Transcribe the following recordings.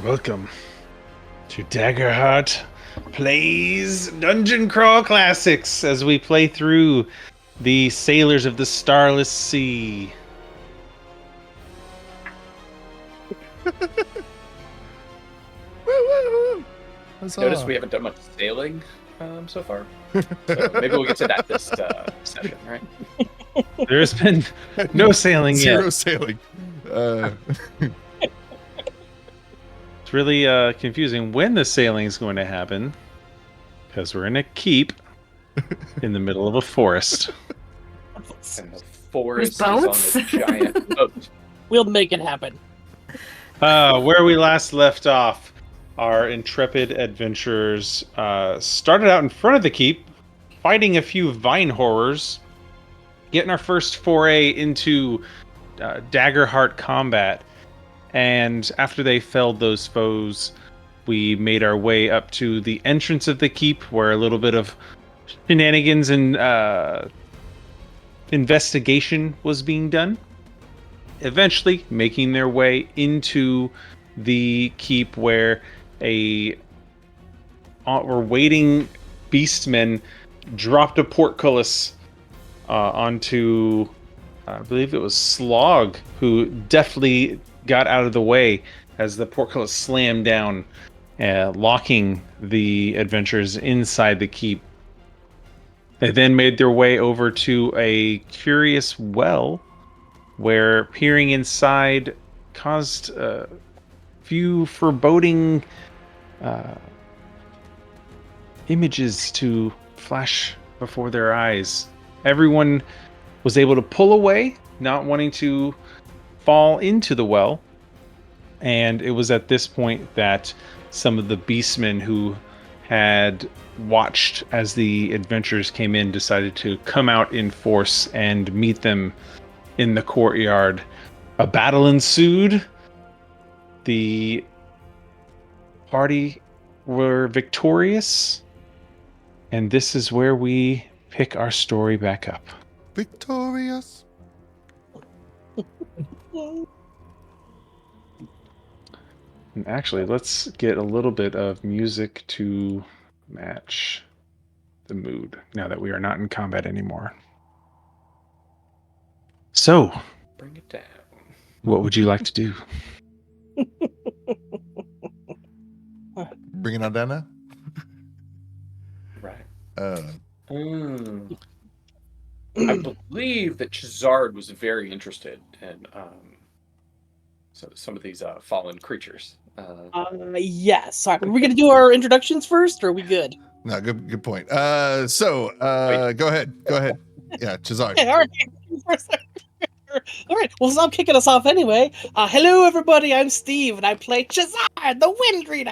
Welcome to Daggerheart Plays Dungeon Crawl Classics as we play through the Sailors of the Starless Sea. Woo! Notice we haven't done much sailing so far. So maybe we'll get to that this session, right? There's been no sailing Zero yet. sailing. It's really confusing when the sailing is going to happen because we're in a keep in the middle of a forest. And the forest is boats? on a giant boat. We'll make it happen. Where we last left off, our intrepid adventurers started out in front of the keep, fighting a few vine horrors, getting our first foray into Daggerheart combat. And after they felled those foes, we made our way up to the entrance of the keep, where a little bit of shenanigans and investigation was being done. Eventually making their way into the keep, where waiting beastmen dropped a portcullis onto, I believe it was Slog, who deftly got out of the way as the portcullis slammed down, locking the adventurers inside the keep. They then made their way over to a curious well, where peering inside caused a few foreboding images to flash before their eyes. Everyone was able to pull away, not wanting to fall into the well. And it was at this point that some of the beastmen who had watched as the adventurers came in decided to come out in force and meet them in the courtyard. A battle ensued. The party were victorious, and this is where we pick our story back up. Victorious. And actually, let's get a little bit of music to match the mood now that we are not in combat anymore. So, Bring it down. what would you like to do? Bring it on down now. Right. Uh, I believe that Chazard was very interested in some of these fallen creatures. Yes. Sorry. Are we going to do our introductions first, or are we good? no, good point. Go ahead. Yeah, Chazard. Okay, all right. All right. Well, so I'm kicking us off anyway. Hello, everybody. I'm Steve, and I play Chazard, the Wind Reader.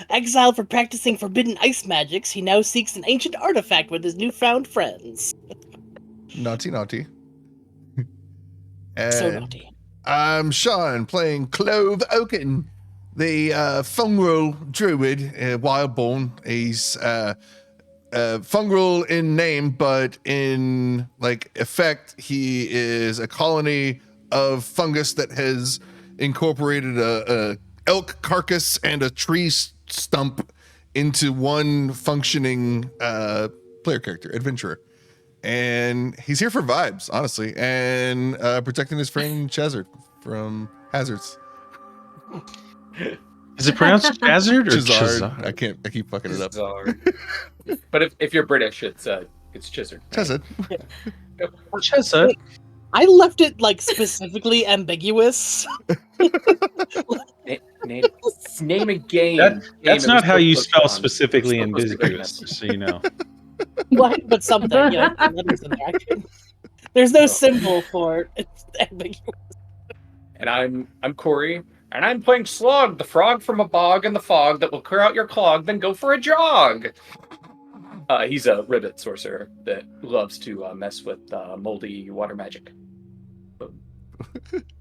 Exiled for practicing forbidden ice magics, he now seeks an ancient artifact with his newfound friends. Naughty. So And naughty. I'm Sean, playing Clove Oaken, the fungal druid, wildborn. He's fungal in name, but in effect, he is a colony of fungus that has incorporated a elk carcass and a tree stump into one functioning player character, adventurer. And he's here for vibes, honestly, and protecting his friend Chazard from hazards. Is it pronounced Chazard or Chazard. Chazard? I keep fucking it up. Chazard. But if you're British, it's Chizard. Chazard. Chazard. I left it specifically ambiguous. Name a game. That's not how you spell specifically specifically ambiguous, just so you know. What? But something, letters in there. There's no symbol for it. It's ambiguous. And I'm Corey, and I'm playing Slog, the frog from a bog in the fog that will clear out your clog, then go for a jog. He's a ribbit sorcerer that loves to mess with moldy water magic. Boom.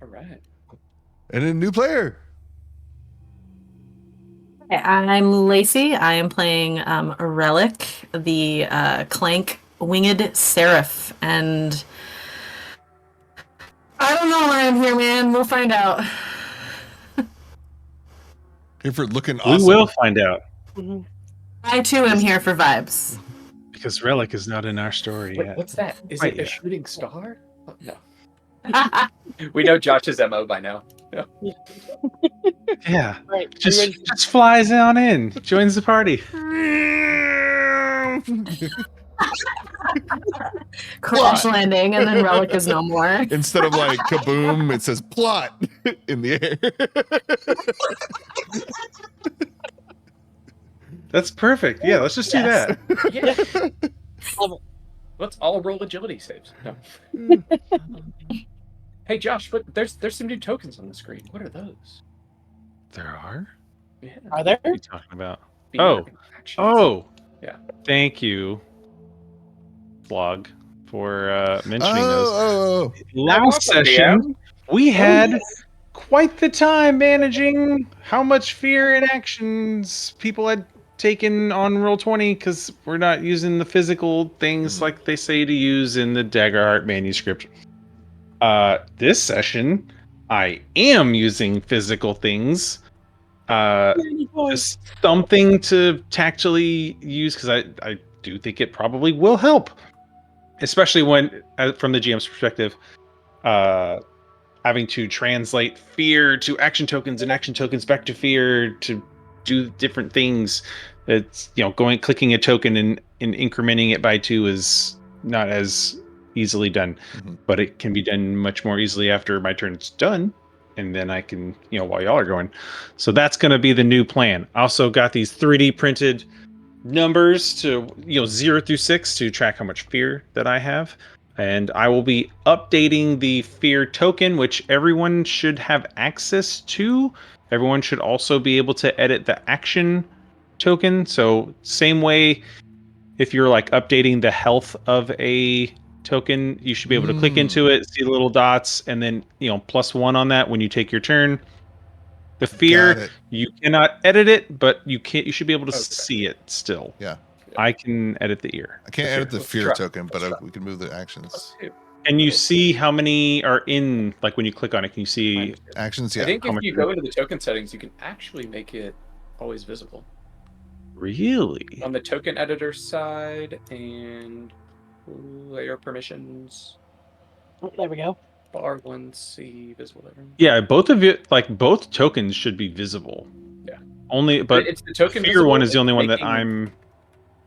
All right. And a new player. I'm Lacey. I am playing a relic, the Clank Winged Seraph, and I don't know why I'm here, man. We'll find out. Here for looking We awesome. will find out Mhm. I too am here for vibes. because Relic is not in our story Wait, yet. what's that? Is Quite it a yet. shooting star? Oh, no. We know Josh's MO by now. Yeah, Right. Are you ready? just flies on in, joins the party. Crash landing, and then Relic is no more. Instead of like kaboom, it says plot in the air. That's perfect. Yeah, let's just do Yes. that. Yeah. Love it. Let's all roll agility saves. No. Hey Josh, but there's some new tokens on the screen. What are those? There are. Yeah. Are there? What are you talking about? Fear Oh. and actions. Oh. Yeah. Thank you, Vlog, for mentioning those. Oh, Last welcome, session, DM. we had yes. quite the time managing how much fear and actions people had taken on Roll20 because we're not using the physical things like they say to use in the Daggerheart manuscript. This session, I am using physical things. Just something to tactily use because I do think it probably will help, especially when, from the GM's perspective, having to translate fear to action tokens and action tokens back to fear to do different things. It's clicking a token and incrementing it by 2 is not as easily done, but it can be done much more easily after my turn's done, and then I can while y'all are going. So that's going to be the new plan. I also got these 3D printed numbers to 0 through 6 to track how much fear that I have, and I will be updating the fear token, which everyone should have access to. Everyone should also be able to edit the action token. So same way, if you're like updating the health of a token, you should be able to click into it, see the little dots, and then +1 on that when you take your turn. The Got fear, it. you cannot edit it, but you should be able to Okay. see it still. Yeah. I can edit the ear. I can't the edit fear. the fear try. token, but Let's try. we can move the actions. Can you see how many are in, like when you click on it, can you see Actions, I yeah. think how if much you it go is? into the token settings, you can actually make it always visible. Really? On the token editor side and layer permissions, Oh, there we go. bar 1C, visible layer. Yeah, both of it, like both tokens should be visible. Yeah. Only, but It's the the token fear one visible, is the it's only one that making I'm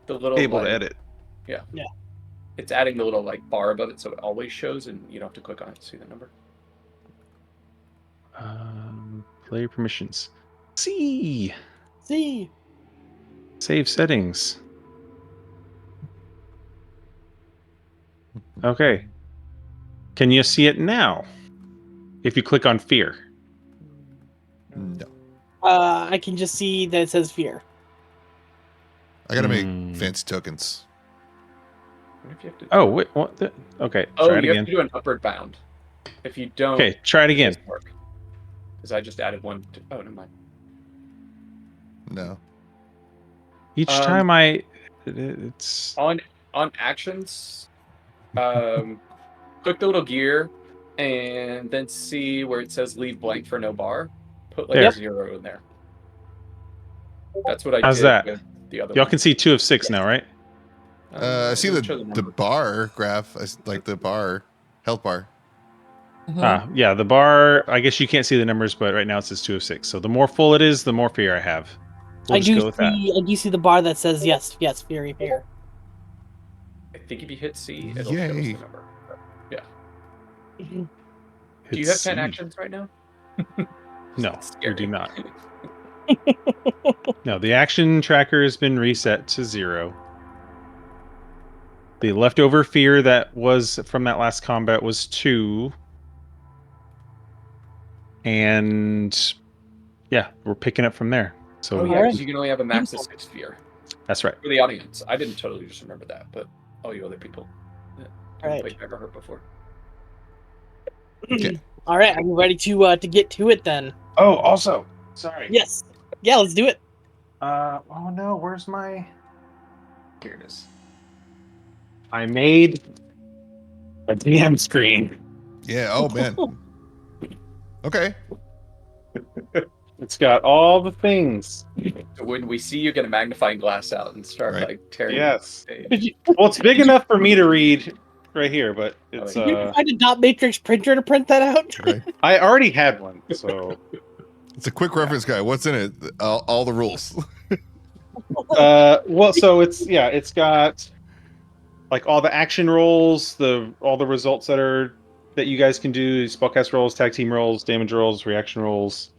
the little able to like, edit. Yeah. Yeah. It's adding the little like bar above it so it always shows and you don't have to click on it to see the number. Player permissions. See. See. Save settings. Okay. Can you see it now? If you click on fear. No. I can just see that it says fear. I gotta make Hmm. fancy tokens. What if you have to Oh, wait, what? Okay, Oh, try it you have again. to do an upward bound. If you don't, Okay, try it again. because I just added one. Oh, never mind. No. Each Um, time it's On actions, click the little gear, and then see where it says leave blank for no bar. Put like There. a 0 in there. That's what I How's did that? with the other Y'all one. can see 2 of 6 now, right? I see it the doesn't show the number. bar graph, like the bar, health bar. Mhm. Yeah, the bar, I guess you can't see the numbers, but right now it says 2 of 6. So the more full it is, the more fear I have. We'll I just do go with that. see. I do see the bar that says yes, fear, fear. I think if you hit C, it'll show us Yay. the number. Yeah. Mhm. Do you Hit have 10 C. actions right now? No, we Scary. do not. No, the action tracker has been reset to 0. The leftover fear that was from that last combat was 2. And yeah, we're picking up from there. So Oh yeah, Alright. because you can only have a max of 6 fear. that's right. For the audience, I didn't totally just remember that, but all you other people that haven't Alright. played Daggerheart before. Okay. All right. Are you ready to get to it then? Oh, also, sorry. Yes. Yeah. Let's do it. Oh no, where's my... Here it is. I made a DM screen. Yeah. Oh man. Okay. It's got all the things. So when we see you get a magnifying glass out and start Right. like tearing Yes. the Did page. you, Well, it's big enough for me to read right here, but it's Did did you find a dot matrix printer to print that out? Right. I already had one, so It's a quick reference guide. What's in it? All the rules. well, so it's got like all the action rolls, all the results that you guys can do, spellcast rolls, tag team rolls, damage rolls, reaction rolls.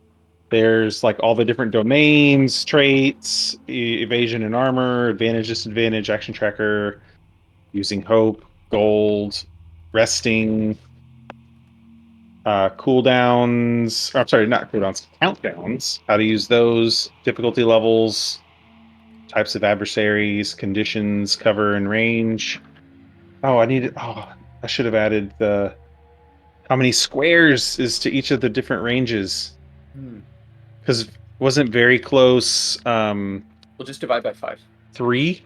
There's like all the different domains, traits, evasion and armor, advantage, disadvantage, action tracker, using hope, gold, resting, cooldowns. I'm sorry, not cooldowns, countdowns. How to use those, difficulty levels, types of adversaries, conditions, cover and range. Oh, I should have added the how many squares is to each of the different ranges Hmm. because wasn't very close. We'll just divide by 5. 3.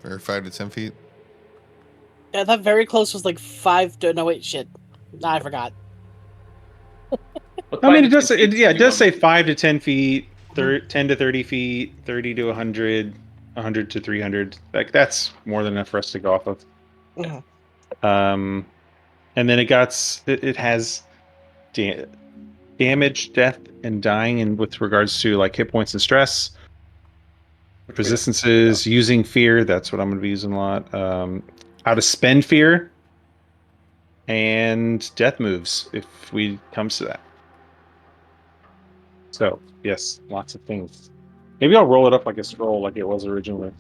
Or 5 to 10 feet. Yeah, that very close was like 5 to. No, wait, shit. Nah, I forgot. But I mean, 5 it to does. 10 feet It does say minimum. 5 to 10 feet, 10 to 30 feet, 30 to 100, 100 to 300. Like that's more than enough for us to go off of. Mhm. And then it has damage, death, and dying, and with regards to like hit points and stress, Which we don't- resistances, using fear. That's what I'm going to be using a lot. How to spend fear, and death moves if we comes to that. So yes, lots of things. Maybe I'll roll it up like a scroll, like it was originally.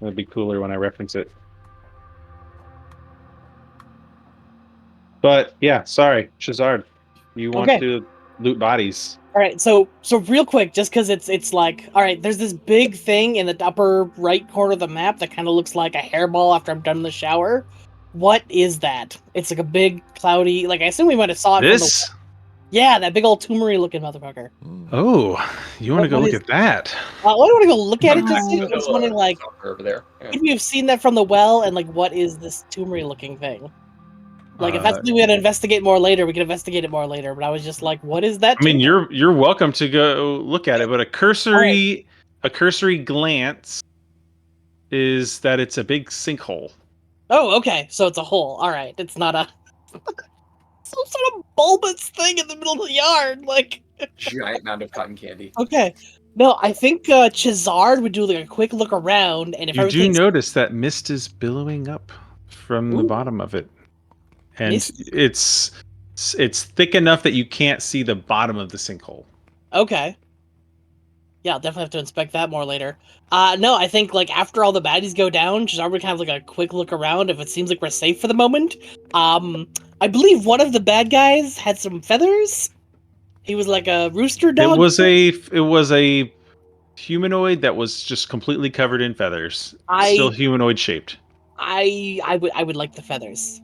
It'd be cooler when I reference it. But yeah, sorry, Shazard, you want Okay. to loot bodies? All right, so real quick, just because it's like, all right, there's this big thing in the upper right corner of the map that kind of looks like a hairball after I'm done in the shower. What is that? It's like a big cloudy. Like I assume we might have saw it from the. This? Yeah, that big old tumoury looking motherfucker. Oh, you want to go What look is- at that? I want to go look at it just. There's I was still wondering, a like, stalker over there. Yeah. if you've seen that from the well, and like, what is this tumoury looking thing? Like, if that's something we had to investigate more later, we can investigate it more later. But I was just like, what is that? I mean, tumor? you're welcome to go look at it, but a cursory glance is that it's a big sinkhole. Oh, okay. So it's a hole. All right. It's not a some sort of bulbous thing in the middle of the yard. Like, Giant mound of cotton candy. okay. No, I think Chazard would do like a quick look around, and if You do everything's notice that mist is billowing up from the Ooh. bottom of it, and Mist? it's thick enough that you can't see the bottom of the sinkhole. okay. Yeah, I'll definitely have to inspect that more later. No, I think like after all the baddies go down, Chazard would kind of like a quick look around if it seems like we're safe for the moment. I believe one of the bad guys had some feathers. He was like a rooster It dog. was a humanoid that was just completely covered in feathers, still I humanoid shaped. I would like the feathers.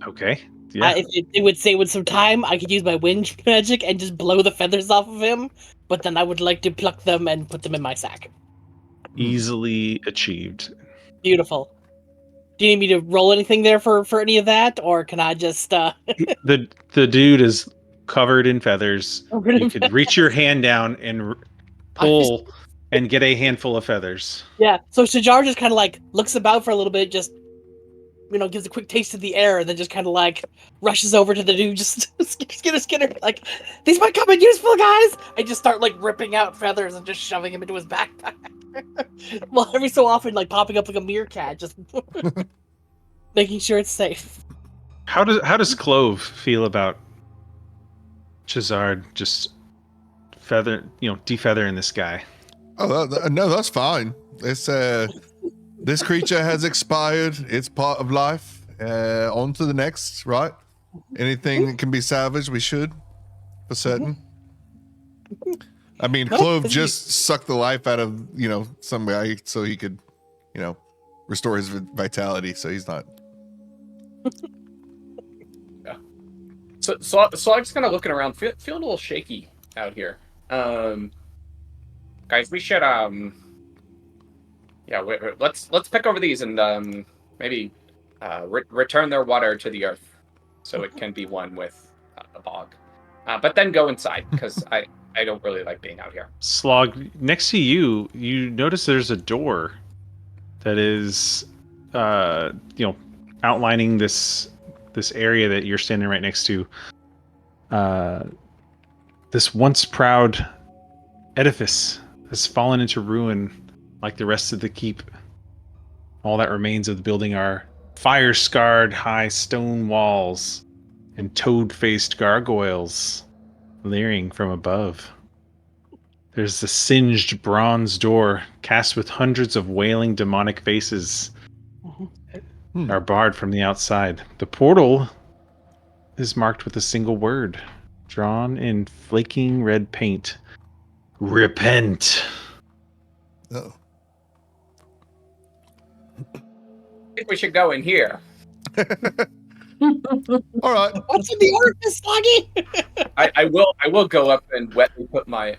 Okay, yeah, If it would say with some time, I could use my wind magic and just blow the feathers off of him. But then I would like to pluck them and put them in my sack. easily achieved. Beautiful. Do you need me to roll anything there for any of that, or can I just The dude is covered in feathers. covered You in could reach your hand down and I just- pull and get a handful of feathers. Yeah. So Shajar just kind of like looks about for a little bit, just gives a quick taste of the air, and then just kind of like rushes over to the dude, just Skinner, like, these might come in useful, guys. I just start like ripping out feathers and just shoving him into his backpack. Well, every so often, like popping up like a meerkat, just making sure it's safe. How does Clove feel about Chazard just defeathering this guy? Oh, no, that's fine. It's this creature has expired. It's part of life. On to the next, right? Anything that can be salvaged, we should, for certain. I mean, Clove just sucked the life out of some guy so he could, restore his vitality. So he's not. Yeah. So I'm just kind of looking around, feeling a little shaky out here. Guys, we should yeah, let's pick over these and maybe return their water to the earth, so it can be one with a bog. But then go inside because I don't really like being out here. Slog, next to you, you notice there's a door that is, outlining this area that you're standing right next to. This once proud edifice has fallen into ruin, like the rest of the keep. All that remains of the building are fire-scarred high stone walls and toad-faced gargoyles leering from above. There's the singed bronze door cast with hundreds of wailing demonic faces are barred from the outside. The portal is marked with a single word, drawn in flaking red paint. Repent. Oh. I think we should go in here. All right. What's in the orifice, Sloggy? I will go up and wetly put my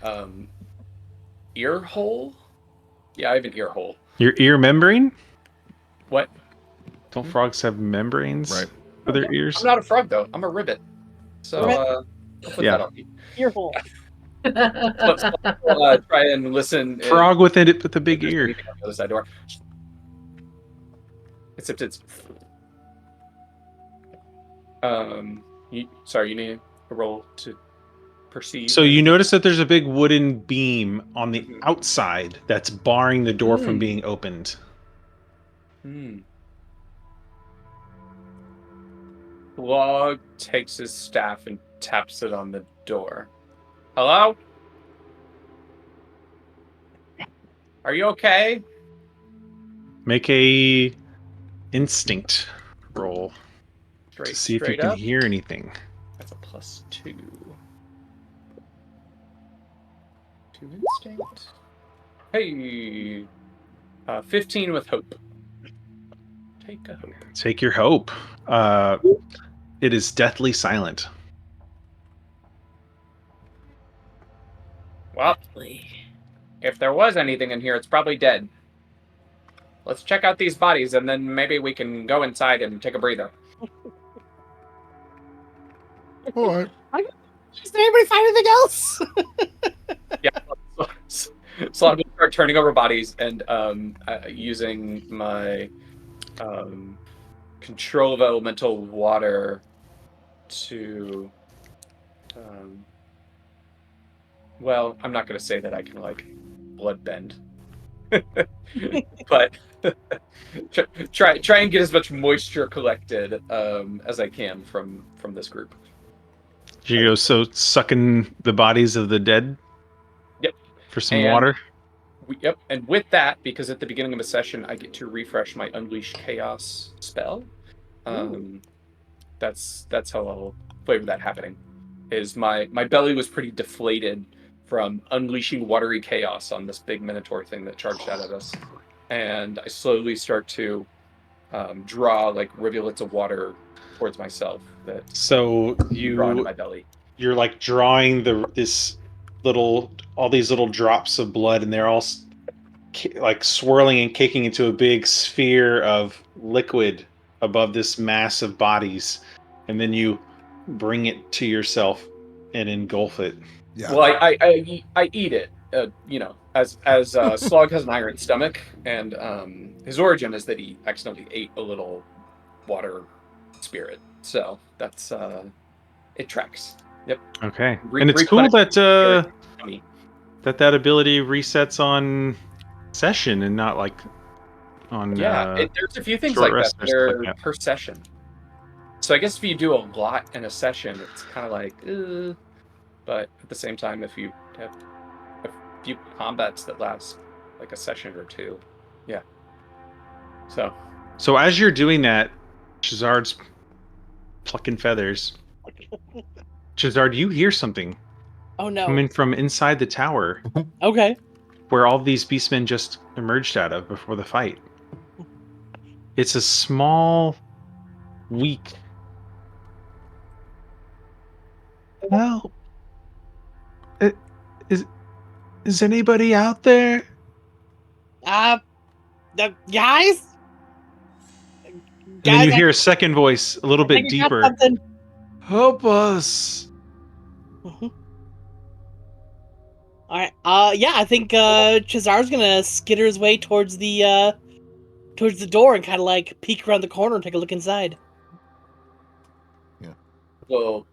ear hole. Yeah, I have an ear hole. Your ear membrane? What? Don't frogs have membranes Right. for their ears? I'm not a frog though. I'm a ribbit. So Ribbit? I'll put Yeah. that on. Ear hole. Let's try and listen. Frog within it with a big if there's ear. anything on the other side door. Except it's. Sorry, you need a roll to perceive. So you notice that there's a big wooden beam on the outside that's barring the door from being opened. Log takes his staff and taps it on the door. Hello? Are you okay? Make a instinct roll to see if you Straight can up. hear anything. That's a +2. 2 instinct. Hey, 15 with hope. Take a hope. Take your hope. It is deathly silent. Well, if there was anything in here, it's probably dead. Let's check out these bodies, and then maybe we can go inside and take a breather. All right. Does anybody find anything else? Yeah. So I'm going to start turning over bodies and using my control of elemental water to... well, I'm not going to say that I can, like, blood bend. But try and get as much moisture collected as I can from this group. You go so sucking the bodies of the dead? Yep. For some And- water? Yep, and with that, because at the beginning of a session, I get to refresh my Unleash Chaos spell. That's how I'll flavor that happening. Is my belly was pretty deflated from unleashing watery chaos on this big minotaur thing that charged out at us, and I slowly start to draw like rivulets of water towards myself that So draw into my belly. you're like drawing all these little drops of blood, and they're all like swirling and kicking into a big sphere of liquid above this mass of bodies, and then you bring it to yourself and engulf it. Yeah. Well, I eat it. As Slog has an iron stomach, and his origin is that he accidentally ate a little water spirit. So that's it tracks. Yep. Okay. And it's cool that that ability resets on session and not like on there's a few things short like that rest or that stuff are like that. per session. So I guess if you do a lot in a session, it's kind of like, but at the same time, if you have a few combats that last like a session or two, yeah. So as you're doing that, Shazard's plucking feathers. Shazard, you hear something Oh no. coming from inside the tower Okay. where all these beastmen just emerged out of before the fight. It's a small, weak... Help! Is anybody out there? The guys. And then you hear a second voice, a little I think bit I got deeper. something. Help us! Mhm. All right. Yeah, I think Chazar's gonna skitter his way towards the door and kind of like peek around the corner and take a look inside. We'll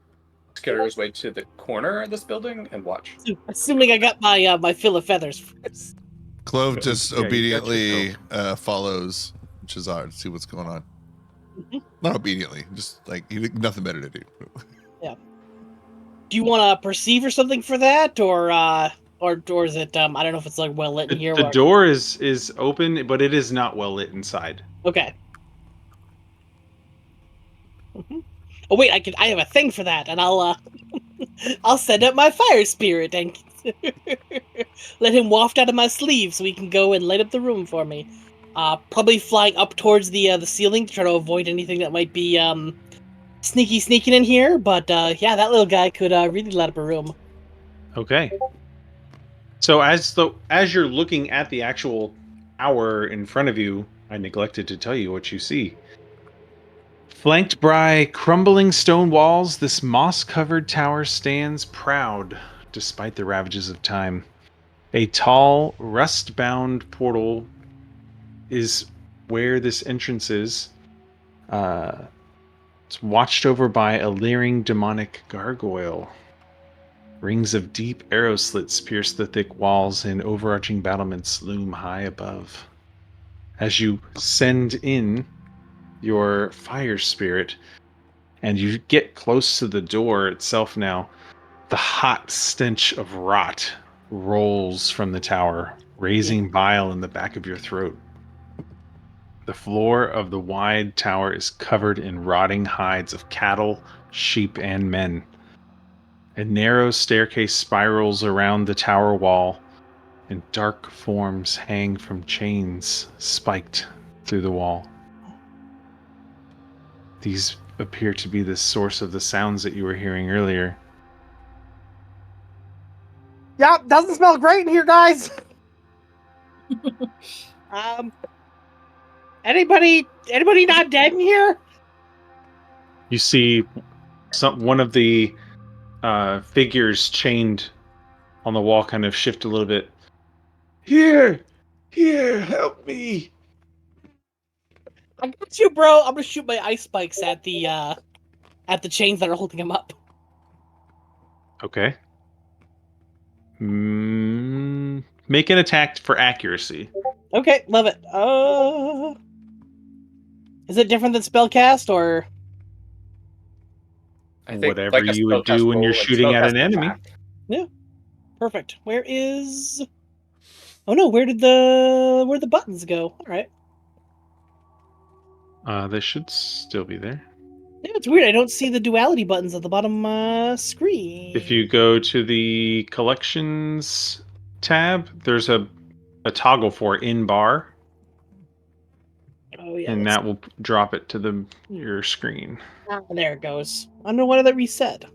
skitter his way to the corner of this building and watch. Assuming I got my my fill of feathers first. Clove just Yeah, you got your obediently follows Chazard to see what's going on. Mhm. Not obediently, just like he nothing better to do. Do you want to perceive or something for that, or is it I don't know if it's like well lit in here. The door is open, but it is not well lit inside. Okay. Mhm. Oh wait, I have a thing for that, and I'll send up my fire spirit and let him waft out of my sleeve so he can go and light up the room for me. Probably flying up towards the ceiling to try to avoid anything that might be sneaking in here. But yeah, that little guy could really light up a room. Okay. So as you're looking at the actual tower in front of you, I neglected to tell you what you see. Flanked by crumbling stone walls, this moss-covered tower stands proud despite the ravages of time. A tall, rust-bound portal is where this entrance is. It's watched over by a leering demonic gargoyle. Rings of deep arrow slits pierce the thick walls, and overarching battlements loom high above. As you send in your fire spirit, and you get close to the door itself now, the hot stench of rot rolls from the tower, raising bile in the back of your throat. The floor of the wide tower is covered in rotting hides of cattle, sheep, and men. A narrow staircase spirals around the tower wall, and dark forms hang from chains spiked through the wall. These appear to be the source of the sounds that you were hearing earlier. Yep, doesn't smell great in here, guys. Anybody not dead in here? You see one of the figures chained on the wall kind of shift a little bit. Here, help me. I got you, bro. I'm gonna shoot my ice spikes at the chains that are holding him up. Okay. Make an attack for accuracy. Okay, love it. Is it different than spellcast or? I think Whatever like a you would spellcast do when you're roll and shooting at an spellcast enemy. attack. Yeah, perfect. Where no, where the buttons go? All right. They should still be there. Yeah, it's weird. I don't see the duality buttons at the bottom screen. If you go to the collections tab, there's a toggle for in bar, Oh yeah, and that will drop it to your screen. there it goes. I don't know why did that reset.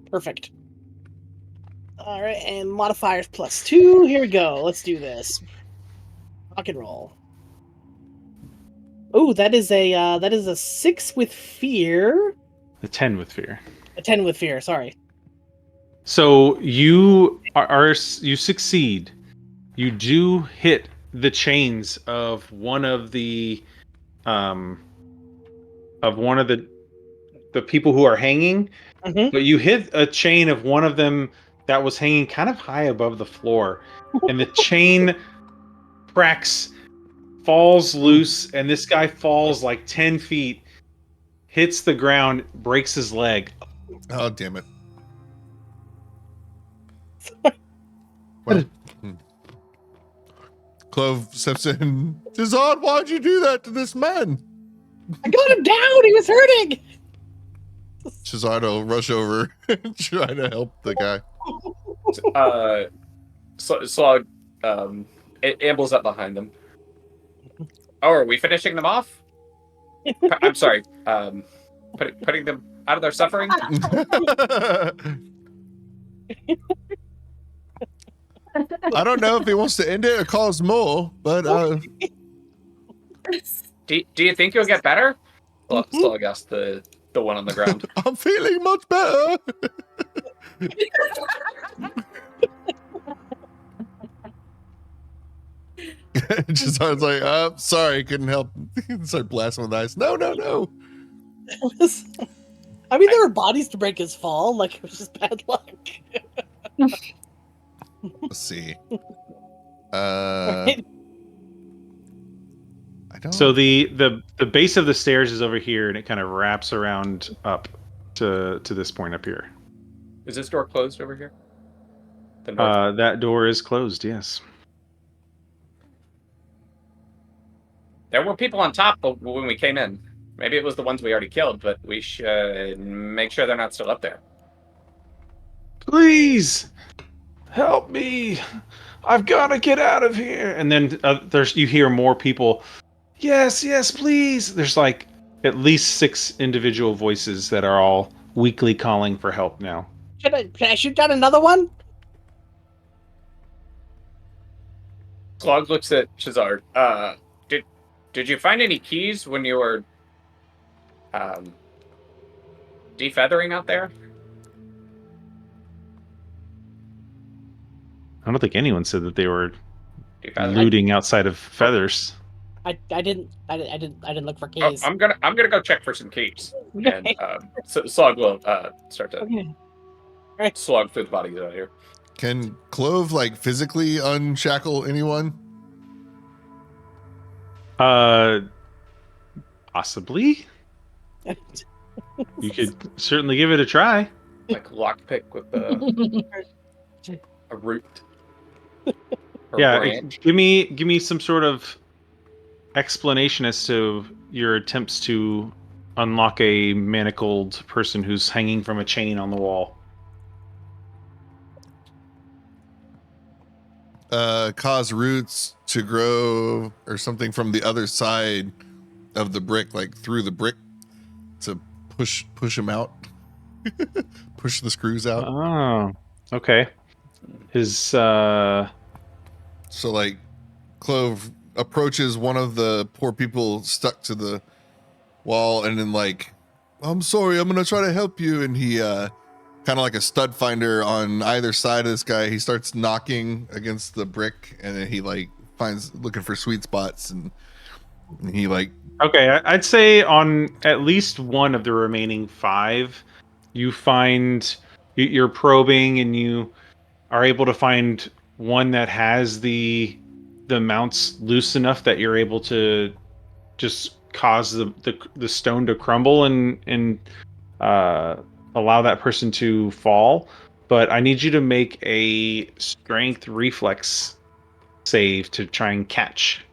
Perfect. All right, and modifiers +2. Here we go. Let's do this. Rock and roll. Oh, that is a 6 with fear. The 10 with fear. A 10 with fear. Sorry. So you you succeed. You do hit the chains of one of the people who are hanging, Mhm. but you hit a chain of one of them that was hanging kind of high above the floor, and the chain cracks, falls loose, and this guy falls like 10 feet, hits the ground, breaks his leg. Oh, damn it. Well, Clove steps in. Zizod, why'd you do that to this man? I got him down. He was hurting. Shazard will rush over and try to help the guy. Slog it ambles up behind them. Oh, are we finishing them off? I'm sorry. Putting them out of their suffering. I don't know if he wants to end it or cause more, but Do you think you'll get better? Slog asked the the one on the ground. I'm feeling much better. Just I was like, sorry, couldn't help. Start blasting with ice. No. I mean, there were bodies to break his fall. Like, it was just bad luck. Let's see. Right? I don't. So the base of the stairs is over here, and it kind of wraps around up to this point up here. Is this door closed over here? The north. That door is closed. Yes. There were people on top when we came in. Maybe it was the ones we already killed, but we should make sure they're not still up there. Please help me! I've got to get out of here. And then you hear more people. Yes, please. There's like at least 6 individual voices that are all weakly calling for help now. Should I shoot down another one? Slog looks at Shazard. Did you find any keys when you were defeathering out there? I don't think anyone said that they were Defeathering? looting outside of feathers. I didn't look for Oh, keys. I'm gonna go check for some keys. And so Slog will start to Okay. slog through the bodies out here. Can Clove like physically unshackle anyone? Possibly. You could certainly give it a try. Like lockpick with a root. Or Yeah, branch. give me some sort of explanation as to your attempts to unlock a manacled person who's hanging from a chain on the wall. Cause roots to grow or something from the other side of the brick, like through the brick, to push him out, push the screws out. Oh, okay. So like, Clove approaches one of the poor people stuck to the wall, and then like, I'm sorry, I'm gonna try to help you, and he kind of like a stud finder on either side of this guy. He starts knocking against the brick, and then he like finds looking for sweet spots, and he like. Okay, I'd say on at least one of the remaining 5, you find you're probing, and you are able to find one that has the mounts loose enough that you're able to just cause the stone to crumble and allow that person to fall. But I need you to make a strength reflex save to try and catch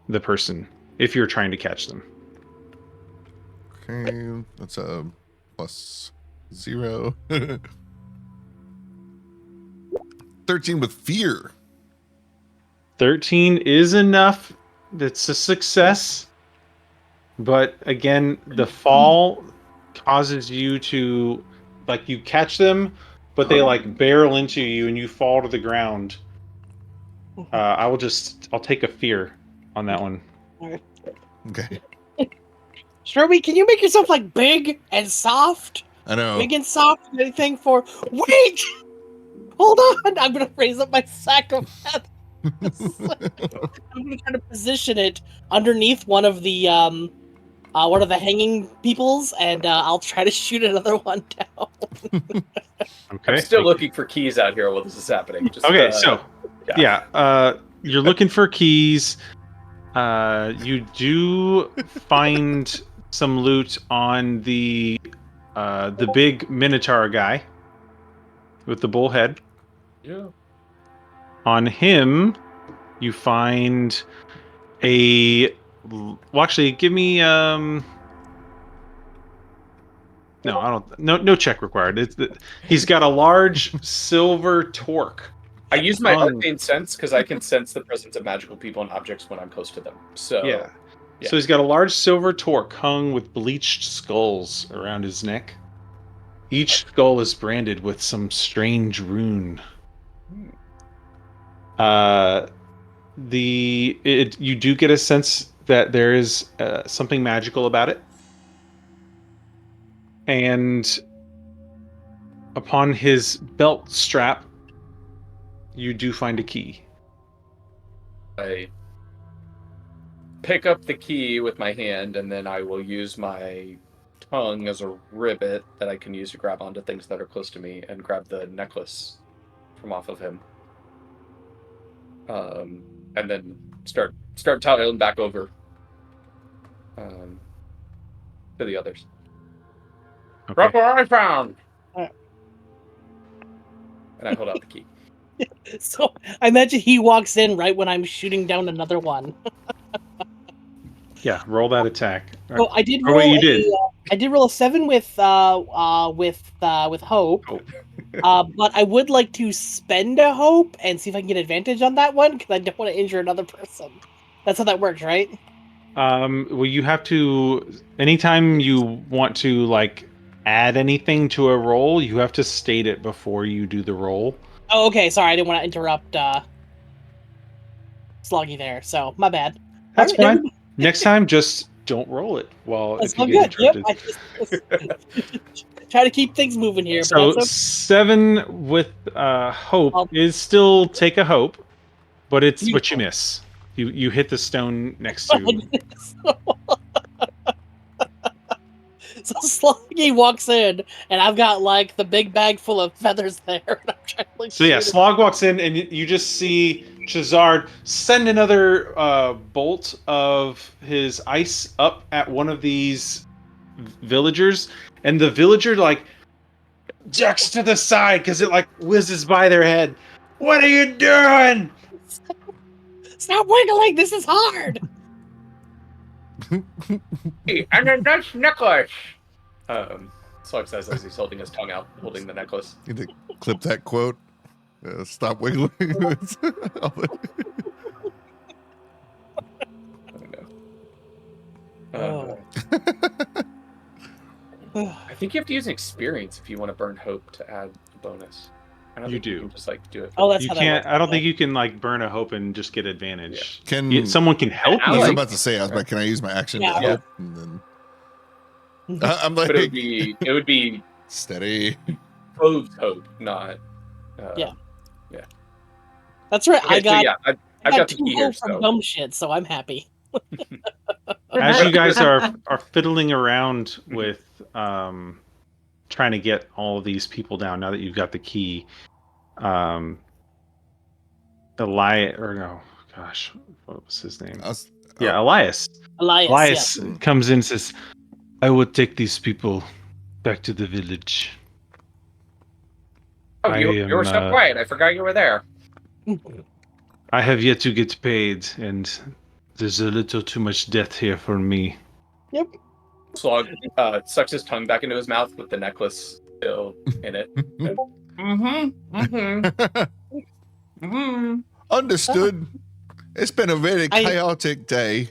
the person if you're trying to catch them. Okay, that's a +0. 13 with fear. 13 is enough. It's a success. But again, the fall causes you to, like, you catch them, but they like barrel into you and you fall to the ground. I'll take a fear on that one. Okay, Stroby, can you make yourself like big and soft? I know. Big and soft and anything for wait! Hold on! I'm gonna raise up my sack of feathers. I'm gonna try to position it underneath one of the hanging peoples, and I'll try to shoot another one down. Okay. I'm still looking for keys out here while this is happening. Just, Okay, you're looking for keys. You do find some loot on the big Minotaur guy with the bull head. Yeah. On him, you find well, actually, give me no, I don't. No check required. He's got a large silver torque. I use my arcane sense because I can sense the presence of magical people and objects when I'm close to them. So Yeah. So he's got a large silver torque hung with bleached skulls around his neck. Each skull is branded with some strange rune. You do get a sense that there is something magical about it. And upon his belt strap, you do find a key. I pick up the key with my hand, and then I will use my tongue as a rivet that I can use to grab onto things that are close to me and grab the necklace from off of him. And then start toggling back over to the others. Okay. Look what I found! Alright. And I hold out the key. So I imagine he walks in right when I'm shooting down another one. Yeah, roll that attack. So I did Or roll wait, you did. I did roll a 7 with hope. Oh. But I would like to spend a hope and see if I can get advantage on that one because I don't want to injure another person. That's how that works, right? Well, you have to. Anytime you want to like add anything to a roll, you have to state it before you do the roll. Oh, okay. Sorry, I didn't want to interrupt Sloggy there. So my bad. That's All right, fine. Next time, just don't roll it. Well, that's if you all get good. Yep. interrupted. I just try to keep things moving here, So but that's 7 with hope Um, is still take a hope, but it's what you Beautiful. miss. You hit the stone next to. okay. So Sloggy walks in, and I've got like the big bag full of feathers there. And I'm trying to, like, So yeah, shoot it. Slog walks in, and you just see Chazard send another bolt of his ice up at one of these villagers, and the villager like ducks to the side because it like whizzes by their head. What are you doing? Stop wiggling! This is hard. Hey, and a nice necklace! Slug says as he's holding his tongue out, holding the necklace. Need to clip that quote. Stop wiggling. Oh, I think you have to use an experience if you want to burn hope to add a bonus. I don't You think you do. can just like do it. Oh, that's You how can't. that works. I don't think you can like burn a hope and just get advantage. Can Someone can help I I was like- you. about to say, I was like, can I use my action Yeah. to help? And then I'm like, But it would be steady. Hope's hope, not. Yeah. That's right. Okay, I got. so yeah, I've I got the 2 key here. hope from So dumb shit, so I'm happy. As you guys are fiddling around with trying to get all of these people down, now that you've got the key, Elias, or no, gosh, what was his name? Yeah, Elias. Elias. Yeah. Comes in and says, I will take these people back to the village. oh, you were so quiet. I forgot you were there. I have yet to get paid, and there's a little too much death here for me. Yep. Slog sucks his tongue back into his mouth with the necklace still in it. Understood. It's been a very chaotic day.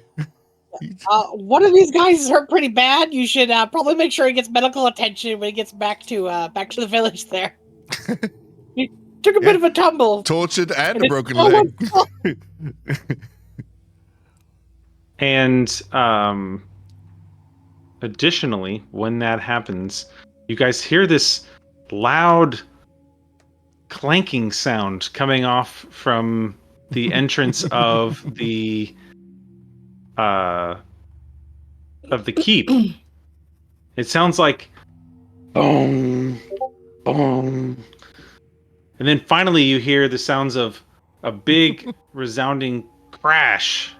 One of these guys is hurt pretty bad. You should probably make sure he gets medical attention when he gets back to the village. There, he took a bit of a tumble. Tortured and a it's broken so leg. And additionally, when that happens, you guys hear this loud clanking sound coming off from the entrance of the keep. It sounds like boom, boom. And then finally you hear the sounds of a big resounding crash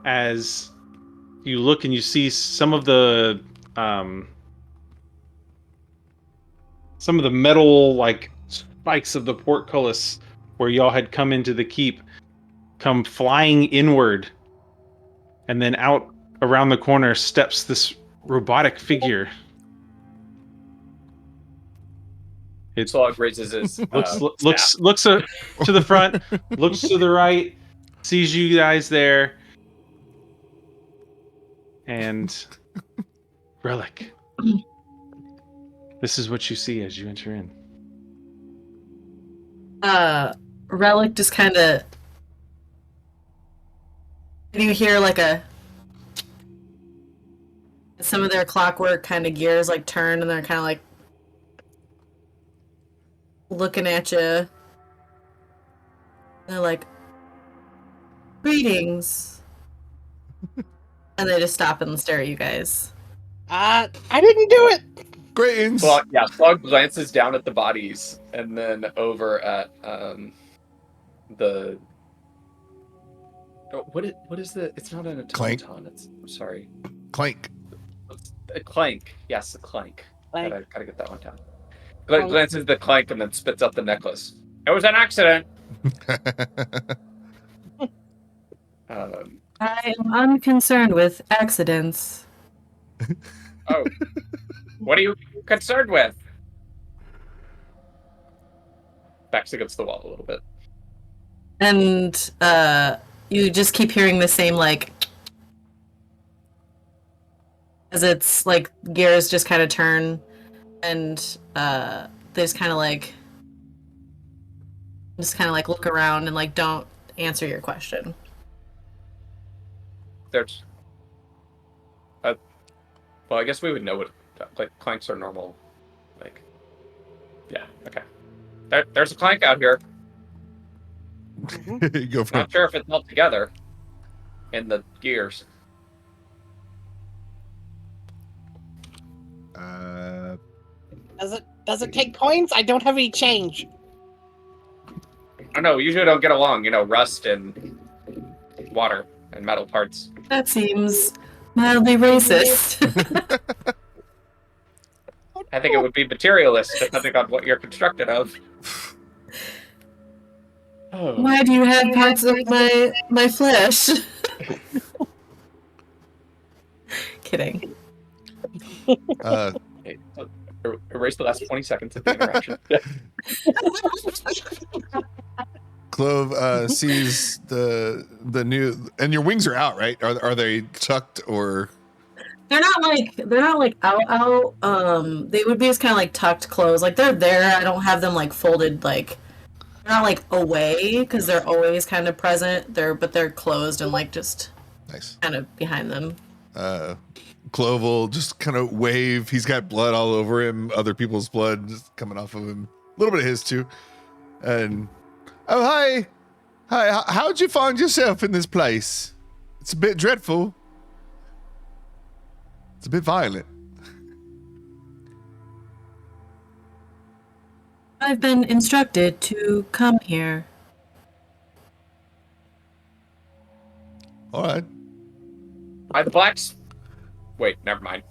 as you look and you see some of the metal like spikes of the portcullis where y'all had come into the keep come flying inward, and then out around the corner steps this robotic figure. It Slog raises his looks to the front, looks to the right, sees you guys there, and Relic. This is what you see as you enter in. Relic just kind of. You hear like a. Some of their clockwork kind of gears like turn, and they're kind of like looking at you. They're like, "Greetings," and they just stop and stare at you guys. I didn't do it. Greetings. Well, yeah, Slug glances down at the bodies and then over at the. Oh, what is the? It's not an Clank. automaton. It's sorry. Clank. It's a clank. Yes, a clank. Clank. Gotta get that one down. Clank. Glances at the clank and then spits up the necklace. It was an accident. I am unconcerned with accidents. Oh, what are you concerned with? Backs against the wall a little bit. And you just keep hearing the same like, as it's like gears just kind of turn, and they just kind of like look around and like don't answer your question. There's. Well, I guess we would know what like clanks are normal. Like, yeah, okay. There's a clank out here. Go for Not it. sure if it's all together in the gears. Does it take coins? I don't have any change. I know, we usually don't get along, rust and water and metal parts. That seems mildly racist. I think it would be materialist depending on what you're constructed of. Oh. Why do you have parts of my flesh? Kidding. Okay, so erase the last 20 seconds of the interaction. Clove sees the new, and your wings are out, right? Are they tucked or? They're not like out. They would be just kind of like tucked closed. Like they're there. I don't have them like folded like. They're not like away because they're always kind of present. But they're closed and like just Nice. kind of behind them. Clove will just kind of wave. He's got blood all over him. Other people's blood just coming off of him. A little bit of his too. And oh hi. How'd you find yourself in this place? It's a bit dreadful. It's a bit violent. I've been instructed to come here. All right. By the blacks. Wait, never mind.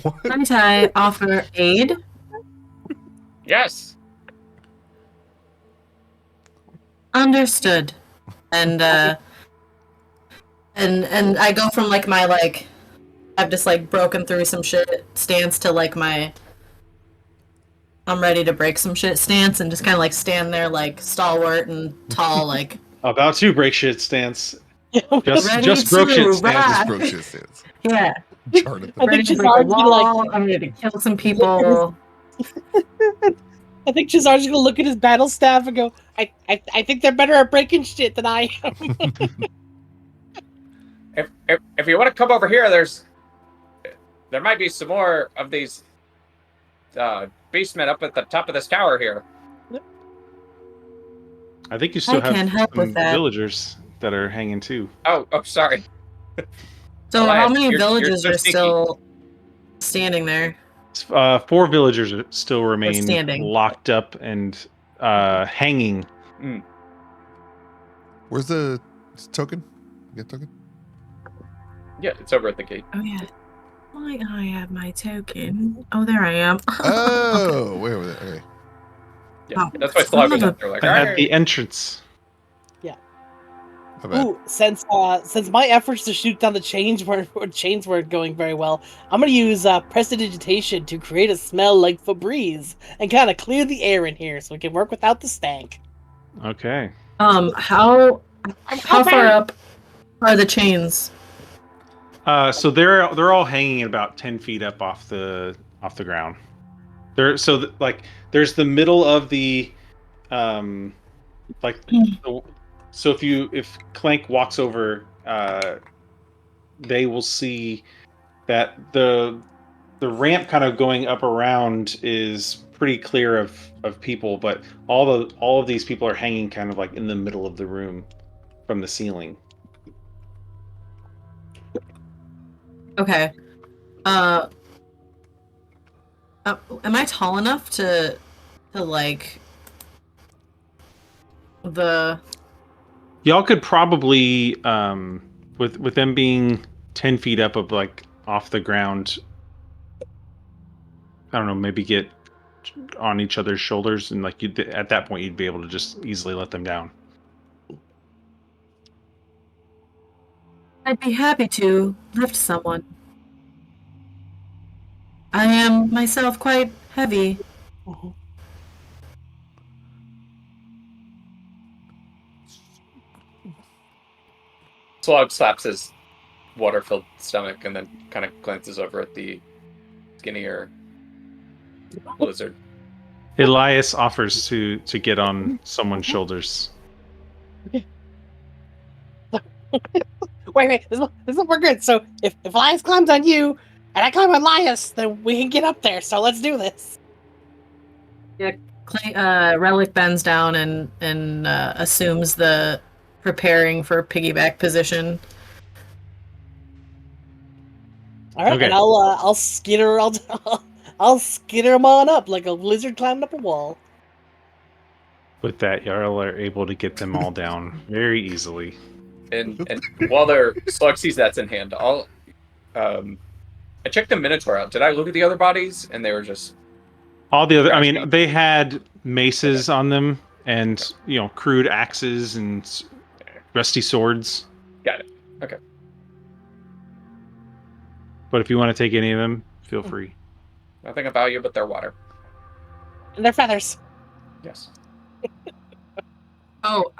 What? Might I offer aid? Yes. Understood. And and I go from like my like I've just like broken through some shit stance to like my I'm ready to break some shit stance, and just kind of like stand there like stalwart and tall like About to break shit stance. Ready Just broke to shit stance. rock. Just broke shit stance. yeah. Chart it. I Ready think to break a Shazard's gonna wall. I'm ready to kill some people. I think Shazard's gonna look at his battle staff and go, I think they're better at breaking shit than I am. If you want to come over here, there might be some more of these beastmen up at the top of this tower here. I think you still I have can help some with that. villagers that are hanging too. Oh, sorry. So Elias, how many you're villagers so are sneaky. still standing there? 4 villagers still remain standing. locked up and hanging. Where's the token? You got token? Yeah, it's over at the gate. Oh yeah. Why I have my token? Oh, there I am. Oh, where was it? Okay. Yeah, Oh, that's why Slug was son up there. Like, At the entrance. My bad. Ooh, since my efforts to shoot down the chains weren't going very well, I'm gonna use prestidigitation to create a smell like Febreze and kind of clear the air in here so we can work without the stank. Okay. How far up are the chains? So they're all hanging at about 10 feet up off the ground. There's the middle of the so if Clank walks over they will see that the ramp kind of going up around is pretty clear of people, but all of these people are hanging kind of like in the middle of the room from the ceiling. Okay. Am I tall enough to like the? Y'all could probably with them being 10 feet up of like off the ground, I don't know, maybe get on each other's shoulders, and like you at that point you'd be able to just easily let them down. I'd be happy to lift someone. I am myself quite heavy. Mhm. Slog slaps his water-filled stomach and then kind of glances over at the skinnier lizard. Elias offers to get on someone's shoulders. Wait, we're good. So if Elias climbs on you and I climb on Elias, then we can get up there. So let's do this. Relic bends down and assumes the preparing for piggyback position. All right, Okay. and I'll skitter I'll skitter him on up like a lizard climbing up a wall. With that, y'all are able to get them all down very easily. And while their slug sees that's in hand, I checked the Minotaur out. Did I look at the other bodies? And they were just All the other, I crashed mean, up. they had maces on them and, crude axes and rusty swords. Got it. Okay. But if you want to take any of them, feel free. Nothing of value but their water. And their feathers. Yes. Oh,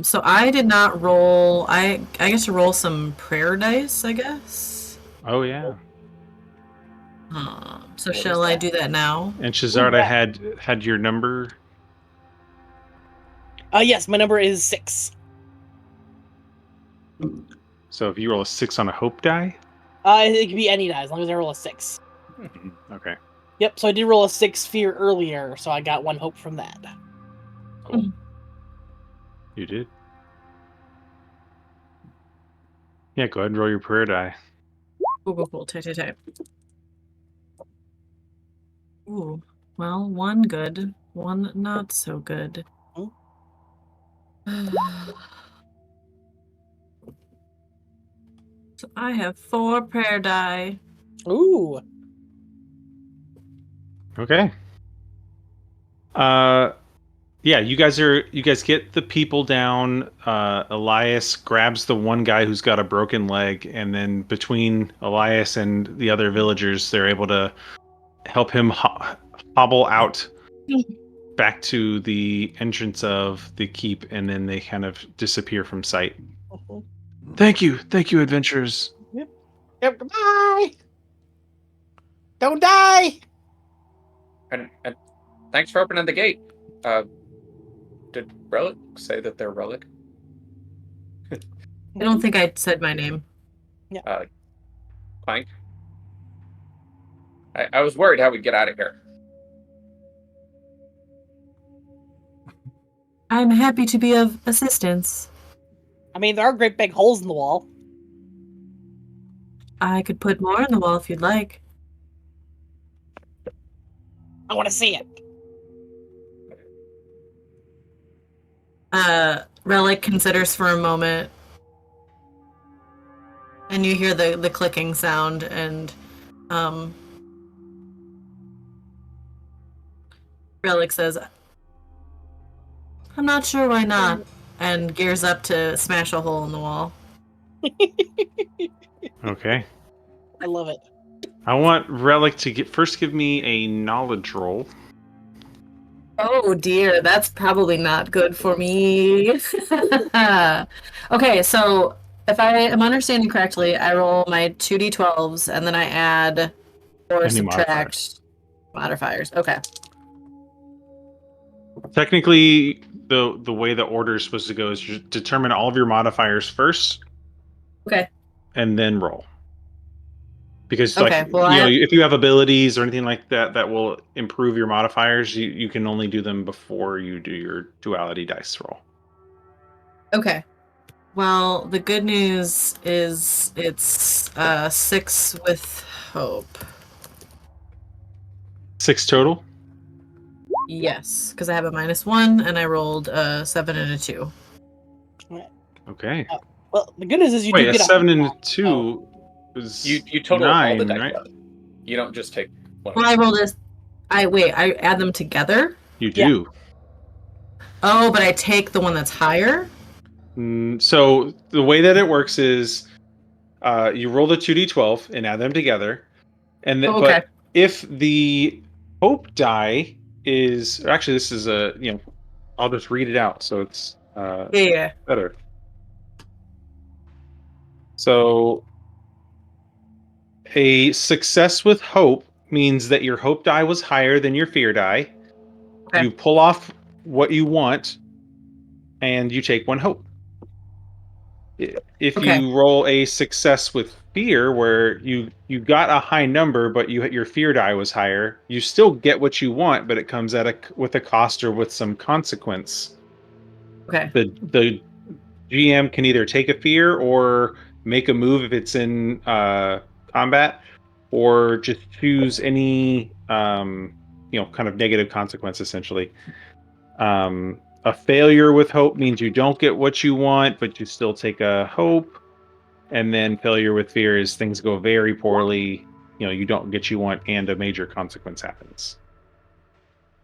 so I did not roll. I get to roll some prayer dice, I guess. Oh, yeah. So What shall is I that? do that now? And Shazarda Yeah. had your number. Yes, my number is 6. So if you roll a 6 on a hope die. It can be any die as long as I roll a 6. Okay. Yep, so I did roll a 6 fear earlier, so I got 1 hope from that. Cool. You did. Yeah, go ahead and roll your prayer die. Cool. Type. Ooh, well, 1 good, 1 not so good. Hmm? So I have 4 prayer die. Ooh. Okay. Yeah, you guys get the people down. Elias grabs the one guy who's got a broken leg, and then between Elias and the other villagers, they're able to help him hobble out back to the entrance of the keep, and then they kind of disappear from sight. Mhm. Thank you, adventurers. Yep, goodbye! Don't die! And thanks for opening the gate. Did Relic say that they're Relic? I don't think I said my name. Clank? I was worried how we'd get out of here. I'm happy to be of assistance. I mean, there are great big holes in the wall. I could put more on the wall if you'd like. I want to see it. Relic considers for a moment, and you hear the clicking sound, and Relic says, "I'm not sure why not," and gears up to smash a hole in the wall. Okay. I love it. I want Relic to first give me a knowledge roll. Oh dear, that's probably not good for me. Okay, so if I am understanding correctly, I roll my 2d12s and then I add or Any subtract modifiers. Okay. Technically, the way the order is supposed to go is you determine all of your modifiers first, Okay. and then roll. Because Okay, well, if you have abilities or anything like that that will improve your modifiers, you can only do them before you do your duality dice roll. Okay. Well, the good news is it's 6 with hope. 6 total? Yes, because I have a -1 and I rolled a 7 and a 2. Okay. Well, the good news is you Wait, do a get 7 and a hope die, 2 is You total all the 9, dice right? up. You don't just take one. Well, I rolled this. I add them together. You Yeah. do. Oh, but I take the one that's higher. So the way that it works is you roll the 2d12 and add them together. Oh, okay. But if the hope die is actually this is I'll just read it out so it's Yeah. better. So a success with hope means that your hope die was higher than your fear die. Okay. You pull off what you want and you take 1 hope. If Okay. you roll a success with fear where you got a high number but your fear die was higher, you still get what you want but it comes with a cost or with some consequence. Okay. The GM can either take a fear or make a move if it's in combat, or just choose any kind of negative consequence essentially. A failure with hope means you don't get what you want, but you still take a hope. And then failure with fear is things go very poorly. You don't get you want, and a major consequence happens.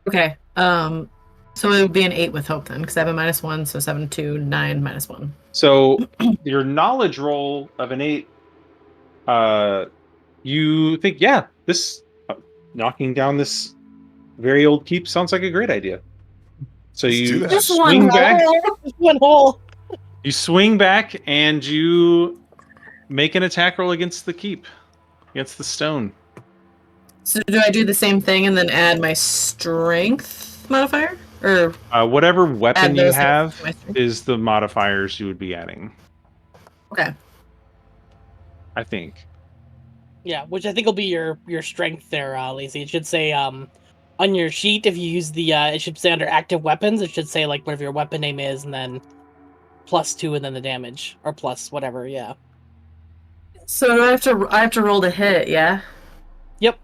Okay. So it would be an 8 with hope then, because I have a -1, so 7, 2, 9, -1. So your knowledge roll of an 8, you think, yeah, this knocking down this very old keep sounds like a great idea. So Let's do you that. Just swing one back. roll. Just one hole. You swing back and you make an attack roll against the keep, against the stone. So do I do the same thing and then add my strength modifier, or Whatever weapon add you those have to my strength? is the modifiers you would be adding, Okay. I think. Yeah, which I think will be your strength there, Lacey. It should say on your sheet if you use the it should say under active weapons. It should say like whatever your weapon name is, and then +2, and then the damage or plus whatever. Yeah. So do I have to roll to hit? Yeah. Yep.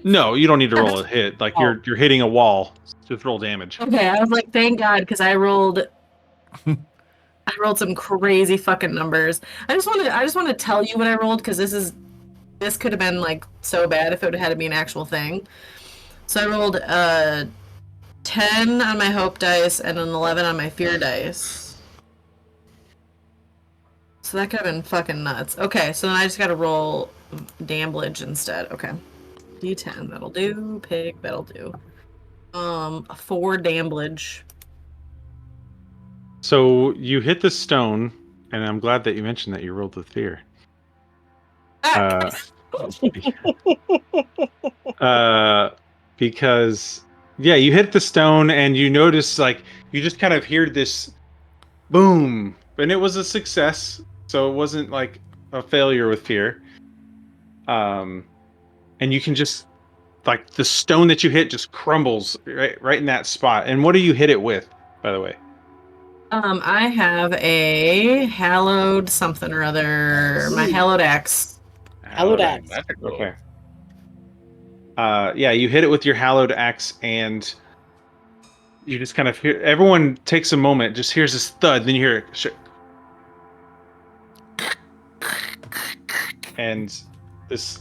No, you don't need to roll a hit. Like Oh. you're hitting a wall. Just roll damage. Okay. I was like, thank God, because I rolled some crazy fucking numbers. I just want to tell you what I rolled, because this could have been like so bad if it would have had to be an actual thing. So I rolled 10 on my hope dice and an 11 on my fear dice. So that could have been fucking nuts. Okay, so then I just gotta roll damage instead. Okay. D10, that'll do. Pig, that'll do. 4 damage. So you hit the stone, and I'm glad that you mentioned that you rolled with fear. Because you hit the stone and you notice like you just kind of hear this boom, and it was a success, so it wasn't like a failure with fear. And you can just like the stone that you hit just crumbles right in that spot. And what do you hit it with, by the way? I have a hallowed something or other. My hallowed axe. Hallowed axe. Okay. You hit it with your hallowed axe, and you just kind of hear. Everyone takes a moment, just hears this thud, then you hear and this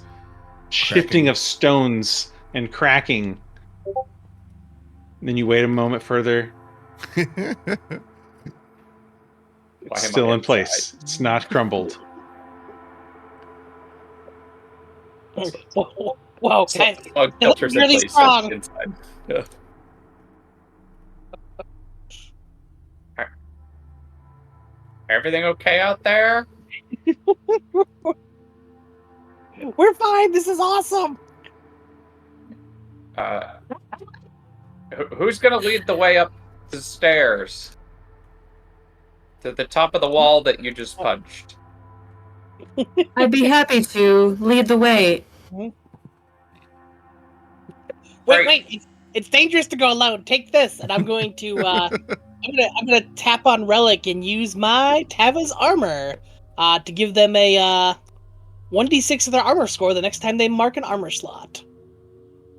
shifting of stones and cracking. Then you wait a moment further. It's still in place. It's not crumbled. Whoa, So, okay. shelters in Really place strong. inside. Yeah. Everything okay out there? We're fine. This is awesome. Who's gonna lead the way up the stairs? to the top of the wall that you just punched. I'd be happy to lead the way. Wait, Great. wait! It's dangerous to go alone. Take this, and I'm going to I'm gonna tap on Relic and use my Tava's armor to give them a 1d6 of their armor score the next time they mark an armor slot.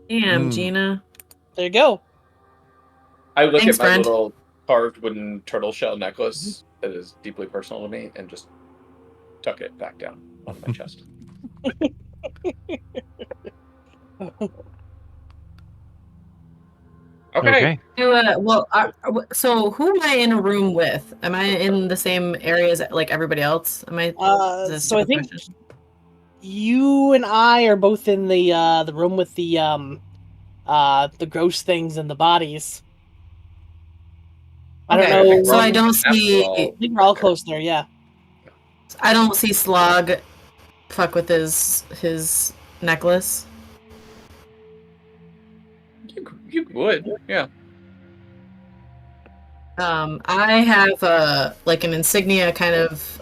Damn, Gina. There you go. I look Thanks, at my friend. little carved wooden turtle shell necklace that is deeply personal to me and just tuck it back down on my chest. Okay. So who am I in a room with? Am I in the same area as like everybody else? Am I? Is this a So I stupid think question? you and I are both in the room with the gross things and the bodies. I don't Okay, know. so I don't After see. all, I think we're all close there. Yeah. I don't see Slog fuck with his necklace. You would, yeah. I have like an insignia kind of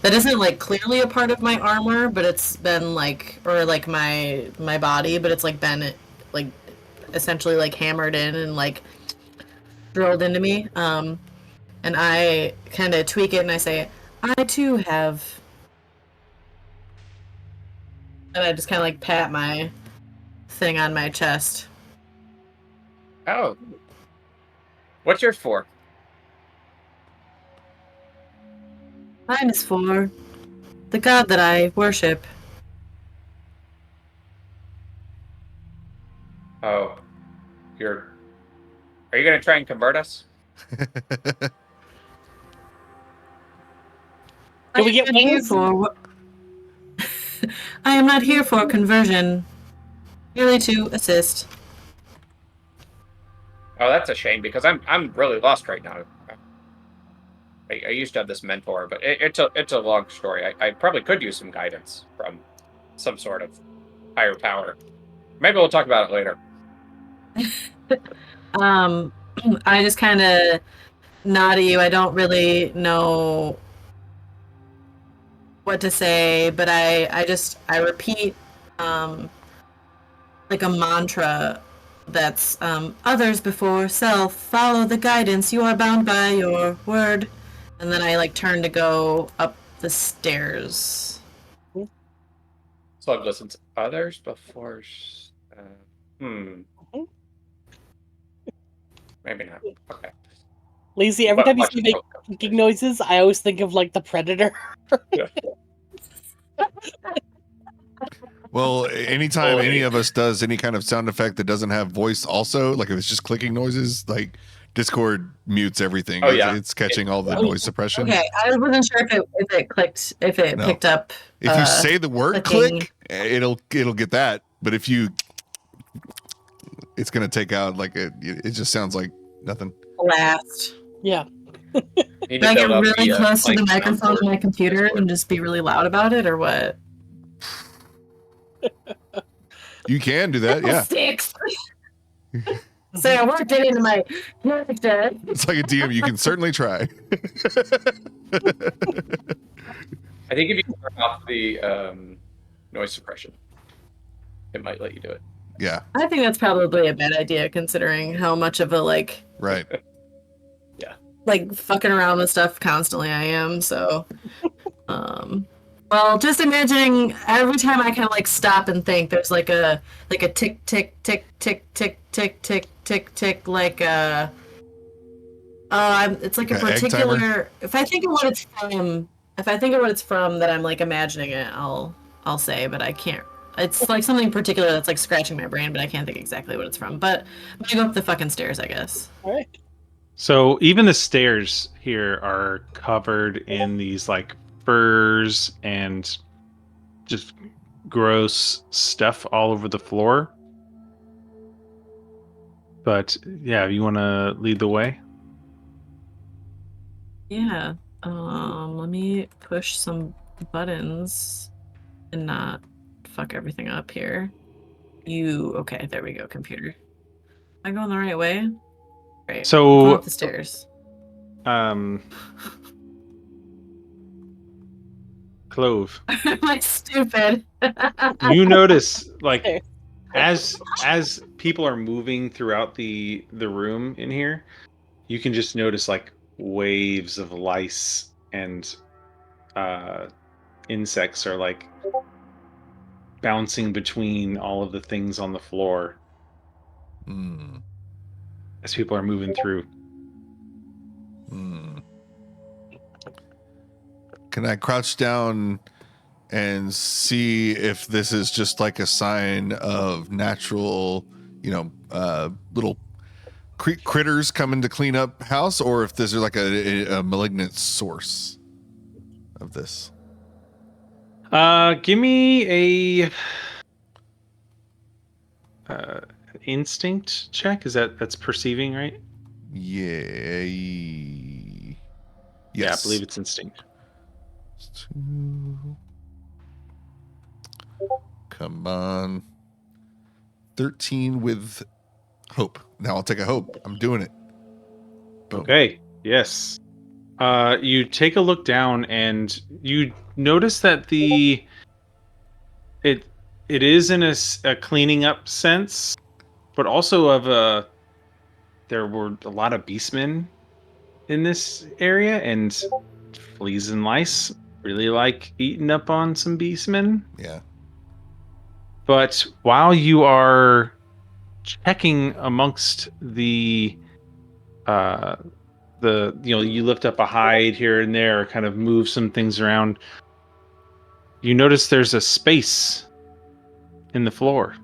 that isn't like clearly a part of my armor, but it's been like or like my body, but it's like been like essentially like hammered in and like drilled into me. And I kind of tweak it and I say, I too have. And I just kind of like pat my thing on my chest. Oh. What's yours for? Mine is for the god that I worship. Oh. Are you gonna try and convert us? Can we get wings? I am not here for conversion. Merely to assist. Oh, that's a shame because I'm really lost right now. I used to have this mentor, but it's a long story. I probably could use some guidance from some sort of higher power. Maybe we'll talk about it later. I just kind of nod at you. I don't really know what to say, but I repeat like a mantra that's others before self, follow the guidance, you are bound by your word. And then I like turn to go up the stairs. So I've listened to others before. Maybe not. Okay. Lazy, every time you Watch see the make book. clicking noises, I always think of like the Predator. Yeah. Well, anytime Boy. any of us does any kind of sound effect that doesn't have voice, also, like if it's just clicking noises, like Discord mutes everything. Oh, yeah. It's catching all the noise suppression. Okay, I wasn't sure if it clicked, if it No. picked up. If you say the word clicking. click, it'll get that. But if you, it's gonna take out like it just sounds like nothing. Blast. Yeah. Need Do I get build up really the, close to the plank microphone soundboard on my computer Discord. and just be really loud about it, or what? You can do that, yeah. Sticks. So I worked it into my character. It's like a DM. You can certainly try. I think if you turn off the noise suppression, it might let you do it. Yeah, I think that's probably a bad idea considering how much of a like right. fucking around with stuff constantly I am. So, well, just imagining every time I kind of like stop and think, there's like a tick tick tick tick tick tick tick tick tick like it's like a Like an egg particular. timer? If I think of what it's from, that I'm like imagining it, I'll say, but I can't. It's like something particular that's like scratching my brain, but I can't think exactly what it's from. But I'm gonna go up the fucking stairs, I guess. All right. So even the stairs here are covered in these like furs and just gross stuff all over the floor. But yeah, you want to lead the way? Yeah. Let me push some buttons and not fuck everything up here. Okay, there we go, computer. Am I going the right way? Right. So- going up the stairs. Clove. Am I stupid? You notice, like, There. as people are moving throughout the room in here, you can just notice like waves of lice and insects are like bouncing between all of the things on the floor Hmm. as people are moving through. Hmm. Can I crouch down and see if this is just like a sign of natural, little critters coming to clean up house, or if this is like a malignant source of this? Give me a instinct check. Is that's perceiving, right? Yeah. Yeah, I believe Yes. it's instinct. Come on. 13 with hope. Now I'll take a hope. I'm doing it. Boom. Okay. Yes. You take a look down and you notice that it it is in a cleaning up sense, but also of a there were a lot of beastmen in this area, and fleas and lice really like eating up on some beastmen. Yeah. But while you are checking amongst uh you lift up a hide here and there, kind of move some things around, you notice there's a space in the floor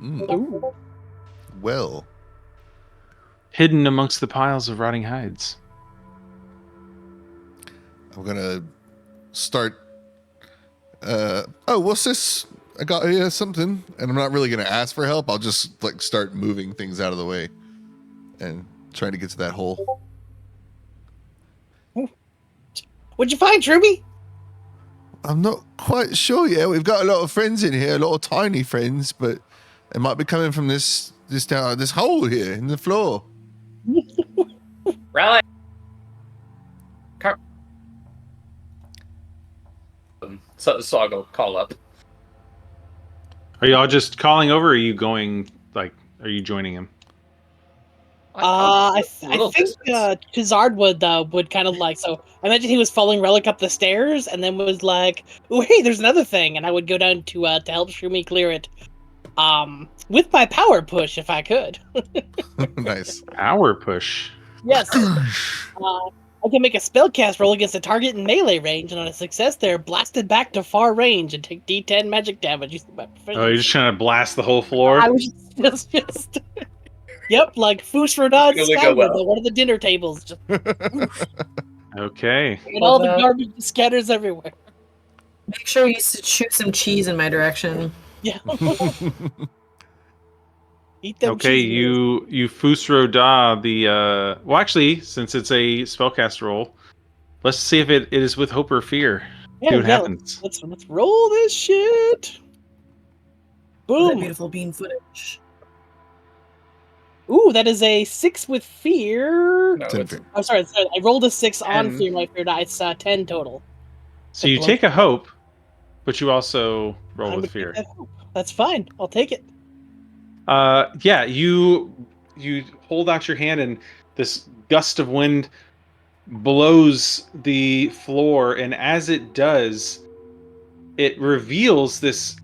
Ooh. Well, hidden amongst the piles of rotting hides. I'm gonna start. What's this? I got something, and I'm not really gonna ask for help. I'll just like start moving things out of the way and trying to get to that hole. What'd you find, Truby? I'm not quite sure yet. We've got a lot of friends in here, a lot of tiny friends, but they might be coming from this hole here in the floor. Rally. So I'll go call up. Are y'all just calling over, or are you going, like, are you joining him? I Little think distance. Chizard would kind of like, so I imagine he was following Relic up the stairs and then was like, "Oh hey, there's another thing," and I would go down to help Shroomy clear it, with my power push if I could. Nice. Power push. Yes. I can make a spellcast roll against a target in melee range, and on a success, they're blasted back to far range and take D10 magic damage. Using my Oh, you're just trying to blast the whole floor? I was just yep, like Foosh for Dodge It'll go Skyward, well. one of the dinner tables, just Okay. and all the that. garbage scatters everywhere. Make sure you shoot some cheese in my direction. Yeah. Eat them Okay, cheese whiz. you Fusro Da the well, actually, since it's a spellcast roll, let's see if it is with hope or fear. See what happens. Let's roll this shit. That Boom. beautiful bean footage. Ooh, that is a 6 with fear. No, 10 it's, feet. Oh, sorry. I rolled a 6 on 10. fear. My fear dice 10 total. So you take a hope, but you also roll I'm with gonna fear. take that hope. That's fine. I'll take it. Yeah, you hold out your hand, and this gust of wind blows the floor, and as it does, it reveals this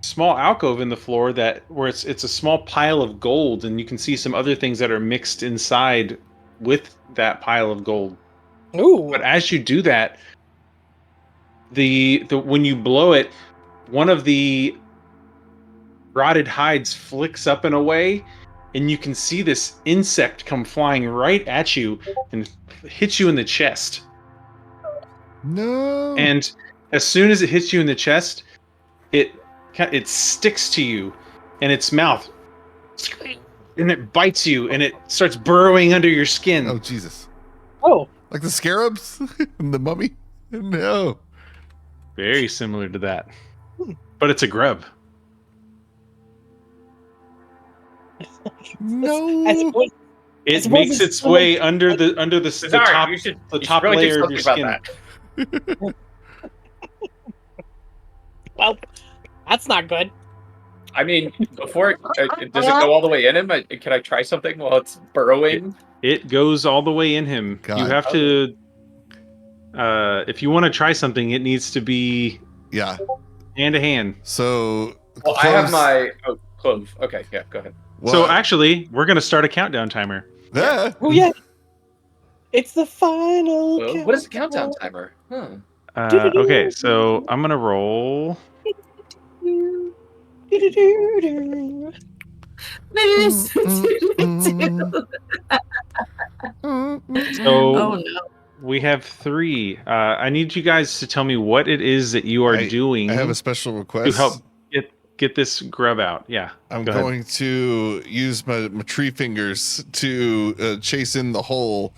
small alcove in the floor where it's a small pile of gold, and you can see some other things that are mixed inside with that pile of gold. Ooh. But as you do that, the when you blow it, one of the rotted hides flicks up and away, and you can see this insect come flying right at you and hits you in the chest. No. And as soon as it hits you in the chest, it sticks to you, and its mouth, and it bites you, and it starts burrowing under your skin. Oh, Jesus. Oh. Like the scarabs and the mummy? No. Very similar to that, but it's a grub. No. As it goes, It suppose makes it's its still way like- under the Cesar, top you should top really do layer of your something about skin. that. Well, that's not good. I mean, before does it go all the way in him? Can I try something while it's burrowing? It goes all the way in him. You God. have to. If you want to try something, it needs to be Yeah. hand to hand. So Well, I have close- my clove. Okay, yeah, go ahead. So well, actually, we're gonna start a countdown timer. yeah. Oh yeah, it's the final. What is the countdown timer? Huh. Okay, so I'm gonna roll. So Oh no. we have 3. I need you guys to tell me what it is that you are doing I have a special to request. help get this grub out. Yeah, I'm go ahead. going to use my tree fingers to chase in the hole,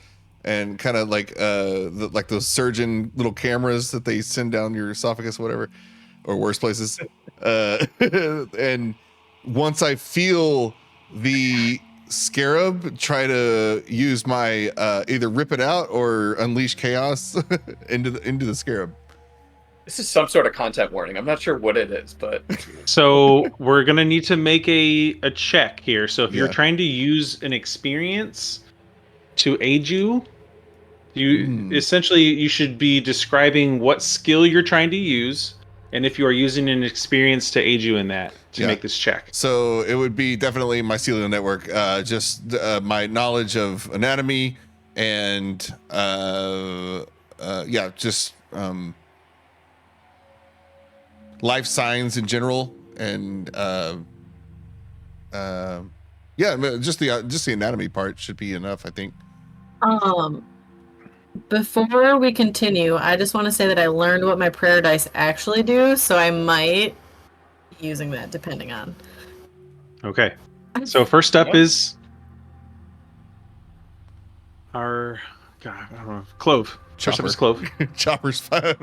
and kind of like like those surgeon little cameras that they send down your esophagus, whatever, or worse places. And once I feel the scarab, try to use my either rip it out or unleash chaos into the scarab. This is some sort of content warning. I'm not sure what it is, but So we're gonna need to make a check here. So if you're Yeah. trying to use an experience to aid you, essentially you should be describing what skill you're trying to use, and if you are using an experience to aid you in that to Yeah. make this check. So it would be definitely mycelial network, just my knowledge of anatomy and just life signs in general, and just the anatomy part should be enough, I think. Before we continue, I just want to say that I learned what my prayer dice actually do, so I might be using that depending on. Okay. So first up What? is our I don't know, clove. First up Chopper. is clove. Chopper's fine.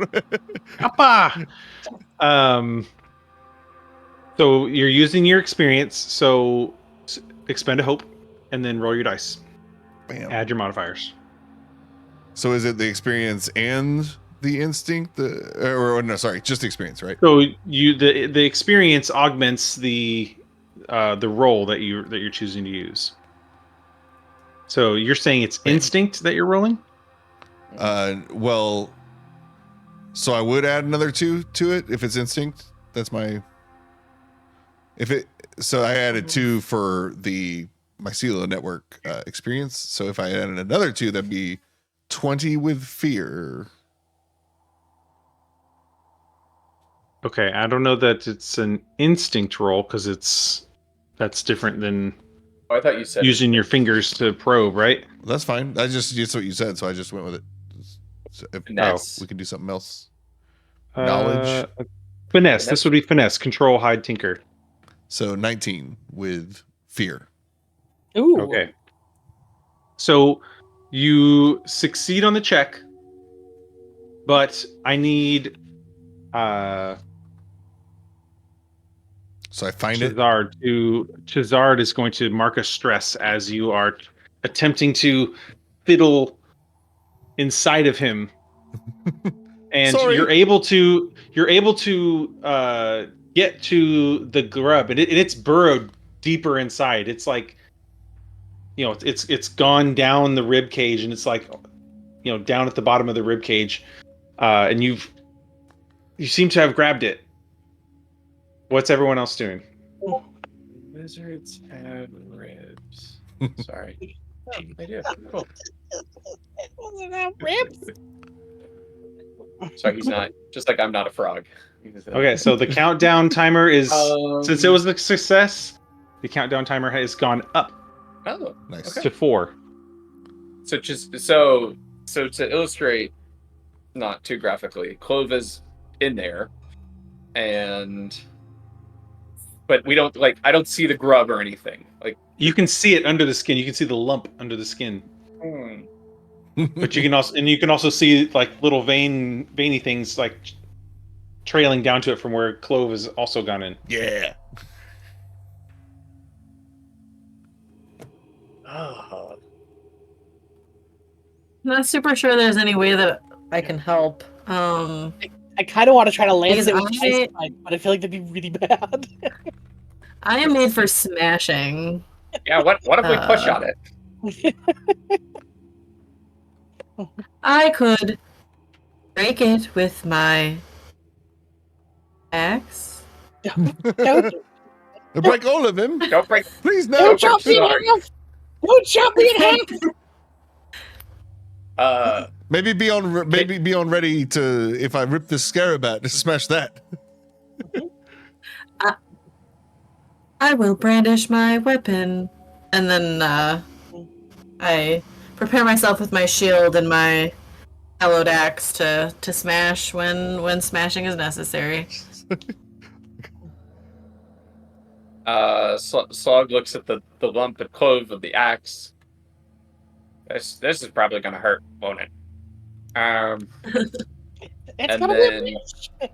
Appa! So you're using your experience. So expend a hope, and then roll your dice. Bam. Add your modifiers. So is it the experience and the instinct, or no? Sorry, just the experience, right? So the experience augments the roll that you're choosing to use. So you're saying it's instinct that you're rolling? Well, so I would add another 2 to it if it's instinct. That's my. So I added 2 for the mycelial network experience. So if I added another 2, that'd be 20 with fear. Okay, I don't know that it's an instinct roll because that's different than I thought you said using your fingers to probe, right? That's fine. That's what you said, so I just went with it. So finesse. we can do something else. Knowledge. Finesse. This would be finesse. Control, hide, tinker. So 19 with fear. Ooh. Okay. So you succeed on the check, but I need So I find it. Chazard is going to mark a stress as you are attempting to fiddle inside of him. And Sorry. you're able to get to the grub, and it's burrowed deeper inside. It's like, it's gone down the rib cage, and it's like, down at the bottom of the rib cage, and you seem to have grabbed it. What's everyone else doing? Lizards have ribs. Sorry. Oh, they do. Cool. Wasn't that ribs? Sorry, he's not. Just like I'm not a frog. Okay, so the countdown timer is since it Um, was a success, the countdown timer has gone up Oh, Nice. Okay. to 4. so to illustrate, not too graphically, Clove is in there, but we don't I don't see the grub or anything. Like, You can see it under the skin. You can see the lump under the skin. But you can also see like little veiny things like trailing down to it from where Clove has also gone in. Yeah. not super sure there's any way that I can help. I kind of want to try to lance Because it with I- ice pipe, but I feel like that'd be really bad. I am made for smashing. Yeah, what if we push on it? I could break it with my axe. Don't, Break all of him. Don't break. Please no. don't chop me in Sorry. half! Don't chop me in half! Maybe be on ready to, if I rip this scarab out, to smash that. I will brandish my weapon, and then I prepare myself with my shield and my hallowed axe to smash when smashing is necessary. Slog looks at the lump of clove of the axe. This is probably gonna hurt, won't it? It's And gonna then- be a bitch!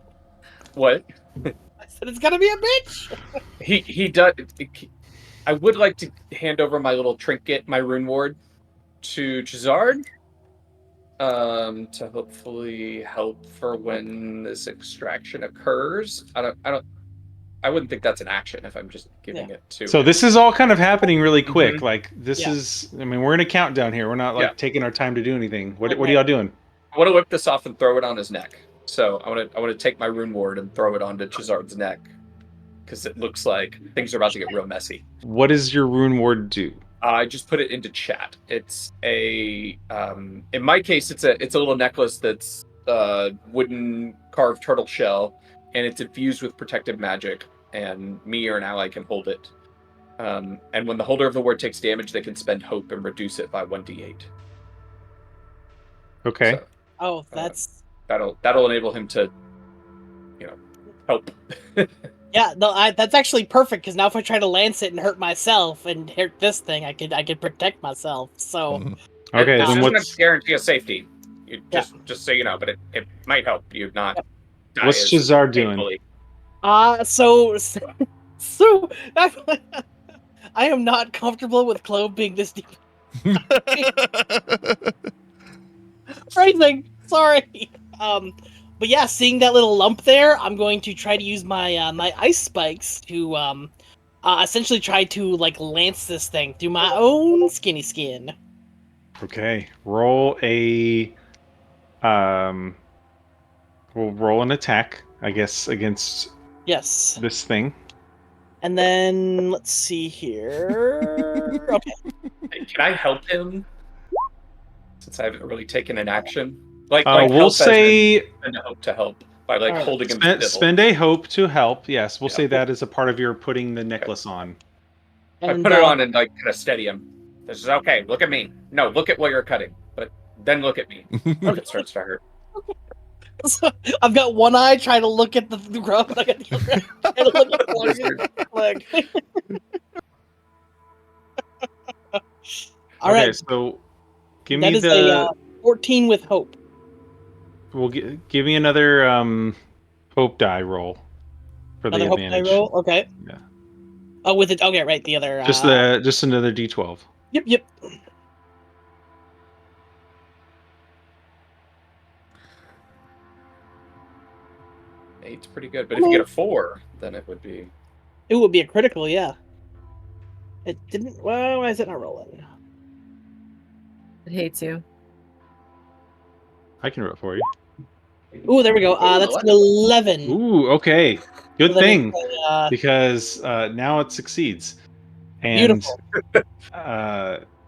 What? I said it's gonna be a bitch! He does. I would like to hand over my little trinket, my rune ward, to Chazard, to hopefully help for when this extraction occurs. I wouldn't think that's an action if I'm just giving it to. So him. this is all kind of happening really quick. Like this Yeah. is, I mean, we're in a countdown here. We're not like taking our time to do anything. What are Okay. y'all doing? I want to whip this off and throw it on his neck. So I want to take my rune ward and throw it onto Chazard's neck because it looks like things are about to get real messy. What does your rune ward do? I just put it into chat. It's a, in my case, it's a little necklace that's wooden carved turtle shell, and it's infused with protective magic. And me or an ally can hold it. And when the holder of the ward takes damage, they can spend hope and reduce it by 1d8. Okay. So Oh, that's... that'll enable him to, help. Yeah, no, that's actually perfect, because now if I try to lance it and hurt myself and hurt this thing, I could protect myself, so... Mhm. Okay. This Then isn't what's a guarantee of safety. Just so you know, but it might help you not die. what's as Chazard doing? painfully. So I am not comfortable with Clove being this deep. Phrasing, sorry. But yeah, seeing that little lump there, I'm going to try to use my my ice spikes to essentially try to like lance this thing through my own skinny skin. Okay. Roll a we'll roll an attack, I guess, against Yes, this thing. and then let's see here. Okay. Can I help him? Since I haven't really taken an action. Like We'll help as say in spend a hope to help by like Alright. holding him still. spend a hope to help. Yes, we'll Yeah. say that as a part of your putting the necklace on. I And, put it on and like kind of steady him. This is okay. Look at me. No, look at what you're cutting, but then look at me. If it starts to hurt. So I've got one eye trying to look at the ground. I got the other eye trying to look at the leg. All Okay, right, so give that me is the. a 14 with hope. We'll give me another hope die roll for Another the hope die advantage. roll. Okay. Yeah. Oh, with it. Okay, right. The other. Just another d12. Yep. Eight's pretty good, but if you get a 4, then it would be. It would be a critical. Yeah. It didn't. Well, why is it not rolling? It hates you. I can roll it for you. Ooh, there we go. That's an 11. Ooh, okay. Good So then thing, it's a, because now it succeeds. And Beautiful.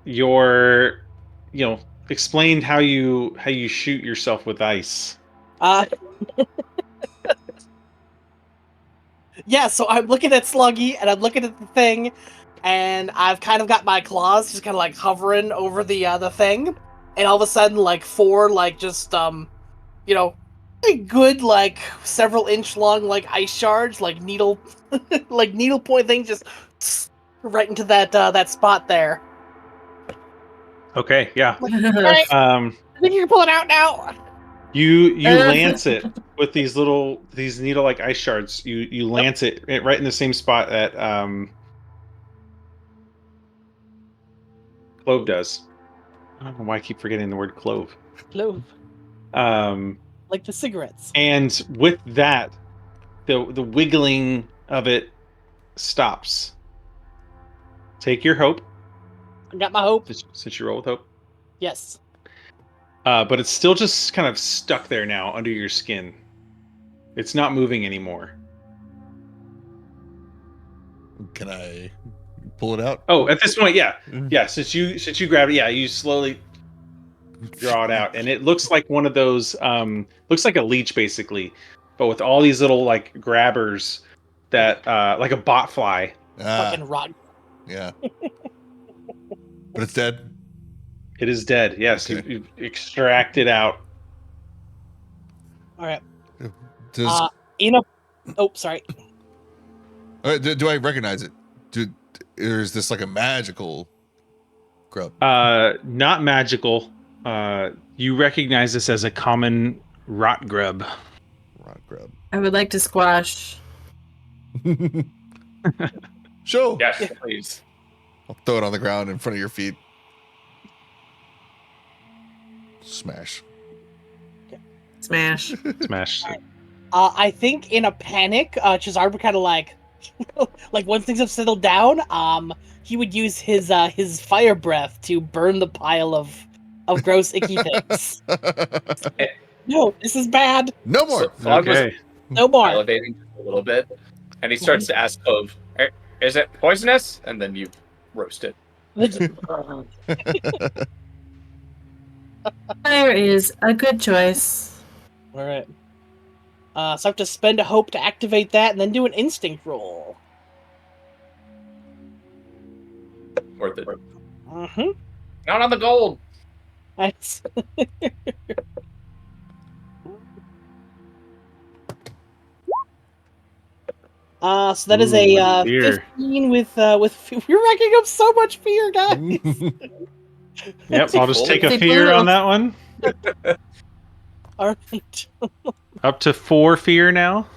your, explained how you shoot yourself with ice. Yeah, so I'm looking at Sluggy, and I'm looking at the thing, and I've kind of got my claws just kind of like hovering over the thing, and all of a sudden, like 4, like just a good like several inch long like ice shards, like needle, like needle point thing, just right into that spot there. Okay, yeah. Alright, I think you can pull it out now. You lance it with these needle-like ice shards. You lance it right in the same spot that Clove does. I don't know why I keep forgetting the word clove. Clove. Um, Like the cigarettes. and with that, the wiggling of it stops. Take your hope, I got my hope. since you roll with hope. Yes. But it's still just kind of stuck there now under your skin. It's not moving anymore. Can I pull it out? Oh, at this point, yeah. Since you grab it, yeah, you slowly draw it out, and it looks like one of those. Looks like a leech basically, but with all these little like grabbers that like a bot fly. Fucking rotten. Yeah. But it's dead. It is dead. Yes, Okay. you extract it out. All right. Does Oh, sorry. do I recognize it? Or is this like a magical grub? Not magical. You recognize this as a common rot grub. Rot grub. I would like to squash. Sure. Yes, please. I'll throw it on the ground in front of your feet. Smash. Smash. Smash. I think in a panic, Chazard would kind of like, like once things have settled down, he would use his fire breath to burn the pile of gross icky things. No, this is bad. No more. So Frog was Okay. No more. elevating just a little bit, and he starts to ask Clove, "Is it poisonous?" And then you roast it. Fire is a good choice. All right. So I have to spend a hope to activate that, and then do an instinct roll. Or the Mm-hmm. not on the gold. That's. So that is Ooh, a fear. 15 with we're racking up so much fear, guys. Yep, I'll just take a Take fear both. on that one. All right. Up to 4 fear now.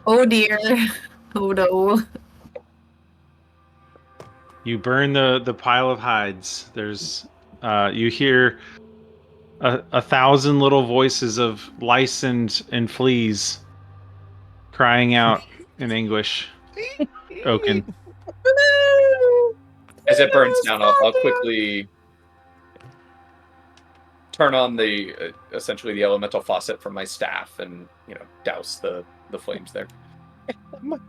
Oh dear. Oh no. You burn the pile of hides. There's you hear 1,000 little voices of lice and fleas crying out in anguish. Oaken. As it burns down, I'll quickly turn on the essentially the elemental faucet from my staff and douse the flames there. I'm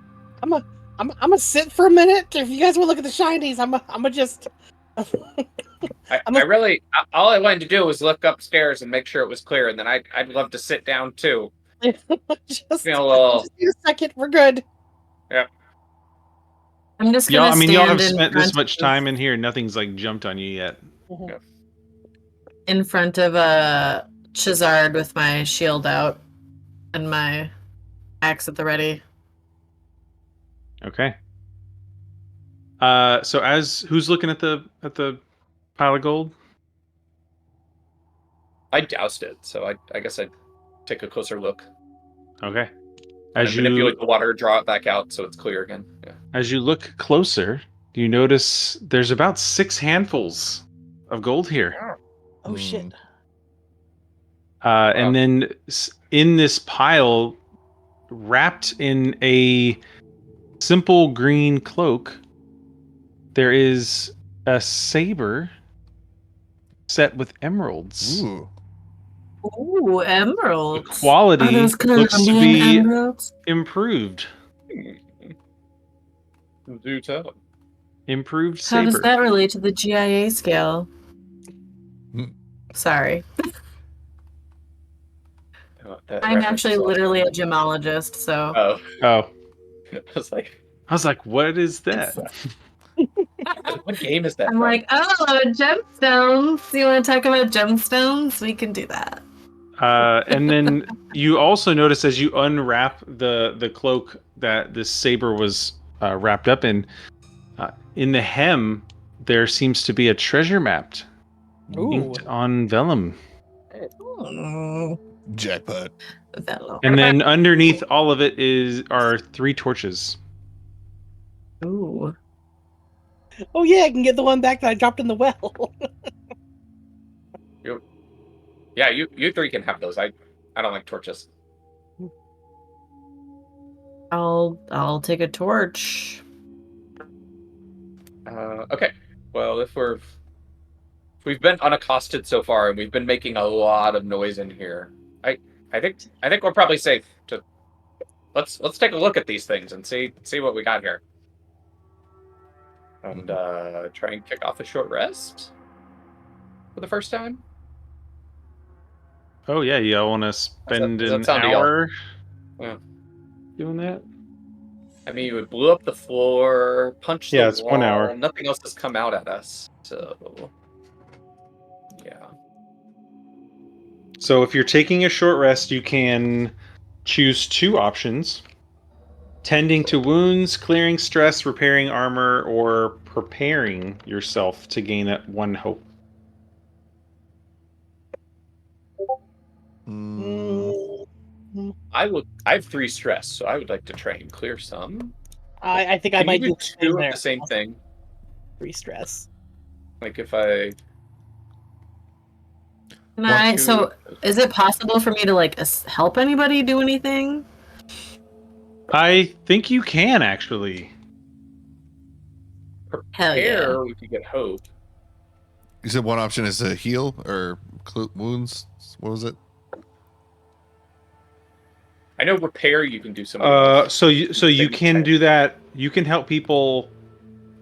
gonna sit for a minute. If you guys want to look at the shinies, I'm gonna just. I really all I wanted to do was look upstairs and make sure it was clear, and then I'd love to sit down too. just Feel a little. just need a second. We're good. Yep. I'm just Yeah, gonna I mean, y'all have stand spent this much of- time in here. Nothing's like jumped on you yet. in front of Chazard with my shield out and my axe at the ready. Okay. So who's looking at the pile of gold? I doused it, so I guess I'd take a closer look. Okay. And As manipulate the water, draw it back out so it's clear again. Yeah. as you look closer, you notice there's about 6 handfuls of gold here. Oh shit. And then in this pile, wrapped in a simple green cloak, there is a saber set with emeralds. Ooh. Ooh, The emeralds. quality Are those looks to Colombian be emeralds? improved. Do tell. Improved How saber. does that relate to the GIA scale? Hmm. Sorry. That I'm reference actually is awesome. literally a gemologist, so Oh, Oh, I was like, I was like, what is that? what game is that? I'm from? like, oh, gemstones. You want to talk about gemstones? We can do that. And then you also notice as you unwrap the cloak that this saber was wrapped up in the hem, there seems to be a treasure mapped, Ooh. inked on vellum. Jackpot. Velo. And then underneath all of it are 3 torches. Ooh. Oh yeah, I can get the one back that I dropped in the well. Yeah, you three can have those. I don't like torches. I'll take a torch. Okay. Well, if we've been unaccosted so far, and we've been making a lot of noise in here, I think we're probably safe to let's take a look at these things and see what we got here, and try and kick off a short rest for the first time. Oh yeah, y'all want to spend Does that an sound to y'all? hour Yeah. doing that? I mean, we blew up the floor, punched Yeah, the it's wall. 1 hour. Nothing else has come out at us. So, yeah. So if you're taking a short rest, you can choose 2 options: tending to wounds, clearing stress, repairing armor, or preparing yourself to gain 1 hope. Mm, I have 3 stress, so I would like to try and clear some. I think I Can you might do do the same 2 of there. the same thing? 3 stress. Like if I Can want I? to So, is it possible for me to like help anybody do anything? I think you can actually. Hell yeah. prepare, we could get hope. you said one option is to heal or wounds. What was it? I know repair you can do some of those. So you Maybe can 10. do that. You can help people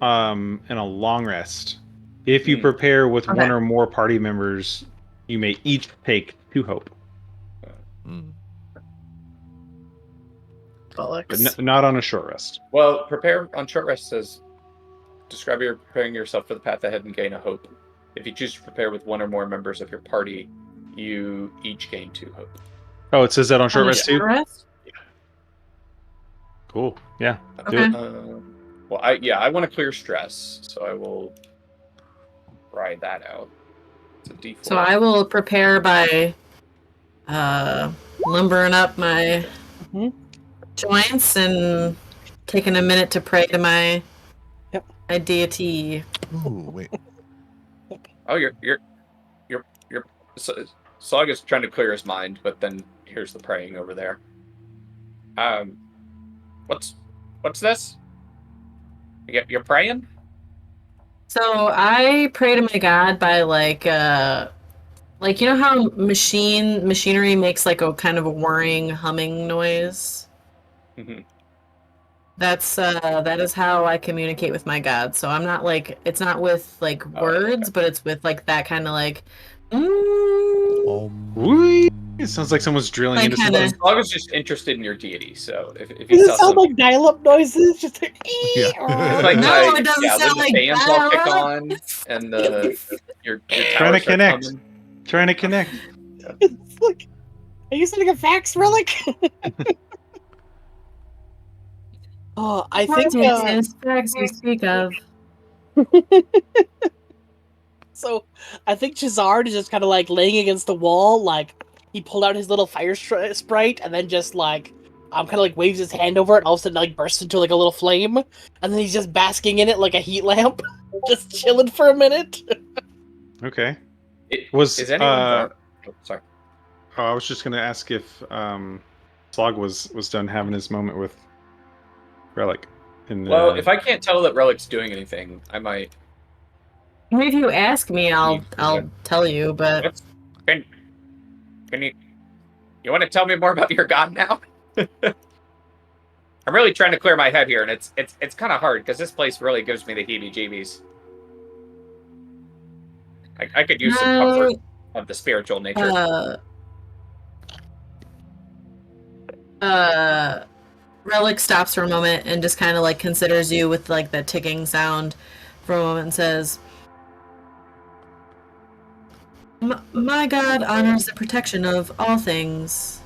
in a long rest. If you prepare with Okay. 1 or more party members, you may each take 2 hope, Mm. but not on a short rest. Well, prepare on short rest says describe your preparing yourself for the path ahead and gain a hope. If you choose to prepare with 1 or more members of your party, you each gain 2 hope. Oh, it says that on short On a rest too? short rest? Cool. Yeah. Do Okay. it. Well, I want to clear stress, so I will ride that out. It's a D4. So I will prepare by lumbering up my Mhm. joints and taking a minute to pray to my Yep. my deity. Ooh, wait. Oh, you're Sog is trying to clear his mind, but then here's the praying over there. What's this? You're praying? So I pray to my god by like you know how machinery makes like a kind of a whirring humming noise? Mm-hmm. That is how I communicate with my god. So I'm not like it's not with like words, but it's with like that kind of like Whee! It sounds like someone's drilling Like into kinda- something. Sog is just interested in your deity, so if he Does saw it sound some, like dial-up noises? Just like, Yeah. it's like No, it doesn't yeah, sound when the like fans all kick dial-up. on and the your Trying tower to starts connect. humming. Trying to connect. it's like, are you sending a fax relic? Oh, I think What is facts you speak of? so. I think Chazard is just kind of like laying against the wall, like he pulled out his little fire sprite, and then just like kind of like waves his hand over it, and all of a sudden like bursts into like a little flame, and then he's just basking in it like a heat lamp, just chilling for a minute. Okay. Is anyone? Sorry. Oh, I was just gonna ask if Slog was done having his moment with Relic. Well, if I can't tell that Relic's doing anything, I might. Maybe if you ask me, I'll Yeah. tell you. But Can you want to tell me more about your god now? I'm really trying to clear my head here, and it's kind of hard because this place really gives me the heebie-jeebies. I could use some comfort of the spiritual nature. Relic stops for a moment and just kind of like considers you with like the ticking sound for a moment and says, My god honors the protection of all things.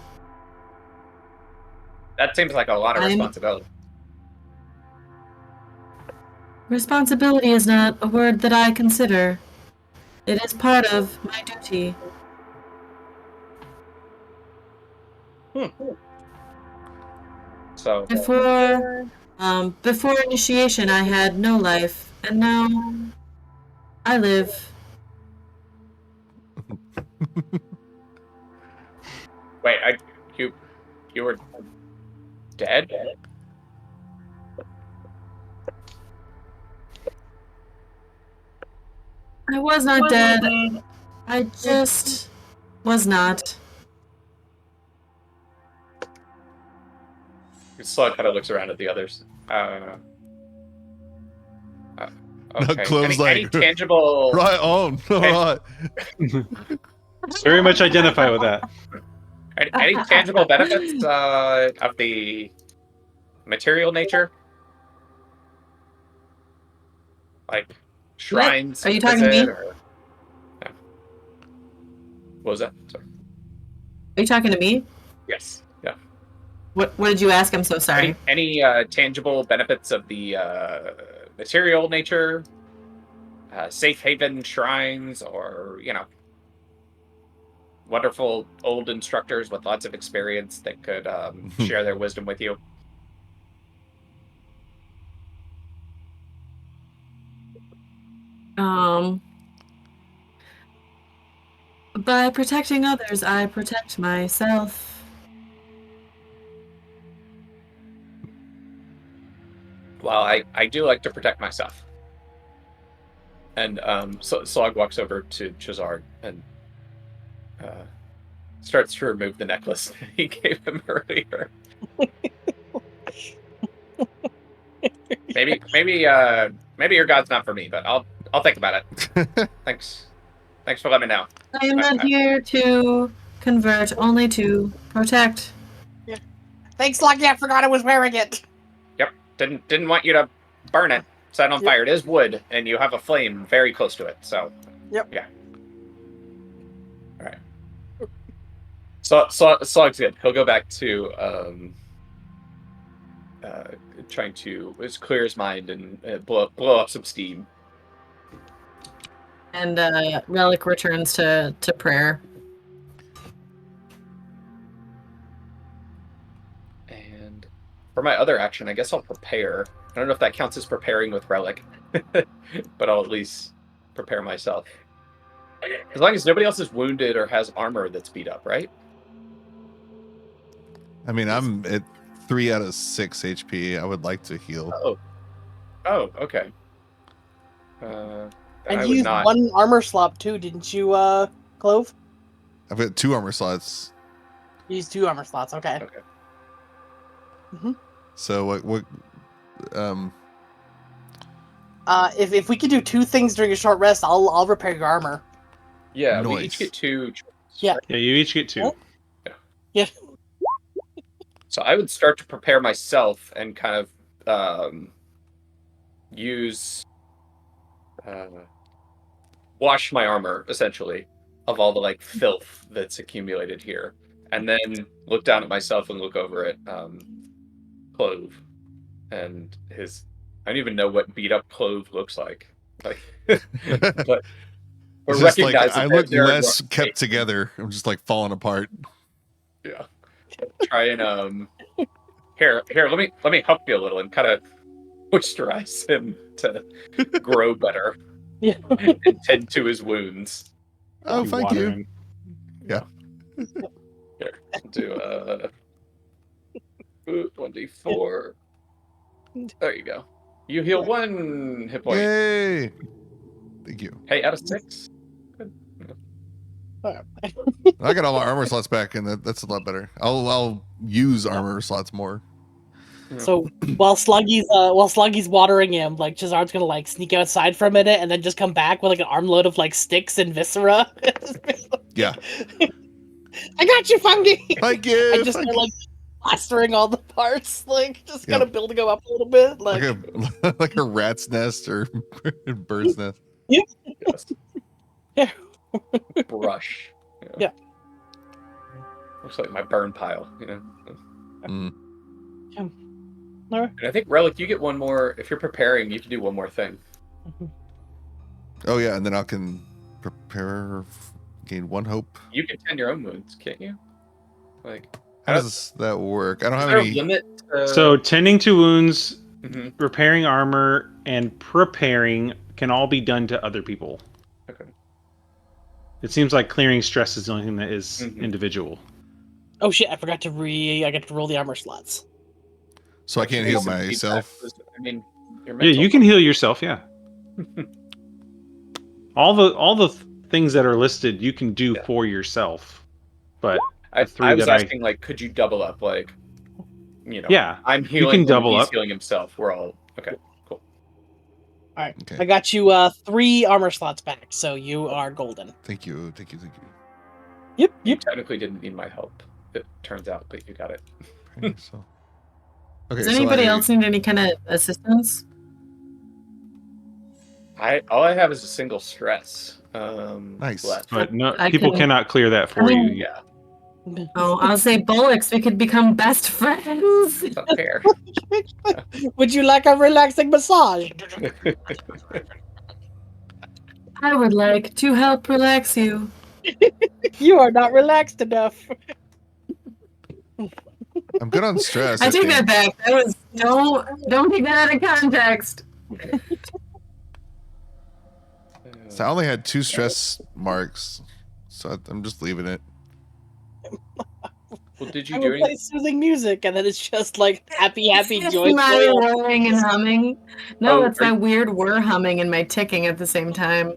That seems like a lot of responsibility. Responsibility is not a word that I consider. It is part of my duty. So Before initiation, I had no life, and now I live. Wait, you were dead? I was not dead. I just was not. Slug kind of looks around at the others. Okay. Clove's Any like, tangible? right on, all right. Very much identify with that. Any tangible benefits of the material nature? Like shrines? Are you talking to me? Or... No. What was that? Sorry. Are you talking to me? Yes. Yeah. What did you ask? I'm so sorry. Any tangible benefits of the material nature? Safe haven shrines, or wonderful old instructors with lots of experience that could share their wisdom with you. By protecting others, I protect myself. Well, I do like to protect myself. And so Slog walks over to Chazard and starts to remove the necklace he gave him earlier. maybe your god's not for me, but I'll think about it. Thanks for letting me know. I am not here to convert, only to protect. Yeah. Thanks, Lucky. I forgot I was wearing it. Yep. Didn't want you to burn it, set on fire. It is wood, and you have a flame very close to it. So. Yep. Yeah. All right. So Slog's good. He'll go back to trying to clear his mind and blow up some steam. And Relic returns to prayer. And for my other action, I guess I'll prepare. I don't know if that counts as preparing with Relic, but I'll at least prepare myself. As long as nobody else is wounded or has armor that's beat up, right? I mean, I'm at 3 out of 6 HP. I would like to heal. Oh, okay. And you used one armor slot too, didn't you, Clove? I've got 2 armor slots. You used 2 armor slots, okay. Okay. Mm-hmm. So what if we could do 2 things during a short rest, I'll repair your armor. Yeah, Nice. we each get 2. Yeah. Yeah, you each get 2. Oh. Yeah. So I would start to prepare myself and kind of use wash my armor essentially of all the filth that's accumulated here, and then look down at myself and look over at Clove and his. I don't even know what beat up Clove looks like. But it's just I look less kept together. I'm just falling apart. Yeah. Try and here. Let me help you a little and kind of moisturize him to grow better. Yeah. And tend to his wounds. Oh, thank you. Him. Yeah. Here, do 1d4. There you go. You heal 1 hit point. Yay! Thank you. Hey, out of 6. Good. I got all my armor slots back, and that's a lot better. I'll use armor slots more. So while Sluggy's watering him, Chazard's gonna sneak outside for a minute and then just come back with an armload of sticks and viscera. Yeah. I got you, Fungi. Thank you. And just plastering all the parts, just kind of building them up a little bit, like a rat's nest or a bird's nest. Yeah. Yes. Yeah. Brush. Yeah. Looks like my burn pile, Mm. All right. And I think Relic, you get 1 more. If you're preparing, you can do 1 more thing. Oh yeah, and then I can prepare, gain 1 hope. You can tend your own wounds, can't you? How does that work? I don't have there any. A limit? So tending to wounds, Mhm. repairing armor, and preparing can all be done to other people. Okay. It seems like clearing stress is the only thing that is individual. Oh shit! I forgot to I get to roll the armor slots. So I can't heal myself. I mean, your Yeah, mental you can heal yourself. Yeah. all the things that are listed you can do Yeah. for yourself, but the I three was that asking, like, could you double up? Like, yeah, I'm you can healing him, double he's up. healing himself. We're all okay. Cool. All right, Okay. I got you 3 armor slots back, so you are golden. Thank you. Yep, You yep. technically didn't need my help, it turns out, but you got it. Okay, so Does anybody else need any kind of assistance? All I have is a single stress. Nice. Left. But no, I people can- cannot clear that for mean- you. Yeah, Oh, I'll say Bullocks. We could become best friends. it's not fair. Would you like a relaxing massage? I would like to help relax you. You are not relaxed enough. I'm good on stress. I take think. that back. That was don't take that out of context. So I only had 2 stress marks, so I'm just leaving it. Well, did I you do would play anything? soothing music, and then it's just like happy, It's joyful. my whirring and humming. No, Oh, it's my weird whir humming and my ticking at the same time.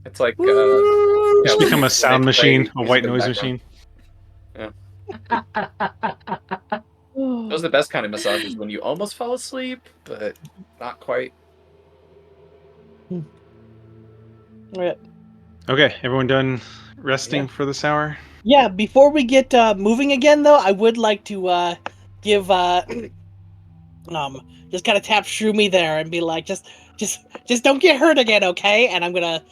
It's like Woo! Just Yeah, become a when sound they play machine, a music white in the noise background. machine. Those are the best kind of massages, when you almost fall asleep, but not quite. Okay, everyone done resting Yeah. for this hour? Yeah, before we get moving again, though, I would like to give just kind of tap Shroomy there and be like, just don't get hurt again, okay? And I'm gonna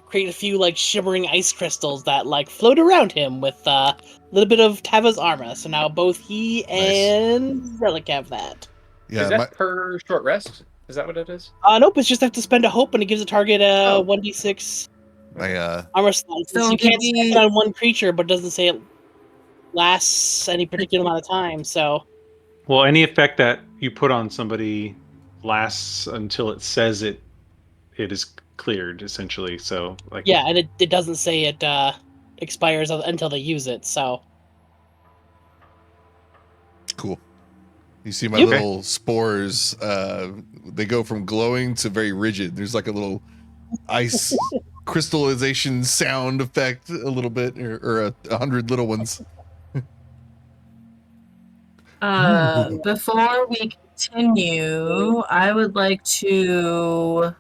create a few like shimmering ice crystals that like float around him with a little bit of Tava's armor. So now both he and Relic have that. Yeah, Is that per short rest? Is that what it is? Nope, it's just have to spend a hope, and it gives a target 1d6 my armor slots. So You did can't spend it on one creature, but it doesn't say it lasts any particular amount of time. So Well, any effect that you put on somebody lasts until it says it is cleared, essentially. So, like, yeah, and it doesn't say it expires until they use it. So cool. You see my Yep. little spores, they go from glowing to very rigid. There's like a little ice crystallization sound effect, a little bit, or 100 little ones. Before we continue, I would like to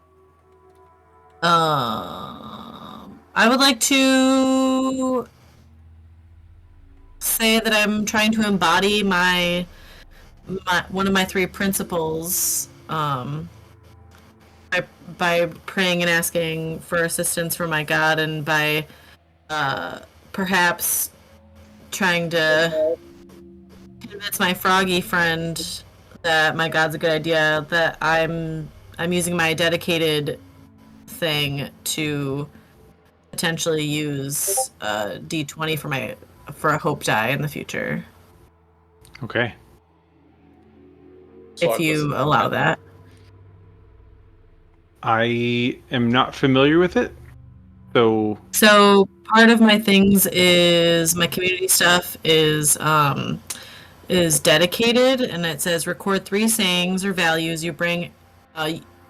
say that I'm trying to embody my one of my 3 principles by praying and asking for assistance from my god, and by perhaps trying to convince my froggy friend that my god's a good idea, that I'm using my dedicated thing to potentially use D20 for a hope die in the future, okay. if you allow that. I am not familiar with it, so So part of my things is my community stuff is dedicated, and it says record 3 sayings or values you bring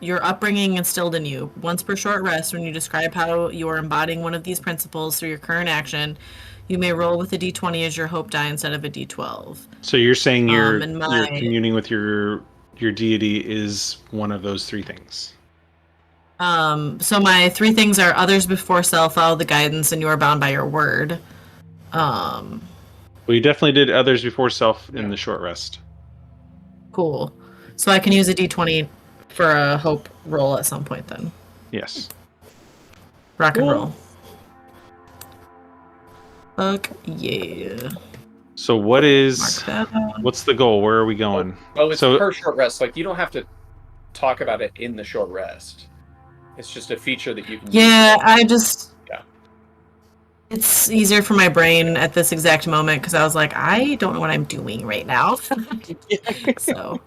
your upbringing instilled in you. Once per short rest, when you describe how you are embodying one of these principles through your current action, you may roll with a d20 as your hope die instead of a d12. So you're saying you're and you're communing with your deity is one of those 3 things. So my 3 things are others before self, follow the guidance, and you are bound by your word. Well, you definitely did others before self in the short rest. Cool. So I can use a d20 for a hope roll at some point then. Yes. Rock and Cool. roll. Fuck yeah. So Mark what's that out. the goal? Where are we going? Oh, it's So- per short rest. Like, you don't have to talk about it in the short rest. It's just a feature that you can Yeah, use. it's easier for my brain at this exact moment because I was like, I don't know what I'm doing right now. So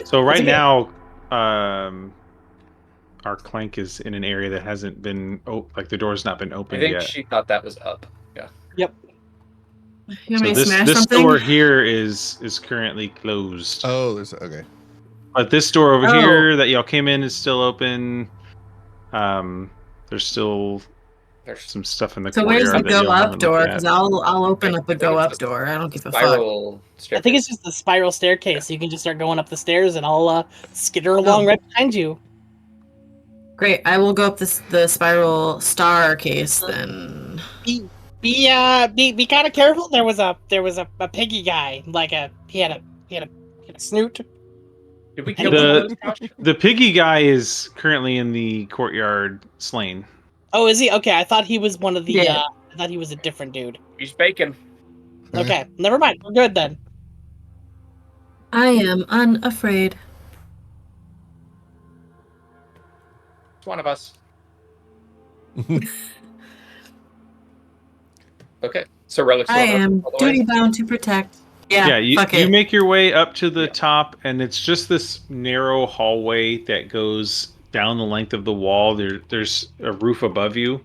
So right now, our clank is in an area that hasn't been like the door's not been I opened think yet. she thought that was up. Yeah. Yep. You want So me to smash this something? door here is currently closed. Oh, there's okay. But this door over Oh. here that y'all came in is still open. There's still There's some stuff in the So where's the courtyard that go y'all up haven't door? looked Because at. I'll open I up the think go it's up just door. I don't give a fuck. spiral I staircase. think it's just the spiral staircase. You can just start going up the stairs, and I'll skitter along Oh. right behind you. Great. I will go up the spiral staircase then. Be kind of careful. There was a piggy guy. Like he had a snoot. Did we kill The- one of those, Josh? The piggy guy is currently in the courtyard slain. Oh, is he? Okay, I thought he was one of the. Yeah. I thought he was a different dude. He's bacon. Okay, never mind. We're good then. I am unafraid. It's one of us. Okay, so relics. I going up am all the way? duty bound to protect. Yeah, you fuck it. make your way up to the Yeah. top, and it's just this narrow hallway that goes down the length of the wall. There's a roof above you,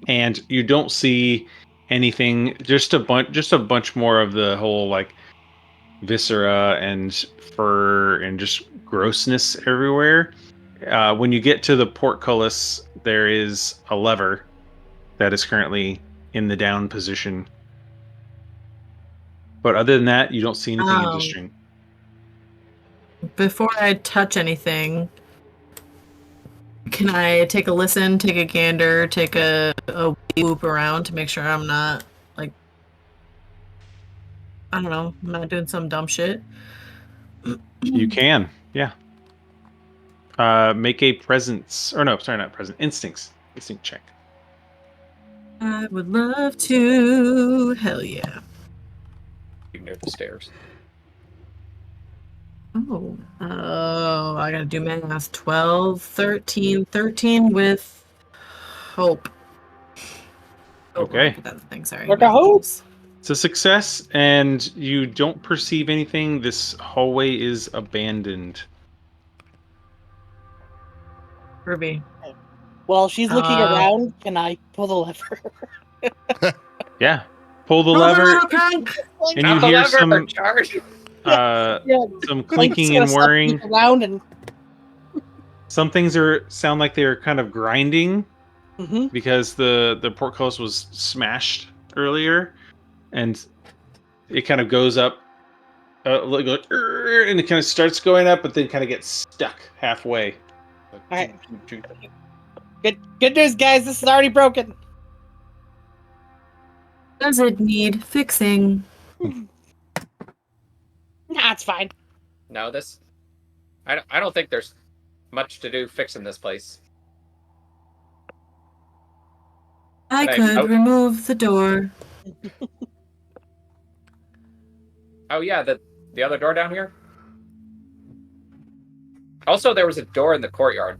and you don't see anything. Just a bunch more of the whole like viscera and fur and just grossness everywhere. When you get to the portcullis, there is a lever that is currently in the down position. But other than that, you don't see anything interesting. Before I touch anything, can I take a listen, take a gander, take a whoop around to make sure I'm not, like, I don't know, I'm not doing some dumb shit? You can, yeah. Make a presence, or no, sorry, not present. Instinct check. I would love to. Hell yeah. Near the stairs. Oh, I gotta do math. 12, 13 with hope. Oh, Okay. look at that thing, sorry. Look at hope. It's a success, and you don't perceive anything. This hallway is abandoned. Ruby. While she's looking Uh, around, can I pull the lever? Yeah. Pull the Roll lever, little punk! and Not you the hear lever, charge. some Yeah, some Like, clinking just and gonna stop whirring. looking around and. Some things sound like they're kind of grinding Mm-hmm. because the portcullis was smashed earlier, and it kind of goes up, and it kind of starts going up, but then kind of gets stuck halfway. Alright. Good news, guys. This is already broken. Does it need fixing? Nah, it's fine. No, this. I don't think there's much to do fixing this place. I But could remove the door. Oh yeah, the other door down here. Also, there was a door in the courtyard,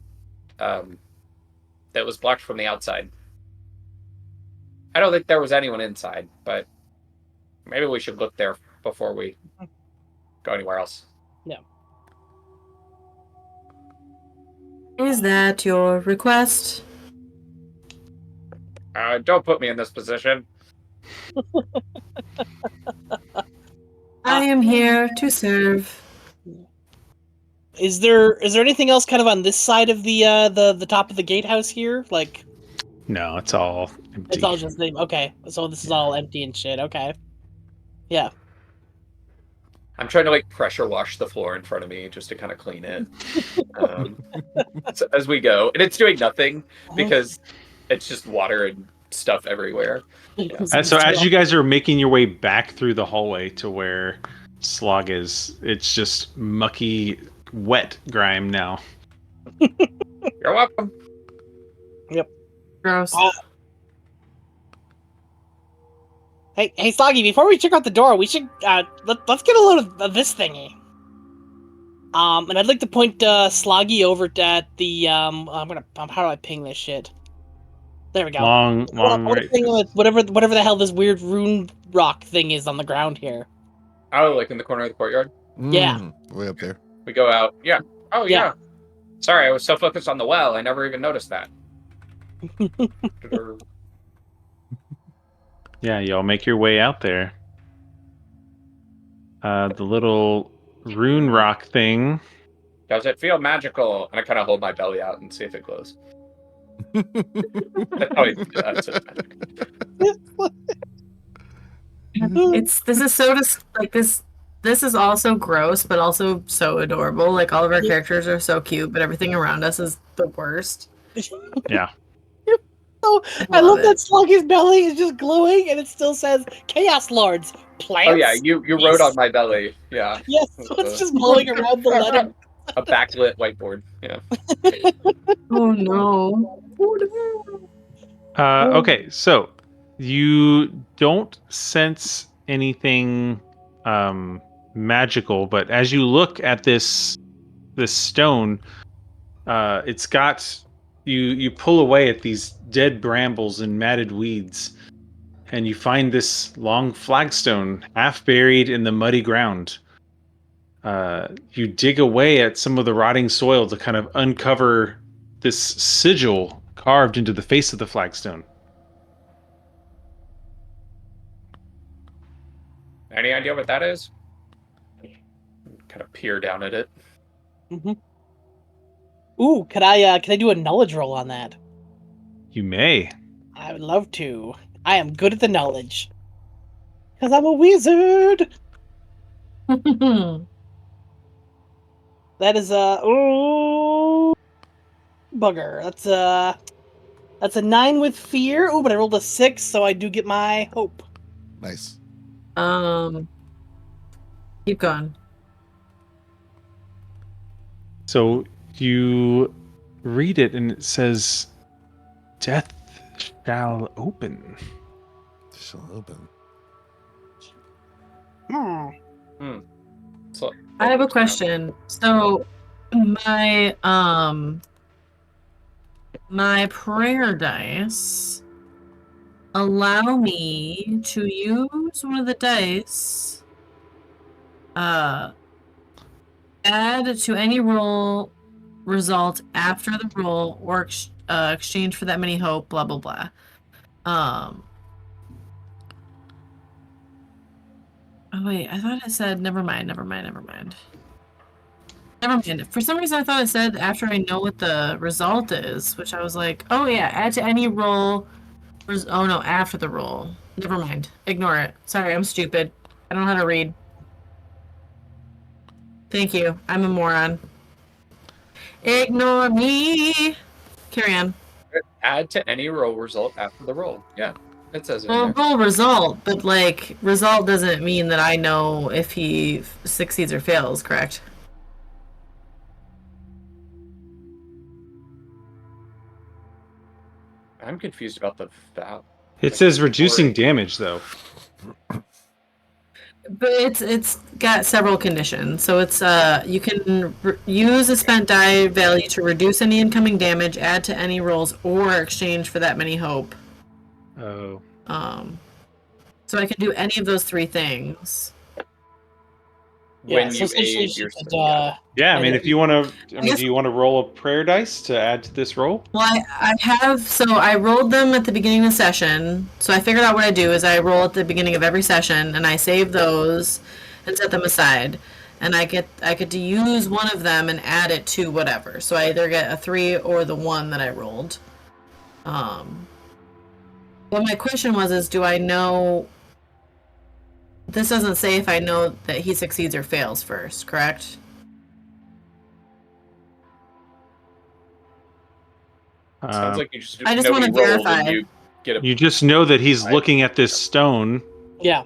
that was blocked from the outside. I don't think there was anyone inside, but maybe we should look there before we go anywhere else. Is that your request? Don't put me in this position. I am here to serve. Is there anything else kind of on this side of the top of the gatehouse here? Like, No, it's all empty. it's all just okay. So this is all empty and shit. Okay. Yeah. I'm trying to like pressure wash the floor in front of me just to kind of clean it so as we go, and it's doing nothing because it's just water and stuff everywhere. So as you guys are making your way back through the hallway to where Slog is, it's just mucky, wet grime now. You're welcome. Gross. Hey, Sloggy, before we check out the door, we should let's get a load of this thingy. And I'd like to point Sloggy over at the how do I ping this shit? There we go. Long right. Whatever the hell this weird rune rock thing is on the ground here. Oh, like in the corner of the courtyard. Yeah. Way up there. We go out. Yeah. Oh yeah. Yeah. Sorry, I was so focused on the well, I never even noticed that. Yeah, y'all make your way out there. The little rune rock thing. Does it feel magical? And I kind of hold my belly out and see if it glows. That's how I do that. So it's magic. It's this is so like this. This is also gross, but also so adorable. Like all of our characters are so cute, but everything around us is the worst. Yeah. So I love that Sluggy's belly is just glowing, and it still says "Chaos Lords." Plants. Oh yeah, you wrote on my belly. Yeah. Yes, so it's just glowing around the letter. A backlit whiteboard. Yeah. Oh no. Okay, so you don't sense anything magical, but as you look at this stone, it's got you pull away at these dead brambles and matted weeds, and you find this long flagstone half buried in the muddy ground. You dig away at some of the rotting soil to kind of uncover this sigil carved into the face of the flagstone. Any idea what that is? Kind of peer down at it. Mm-hmm. Ooh, can I do a knowledge roll on that? You may. I would love to. I am good at the knowledge. Because I'm a wizard! That is ooh, bugger. That's a 9 with fear. Ooh, but I rolled a 6, so I do get my hope. Nice. Keep going. So you read it and it says, "Death shall open." Shall open. So I have a question. So my my prayer dice allow me to use one of the dice add to any roll result after the roll or exchange for that many hope, blah blah blah. Oh wait, I thought it said never mind. For some reason I thought it said after I know what the result is, which I was like, oh yeah, add to any roll. Oh no, after the roll. Never mind. Ignore it. Sorry, I'm stupid. I don't know how to read. Thank you. I'm a moron. Ignore me. Carry on. add to any roll result after the roll. Yeah, it says it. Well, in there. roll result, but like result doesn't mean that I know if he succeeds or fails, correct? I'm confused about the val. It says reducing damage, though. But it's got several conditions. So it's you can use a spent die value to reduce any incoming damage, add to any rolls, or exchange for that many hope. Oh. So I can do any of those three things. When so you essentially aid she yourself. could, Yeah, I mean, if you want to, guess- do you want to roll a prayer dice to add to this roll? Well, I have, so I rolled them at the beginning of the session. So I figured out what I do is I roll at the beginning of every session and I save those and set them aside. And I get to use one of them and add it to whatever. So I either get a 3 or the 1 that I rolled. But my question is do I know... This doesn't say if I know that he succeeds or fails first, correct? Sounds like you just I just know wanna he rolled verify. and you get a You just know that he's looking at this stone, yeah.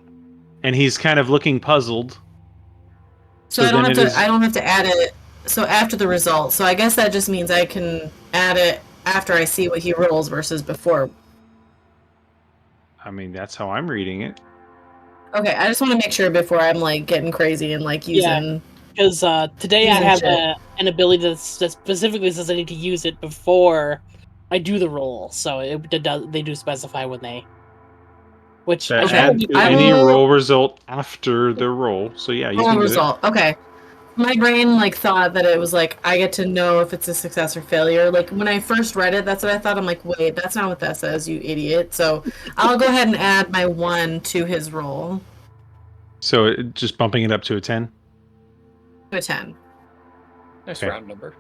and he's kind of looking puzzled. So So I don't then have it to. is- I don't have to add it. So after the result. So I guess that just means I can add it after I see what he rolls versus before. I mean, that's how I'm reading it. Okay, I just want to make sure before I'm like getting crazy and like using. Because today I Using have shit. an ability that specifically says I need to use it before I do the roll. So they do specify when they. Which That Okay, add would be to I any will- roll result after the roll. So yeah, you Roll can do it. result. Okay. My brain like thought that it was like I get to know if it's a success or failure. Like when I first read it, that's what I thought. I'm like, wait, that's not what that says, you idiot. So I'll go ahead and add my 1 to his roll So just bumping it up to a 10. to a 10. Nice Okay. round number.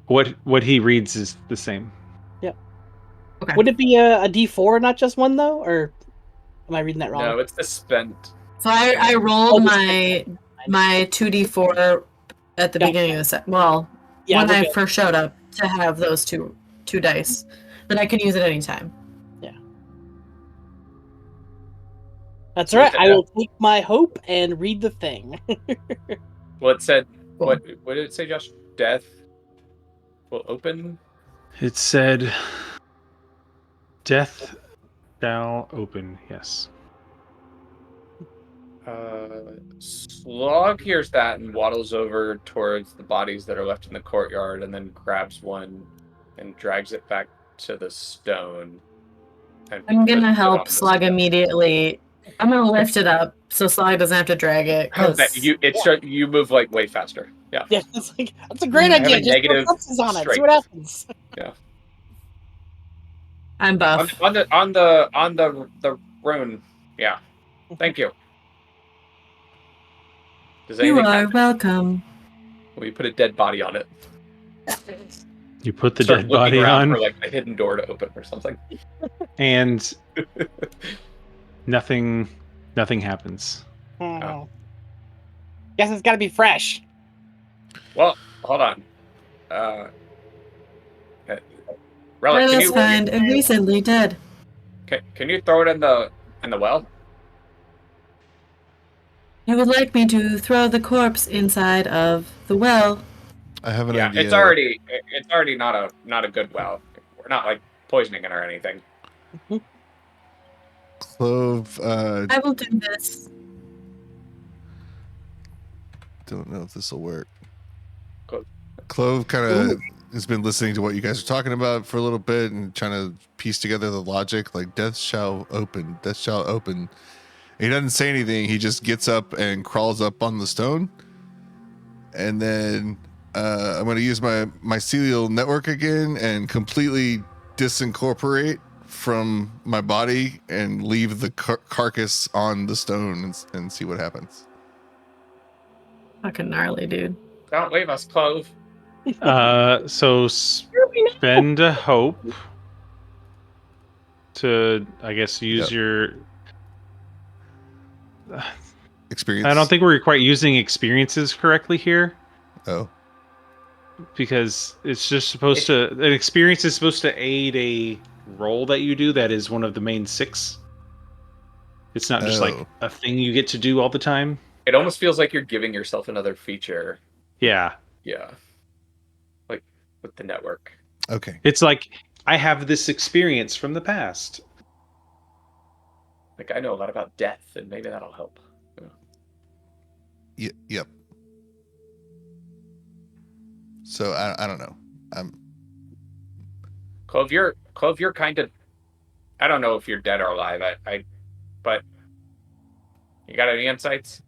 What he reads is the same. Okay. Would it be a D4, not just 1 though, or am I reading that wrong? No, it's the spent. So I Oh, rolled this my 2d4 at the Gotcha. beginning of the set. Well, Yeah, when we're I good. first showed up to have those two dice, but I can use it anytime. That's So right. with I the- will take my hope and read the thing. Well, it said Cool. what did it say, Josh? Death will open. It said, "Death shall open." Yes. Slog hears that and waddles over towards the bodies that are left in the courtyard, and then grabs one and drags it back to the stone. And I'm puts gonna it help on the Slug stone. immediately. I'm gonna lift it up so Slug doesn't have to drag it. Oh, 'Cause you move like way faster. Yeah. Yeah, it's like that's a great I have idea. a Just throw negative corpses on it. See strength. what happens. Yeah. I'm buff. On the rune. Yeah. Thank you. Does You anything are happen? welcome. We put a dead body on it. You put the Start dead looking body around on, for like a hidden door to open or something. and nothing happens. Oh. Guess it's got to be fresh. Well, hold on. Relic, Let us find a recently dead. can you throw it in the well? You would like me to throw the corpse inside of the well? I have an Yeah, idea. it's already not a good well. We're not like poisoning it or anything. Clove. I will do this. Don't know if this will work. Clove. Clove kind of has been listening to what you guys are talking about for a little bit and trying to piece together the logic. Like, death shall open. Death shall open. He doesn't say anything. He just gets up and crawls up on the stone. And then I'm going to use my mycelial network again and completely disincorporate from my body and leave the carcass on the stone and see what happens. Fucking gnarly, dude. Don't leave us, Clove. So spend a hope to, I guess, use Yep. your. Experience. I don't think we're quite using experiences correctly here, Oh. because it's just supposed to. An experience is supposed to aid a roll that you do. That is one of the main 6. It's not just like a thing you get to do all the time. It almost feels like you're giving yourself another feature. Yeah. Yeah. Like with the network. Okay. It's like, I have this experience from the past. Like I know a lot about death, and maybe that'll help. Yep. So I don't know. Clove, you're kind of. I don't know if you're dead or alive. But you got any insights?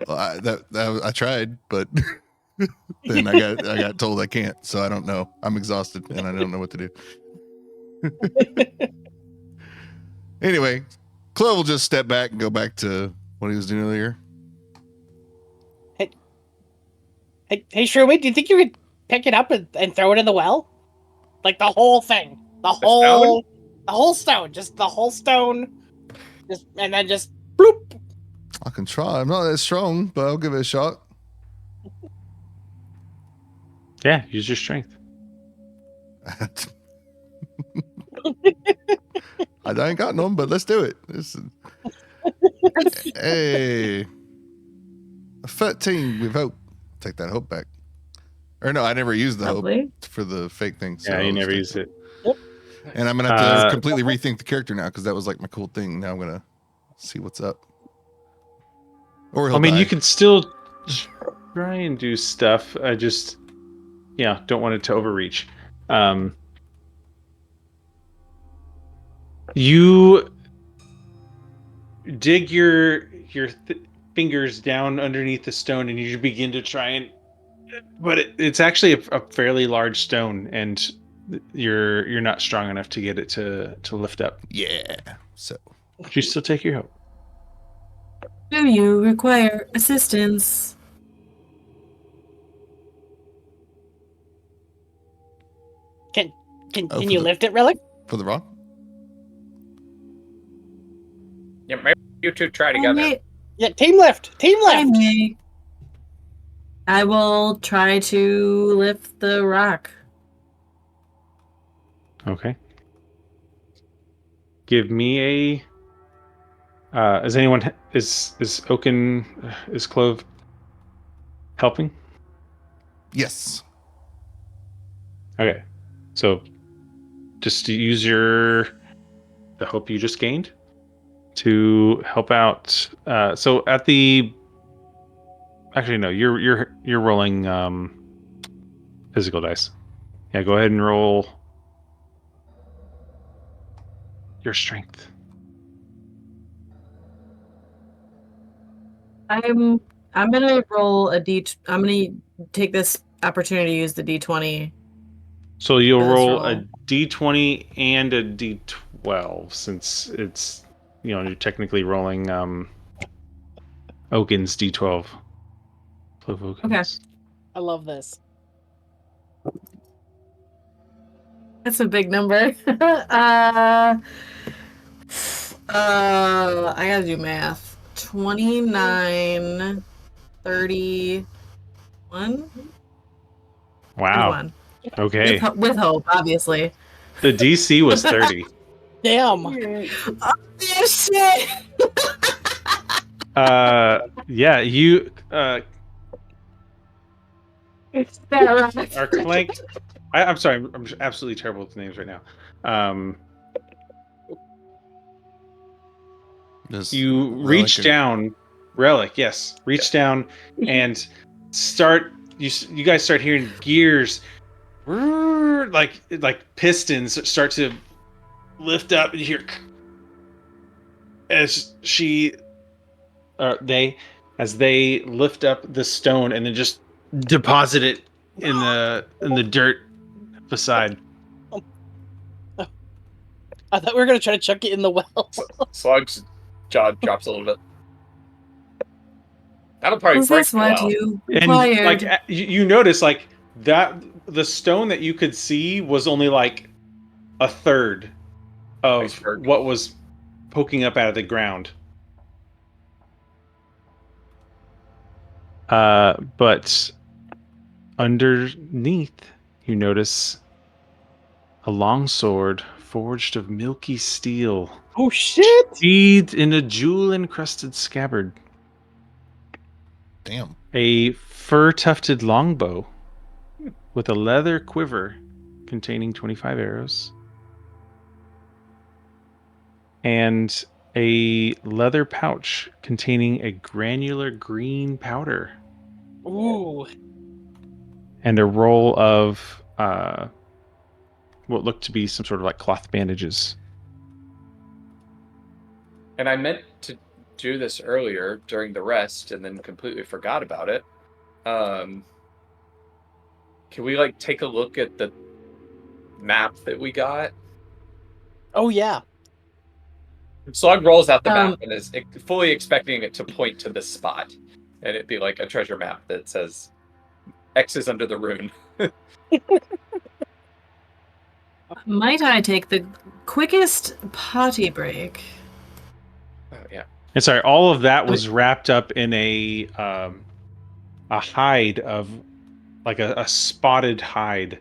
Well, I tried, but then I got told I can't. So I don't know. I'm exhausted and I don't know what to do. Anyway, Clove will just step back and go back to what he was doing earlier. Hey, Shroomy, do you think you could pick it up and throw it in the well? Like the whole thing, the whole stone, just the whole stone, and then just bloop. I can try. I'm not that strong, but I'll give it a shot. Yeah, use your strength. I ain't got none, but let's do it. Hey, a 13 with hope. Take that hope back. Or no, I never used the Lovely. hope for the fake thing. So Yeah, you I'll never just use it. And I'm gonna have to completely rethink the character now because that was like my cool thing. Now I'm gonna see what's up. Or he'll die. You can still try and do stuff. I just, don't want it to overreach. You dig your fingers down underneath the stone, and you begin to try and. But it's actually a fairly large stone, and you're not strong enough to get it to lift up. Yeah. So But you still take your help. Do you require assistance? Can Oh, can for you the- lift it, Relic? for the rock. Yeah, maybe you two try I together. may. Yeah, team lift. Team I lift. may. I will try to lift the rock. Okay. Give me a. Is anyone is Oaken is Clove helping? Yes. Okay, so just to use the hope you just gained to help out. So at the actually no, you're rolling physical dice. Yeah, go ahead and roll your strength. I'm gonna roll a d. I'm gonna take this opportunity to use the d20. So you'll For this roll roll. a d20 and a d12 since it's you're technically rolling Oaken's d12. Clove Oaken's. I love this. That's a big number. I gotta do math. 29, 31. Wow. 31. Okay. With hope, obviously. The DC was 30. Damn. Oh, shit! Yeah, you It's that rock. are clanked. I'm sorry, I'm absolutely terrible with names right now. You reach down, Relic, yes, reach down and start. You guys start hearing gears, like pistons start to lift up, and you hear as they lift up the stone and then just deposit it in the dirt beside. I thought we were gonna try to chuck it in the well. Slug's jaw drops a little bit. That'll probably Is break this the what well. you And like required? you notice like that the stone that you could see was only like a third of Iceberg. what was poking up out of the ground. But underneath, you notice a long sword forged of milky steel, Oh shit! sheathed in a jewel-encrusted scabbard. Damn. A fur-tufted longbow with a leather quiver containing 25 arrows. And a leather pouch containing a granular green powder. Ooh. And a roll of what looked to be some sort of like cloth bandages. And I meant to do this earlier during the rest and then completely forgot about it. Can we like take a look at the map that we got? Oh yeah. Slug rolls out the map and is fully expecting it to point to this spot. And it'd be like a treasure map that says X is under the rune. Might I take the quickest potty break? Oh, yeah. And sorry, all of that was wrapped up in a hide of like a spotted hide.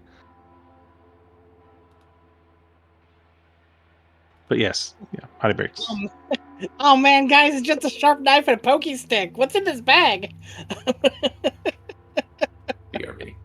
But yes, yeah, potty breaks. Oh man, guys, it's just a sharp knife and a pokey stick. What's in this bag? BRB.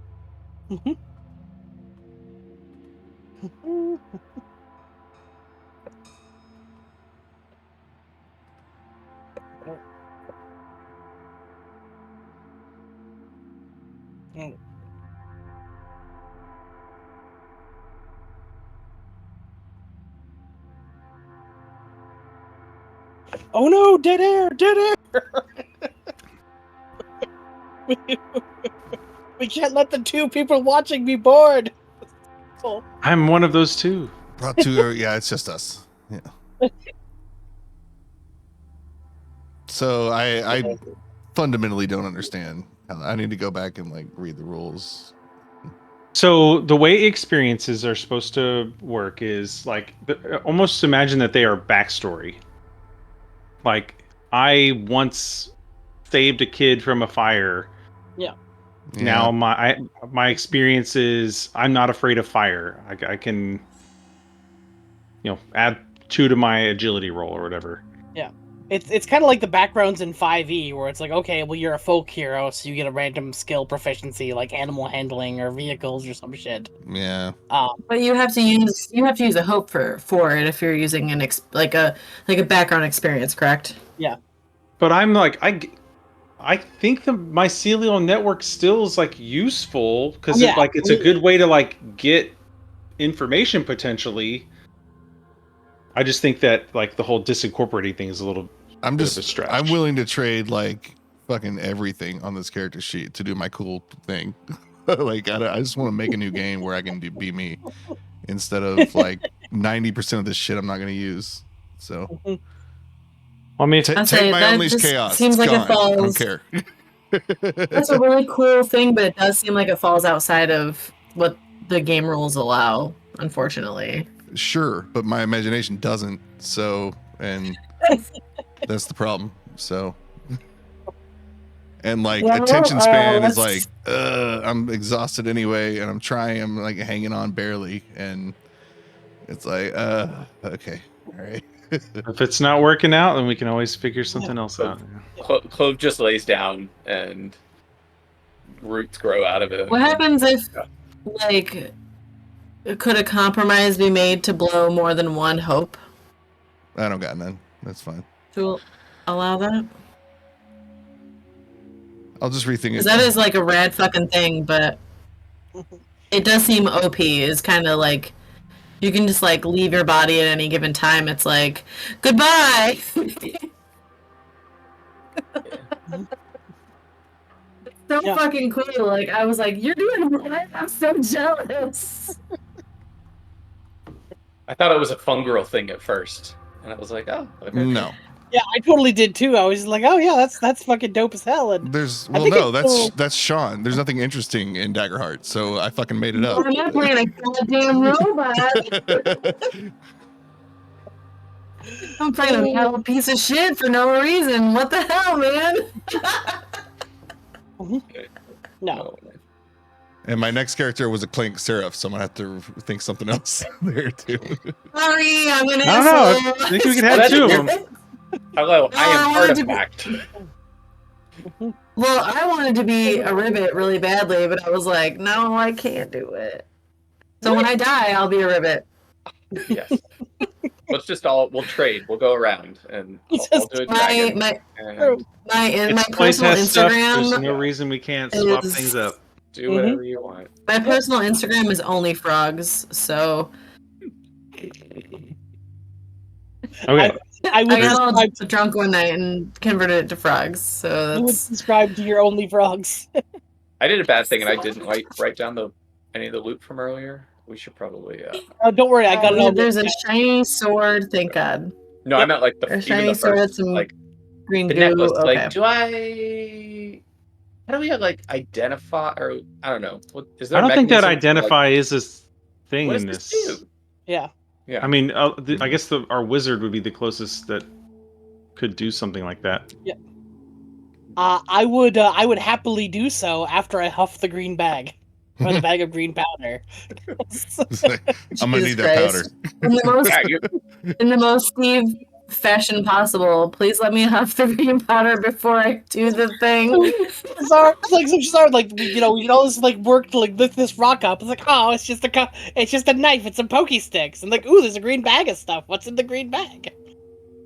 Oh no, dead air, dead air. We can't let the two people watching be bored. Oh. I'm one of those two. Brought to yeah, it's just us. Yeah. So I fundamentally don't understand. I need to go back and like read the rules. So the way experiences are supposed to work is like almost imagine that they are backstory. Like I once saved a kid from a fire. Yeah. Now my experience is I'm not afraid of fire. I can, add 2 to my agility roll or whatever. Yeah. It's kind of like the backgrounds in 5e, where it's like, okay, well, you're a folk hero, so you get a random skill proficiency like animal handling or vehicles or some shit. Yeah. But you have to use a hope for it if you're using an like a background experience, correct? Yeah. But I'm like I think the mycelial network still is like useful because Yeah, it's a good way to like get information potentially. I just think that like the whole disincorporating thing is a little bit of a stretch. I'm willing to trade like fucking everything on this character sheet to do my cool thing. Like I just want to make a new game where I can be me instead of like 90% of this shit I'm not going to use. So I mean, take say, my that Unleash just Chaos. seems It's like it gone. I don't falls- care. That's a really cool thing, but it does seem like it falls outside of what the game rules allow, unfortunately. Sure, but my imagination doesn't. So, and that's the problem. So, and like Well, attention span is let's- like, I'm exhausted anyway, and I'm like hanging on barely, and it's like, okay, all right. if it's not working out, then we can always figure something else out. Clove just lays down and roots grow out of it. What happens if, like, could a compromise be made to blow more than one hope I don't got none. That's fine. to allow that? I'll just rethink it. Because that is like a rad fucking thing, but it does seem OP. Is kind of like you can just like leave your body at any given time. It's like goodbye. So Yeah. fucking cool. Like I was like, you're doing that? I'm so jealous. I thought it was a fungirl thing at first, and I was like, oh, okay. No, Yeah, I totally did too. I was like, oh yeah, that's fucking dope as hell. And there's I think it's cool. that's Sean. There's nothing interesting in Daggerheart, so I fucking made it up. I'm not playing a goddamn robot. I'm playing a metal piece of shit for no reason. What the hell, man? no. And my next character was a Clink Seraph, so I'm gonna have to think something else there too. Sorry, I'm an I don't know. asshole. I think we can have 2 of them. Hello, I am I wanted to Artifact. Well, I wanted to be a ribbit really badly, but I was like, no, I can't do it. So when I die, I'll be a ribbit. Yes. We'll trade. We'll go around, and I'll do a dragon. My And It's personal playtest stuff. Instagram. There's no reason we can't swap is- things up. do whatever you want. My personal Instagram is only frogs, so Okay. I would I got all subscribe, drunk one night and converted it to frogs. So I would that's subscribe to your only frogs. I did a bad thing, and I didn't write down any of the loot from earlier. We should probably. Oh, don't worry, I got it all. there's a written shiny sword. Thank God. No, I meant like A even shiny the sword, first, some like green the goo. necklace. Okay. Like, how do we like identify, or I don't know. Is there? I don't think that mechanism to, like, identify is a thing what in does this. this do? Yeah. Yeah. I mean, I guess our wizard would be the closest that could do something like that. I would happily do so after I huff the green bag. Or the bag of green powder. It's like, I'm gonna Jesus need that powder. Christ. In the most Yeah, you- in the most Steve fashion possible, please let me huff the green powder before I do the thing. Shazard, like we can always like work to like lift this rock up. It's like, oh, it's just a knife and some pokey sticks. And like, ooh, there's a green bag of stuff. What's in the green bag?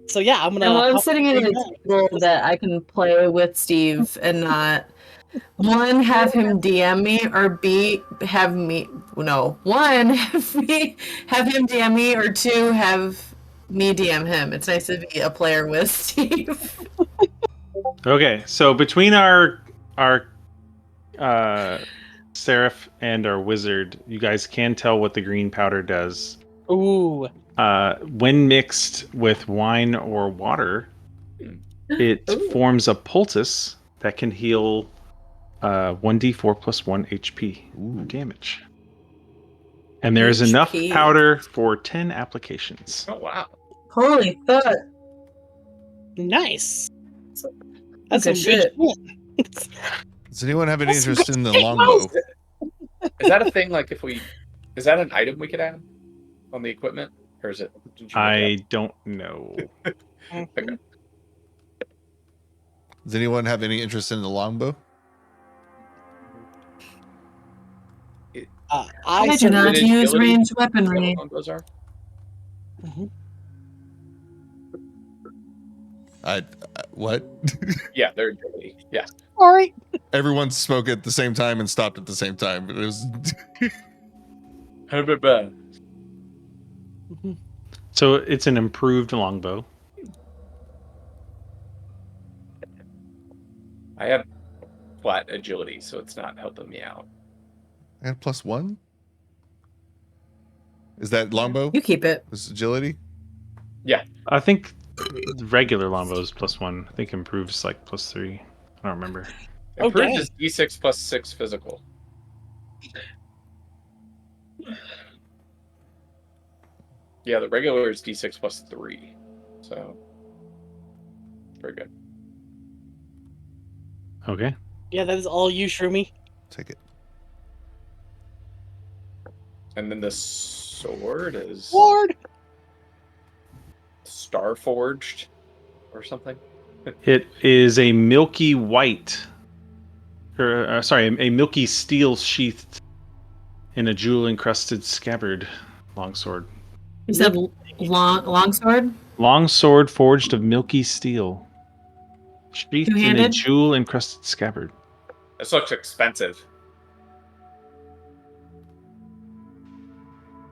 So yeah, I'm gonna. And I'm huff sitting the at green a bag. table that I can play with Steve and not one have him DM me or have him DM me or 2 have me DM him. It's nice to be a player with Steve. Okay, so between our Seraph and our wizard, you guys can tell what the green powder does. Ooh. When mixed with wine or water, it Ooh. forms a poultice that can heal 1d4 plus 1 HP damage. And there is enough HP. powder for 10 applications. Oh wow. Holy fuck. Nice. Good That's some shit. good shit. Does anyone have any That's interest good in the shit, longbow? Is that a thing? Like, is that an item we could add on the equipment, or is it? Did you look it I don't know. up? Okay. Does anyone have any interest in the longbow? I I do not Is it use agility? ranged Is that weaponry. what longbows are? Mhm. What? Yeah, they're agility. Yeah. All right. Everyone spoke at the same time and stopped at the same time. It was So it's an improved longbow. I have flat agility, so it's not helping me out. and +1. Is that longbow? You keep it. Is agility? I think the regular longbow is +1. I think improves like +3. I don't remember. Oh, Improved dang. is D6 plus 6 physical. Yeah, the regular is D6 plus 3. So, very good. Okay. Yeah, that is all you, Shroomy. Take it. And then the sword is Lord. star forged or something. It is a milky white, a milky steel sheathed in a jewel encrusted scabbard longsword. You said longsword? Long sword forged of milky steel, sheathed in a Two-handed? jewel encrusted scabbard. This looks expensive.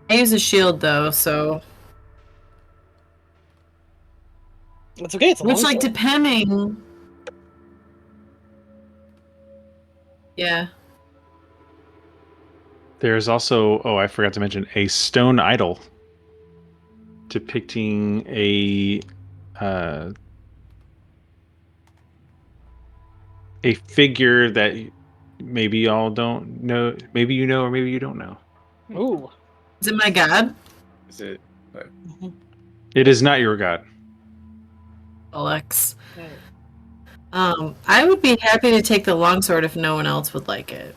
I use a shield though, so It's okay. It's a which long like sword. depending. Yeah. There's also, I forgot to mention, a stone idol depicting a figure that maybe y'all don't know, maybe you know, or maybe you don't know. Ooh. Is it my god? Is it? It is not your god. Alex. I would be happy to take the longsword if no one else would like it.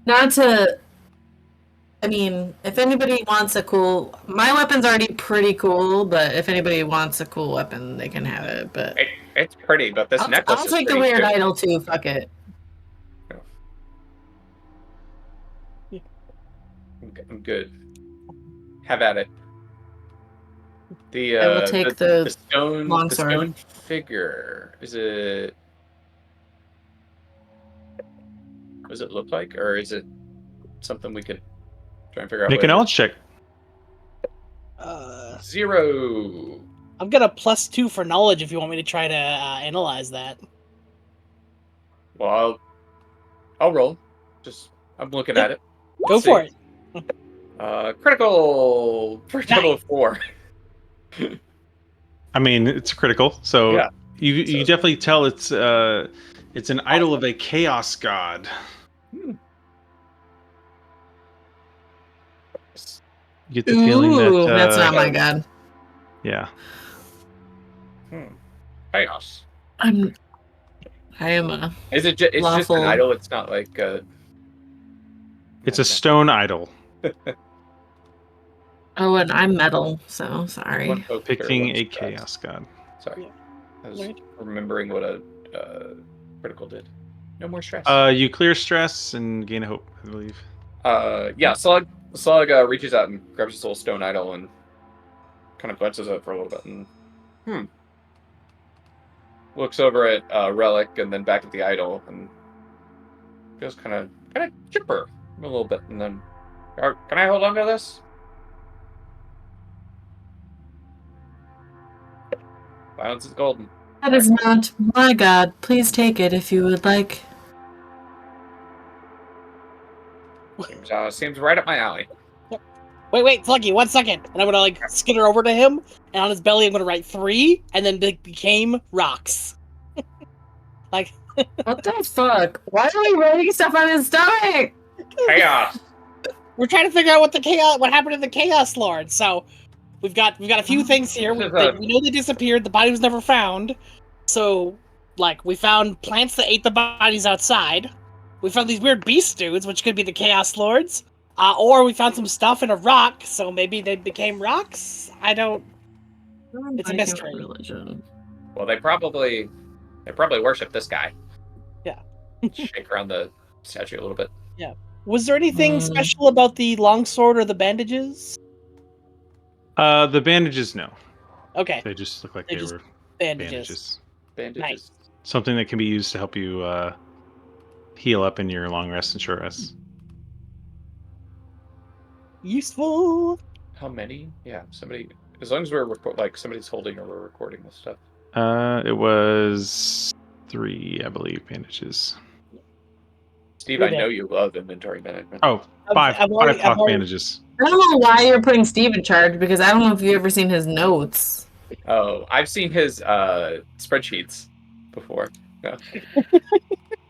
Not to. I mean, if anybody wants a cool, my weapon's already pretty cool. But if anybody wants a cool weapon, they can have it. But It's pretty, but this necklace I'll is take the pretty weird too. idol too. Fuck it. I'm good. Have at it. I will take the stone longsword. The stone figure. Is it? What does it look like, or is it something we could try and figure out? Make what an it is? knowledge check. 0. I've got a +2 for knowledge if you want me to try to analyze that. Well, I'll roll. I'm looking Yep. at it. Go Let's for see. it. Critical for a total of 4. I mean, it's critical, so Yeah. you So- definitely tell it's an idol of a chaos god. Hmm. You get the feeling Ooh, that that's not my god. yeah. Chaos. I am a Is it? It's just an lawful. idol. It's not like. It's a stone idol Oh, and I'm metal, so sorry. One hope, depicting one a stress. chaos god. Sorry, Yeah. I was Right. remembering what a critical did. No more stress. You clear stress and gain a hope, I believe. Yeah. Slug reaches out and grabs this little stone idol and kind of glances at it for a little bit and looks over at Relic and then back at the idol and feels kind of chipper a little bit and then, can I hold on to this? Violence is golden. That is not my god. Please take it if you would like. Seems right up my alley. Wait, Sluggy, 1 second. And I'm gonna like skitter over to him, and on his belly I'm gonna write 3, and then became rocks. Like, What the fuck? Why are we writing stuff on his stomach? Chaos. we're trying to figure out what happened to the Chaos Lord. So we've got a few things here. We know they disappeared. The body was never found. So like we found plants that ate the bodies outside. We found these weird beast dudes, which could be the Chaos Lords. Or we found some stuff in a rock, so maybe they became rocks? It's a mystery. Religion. Well, they probably worship this guy. Yeah. Shake around the statue a little bit. Was there anything special about the longsword or the bandages? The bandages, no. Okay, They just look like They're they just were bandages. bandages. Bandages. Something that can be used to help you heal up in your long rest and short rest. Useful. How many? Yeah, somebody. As long as we're somebody's holding or we're recording this stuff. It was 3, I believe, bandages. Steve, I know you love inventory management. Oh, five cloth bandages. I don't know why you're putting Steve in charge because I don't know if you've ever seen his notes. Oh, I've seen his spreadsheets before. Yeah.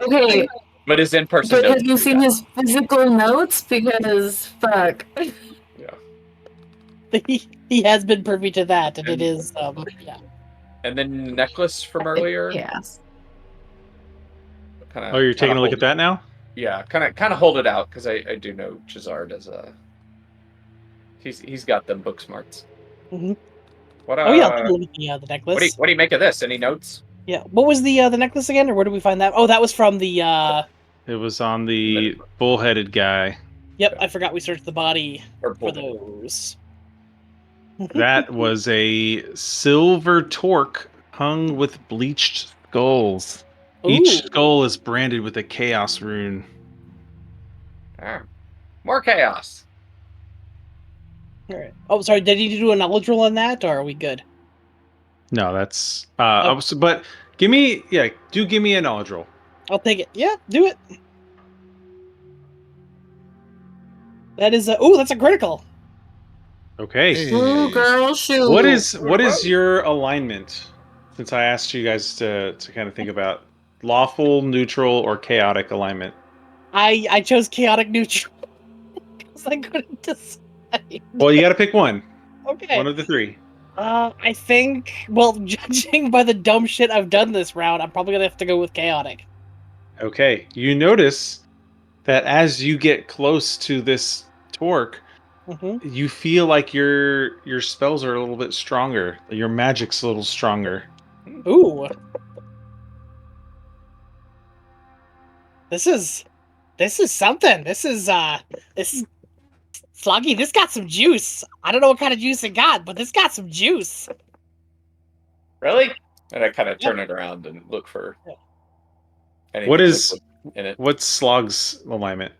Okay, But his in-person but have notes you do seen that. his physical notes? Because fuck. Yeah. He has been privy to that, and it is yeah. And then necklace from earlier. Yes. Kinda, Oh, you're taking a look at that now? Yeah, kind of hold it out because I do know Chazard as a. He's got them book smarts. Mm-hmm. What? Oh yeah, I'll take a look at the necklace. What do you make of this? Any notes? Yeah, what was the necklace again, or where did we find that? Oh, that was from the. It was on the bull-headed guy. Yep, I forgot we searched the body Or for those. That was a silver torque hung with bleached skulls. Each Ooh. skull is branded with a chaos rune. Ah, more chaos. All right. Oh, sorry. Did you do a knowledge roll on that, or are we good? No, that's but give me a knowledge roll. I'll take it. Yeah, do it. That is that's a critical. Okay. Ooh, girl, shoot. What is your alignment? Since I asked you guys to kind of think about lawful, neutral, or chaotic alignment. I chose chaotic neutral because I couldn't decide. Well, you got to pick one. Okay. One of the 3. I think, well, judging by the dumb shit I've done this round, I'm probably gonna have to go with chaotic. Okay. You notice that as you get close to this torque, you feel like your spells are a little bit stronger. Your magic's a little stronger. Ooh. This is something. This is Sluggy, this got some juice. I don't know what kind of juice it got, but this got some juice. Really? And I kind of turn it around and look for anything What is in it. what's Slog's alignment?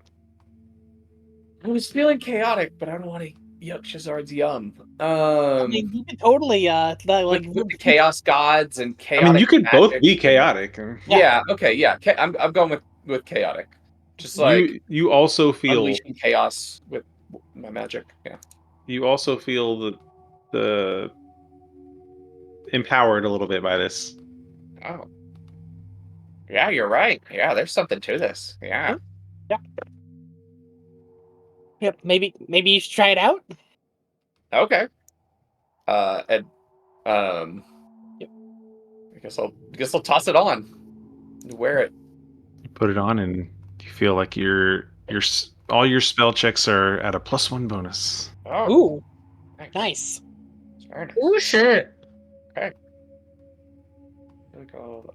I was feeling chaotic, but I don't want to yuck Shazard's yum. I mean, you could totally With the chaos gods and I chaotic. mean, you could both magic. be chaotic. Yeah. Okay. Yeah. I'm going with chaotic. Just like you also feel unleashing chaos with my magic. Yeah. you also feel the empowered a little bit by this. Oh. Yeah, you're right. Yeah, there's something to this. Yeah. Yeah. Yep. Maybe you should try it out. Okay. And Yep. I guess I'll toss it on. Wear it. You put it on and you feel like all your spell checks are at a +1 bonus. Oh. Ooh. Thanks. Nice. Very nice. Ooh, shit. Okay.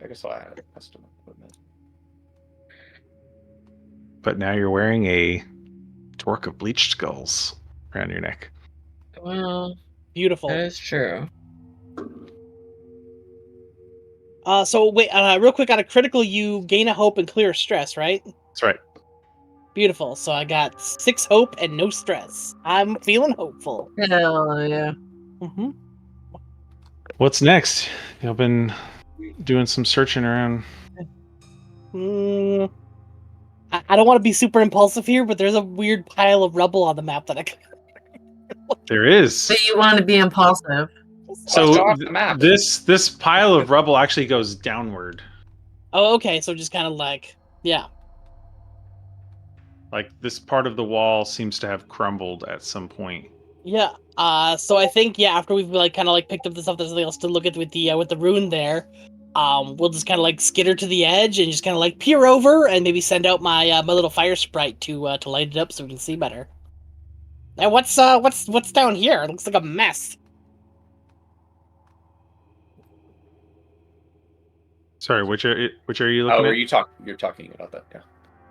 I guess I'll add custom equipment. But now you're wearing a torque of bleached skulls around your neck. Well, Beautiful. that is true. So wait, real quick, on a critical, you gain a hope and clear stress, right? That's right. Beautiful. So I got 6 hope and no stress. I'm feeling hopeful. Hell yeah. Mm-hmm. What's next? You've been doing some searching around. Mm, I don't want to be super impulsive here, but there's a weird pile of rubble on the map that I can. There is. So you want to be impulsive. So Go off the map. this pile of rubble actually goes downward. Oh, okay. So just kind of like, yeah. Like this part of the wall seems to have crumbled at some point. Yeah. So I think after we've like kind of like picked up the stuff, there's something else to look at with the rune there. We'll just kind of like skitter to the edge and just kind of like peer over and maybe send out my my little fire sprite to light it up so we can see better. And what's down here? It looks like a mess. Sorry, which are you looking Oh, at? you're talking about that? Yeah.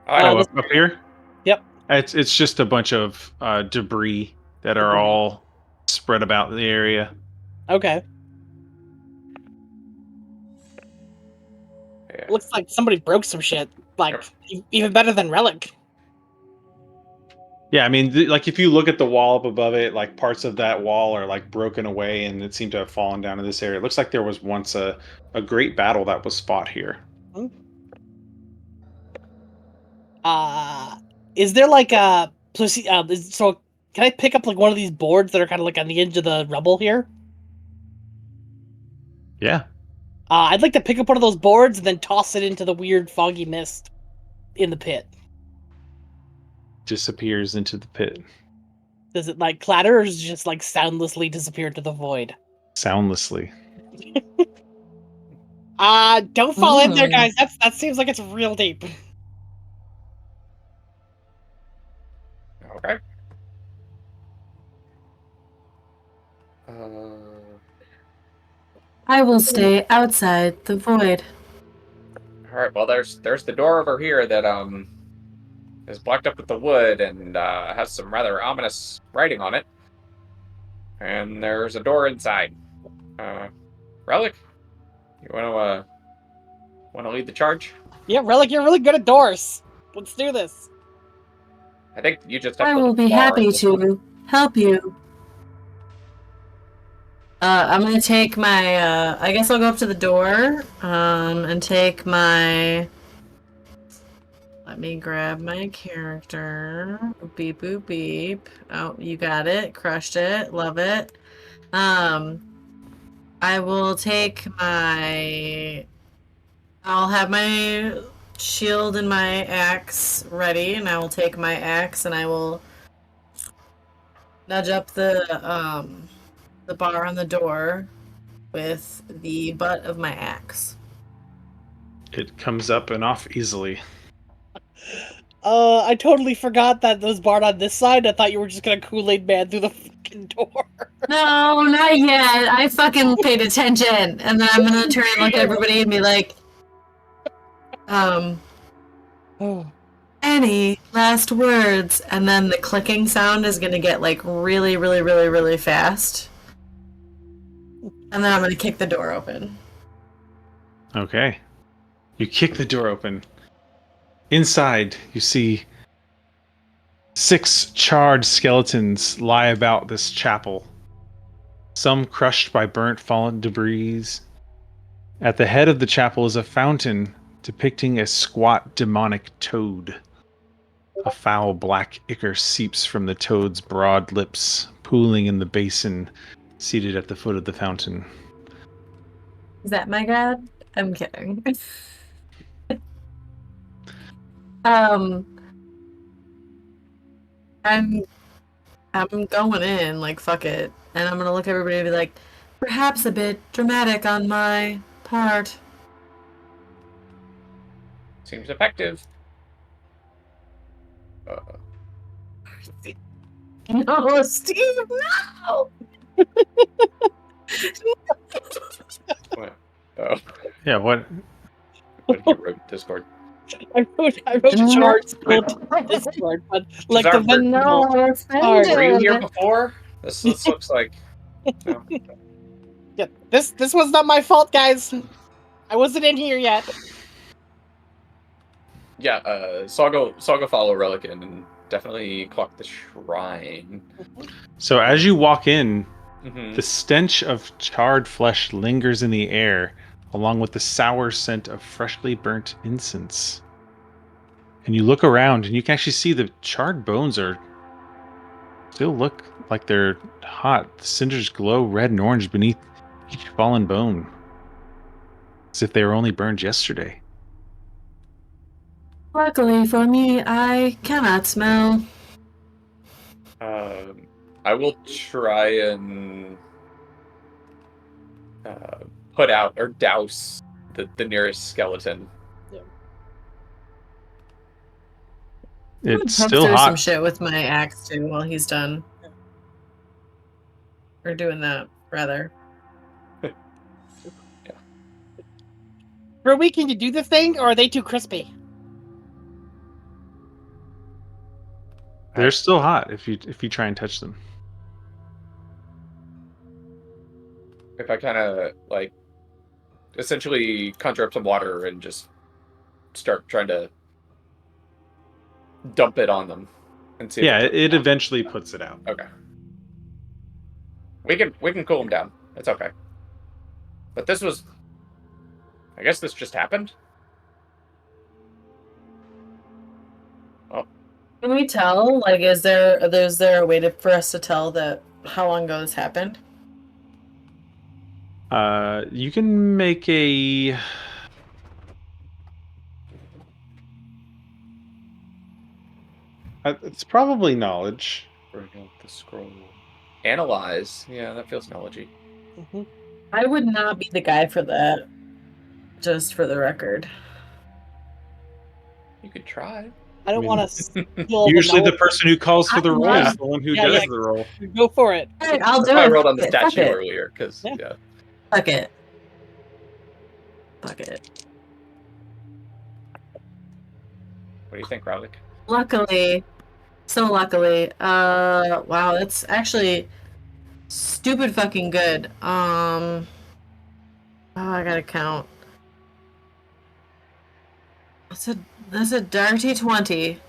Oh, this- up here? Yep. It's just a bunch of debris that are all spread about the area. Okay. Yeah. Looks like somebody broke some shit. Like even better than Relic. Yeah, I mean, like if you look at the wall up above it, like parts of that wall are like broken away, and it seemed to have fallen down in this area. It looks like there was once a great battle that was fought here. Is there like a so can I pick up like one of these boards that are kind of like on the edge of the rubble here? Yeah, I'd like to pick up one of those boards and then toss it into the weird foggy mist in the pit. disappears into the pit Does it like clatter or does it just like soundlessly disappear into the void? soundlessly. Don't fall in there, guys. That seems like it's real deep. Okay. I will stay outside the void. All right. Well, there's the door over here that is blocked up with the wood and has some rather ominous writing on it. And there's a door inside. Relic, you want to lead the charge? Yeah, Relic, you're really good at doors. Let's do this. I think you just have I to will look be far happy at this one. to help you. I'm gonna take my. I guess I'll go up to the door. And take my. Let me grab my character. Beep boop beep. Oh, you got it. Crushed it. Love it. I will take my. I'll have my shield and my axe ready, and I will take my axe and I will nudge up the bar on the door with the butt of my axe. It comes up and off easily. I totally forgot that those barred on this side. I thought you were just gonna Kool-Aid Man through the fucking door. No, not yet. I fucking paid attention, and then I'm gonna turn and look at everybody and be like, any last words? And then the clicking sound is gonna get like really, really, really, really fast. And then I'm gonna kick the door open. Okay. You kick the door open. Inside, you see 6 charred skeletons lie about this chapel. Some crushed by burnt fallen debris. At the head of the chapel is a fountain depicting a squat demonic toad. A foul black ichor seeps from the toad's broad lips, pooling in the basin seated at the foot of the fountain. Is that my god? I'm kidding. I'm going in, like, fuck it. And I'm gonna look at everybody and be like, perhaps a bit dramatic on my part. Seems effective. No, Steve, no! What? Oh, Yeah, what? what did you wrote Discord? I wrote charts on Discord, but like the Bizarre vent. No, Were you here offended. before? This looks like. No. Yeah, this was not my fault, guys. I wasn't in here yet. Yeah, so I'll go follow Relic in and definitely clock the shrine. So as you walk in, Mm-hmm. the stench of charred flesh lingers in the air, along with the sour scent of freshly burnt incense. And you look around and you can actually see the charred bones are still look like they're hot. The cinders glow red and orange beneath each fallen bone, as if they were only burned yesterday. Luckily for me, I cannot smell. I will try and put out or douse the nearest skeleton. It's Pump still through some hot. shit with my axe too while he's done. Or doing that, rather. Ruby, can you do the thing, or are they too crispy? They're still hot if you try and touch them. If I kind of like essentially conjure up some water and just start trying to dump it on them and see. Yeah, if it eventually puts it out. Okay. We can cool them down. It's okay. But this was, I guess this just happened. Oh, Can we tell? Like, is there a way for us to tell that how long ago this happened? You can make a. It's probably knowledge. bring out the scroll. Analyze. Yeah, that feels knowledgey. Mm-hmm. I would not be the guy for that. Just for the record. You could try. I don't mean, want to. Usually, the person who calls for the roll Yeah. is the one who Yeah, does yeah. the roll. Go for it. Alright, I'll do I it. rolled on the Fuck it, fuck statue it. earlier because Yeah. Fuck it. Fuck it. What do you think, Ravik? Luckily, wow, that's actually stupid fucking good. Oh, I gotta count. That's a dirty 20.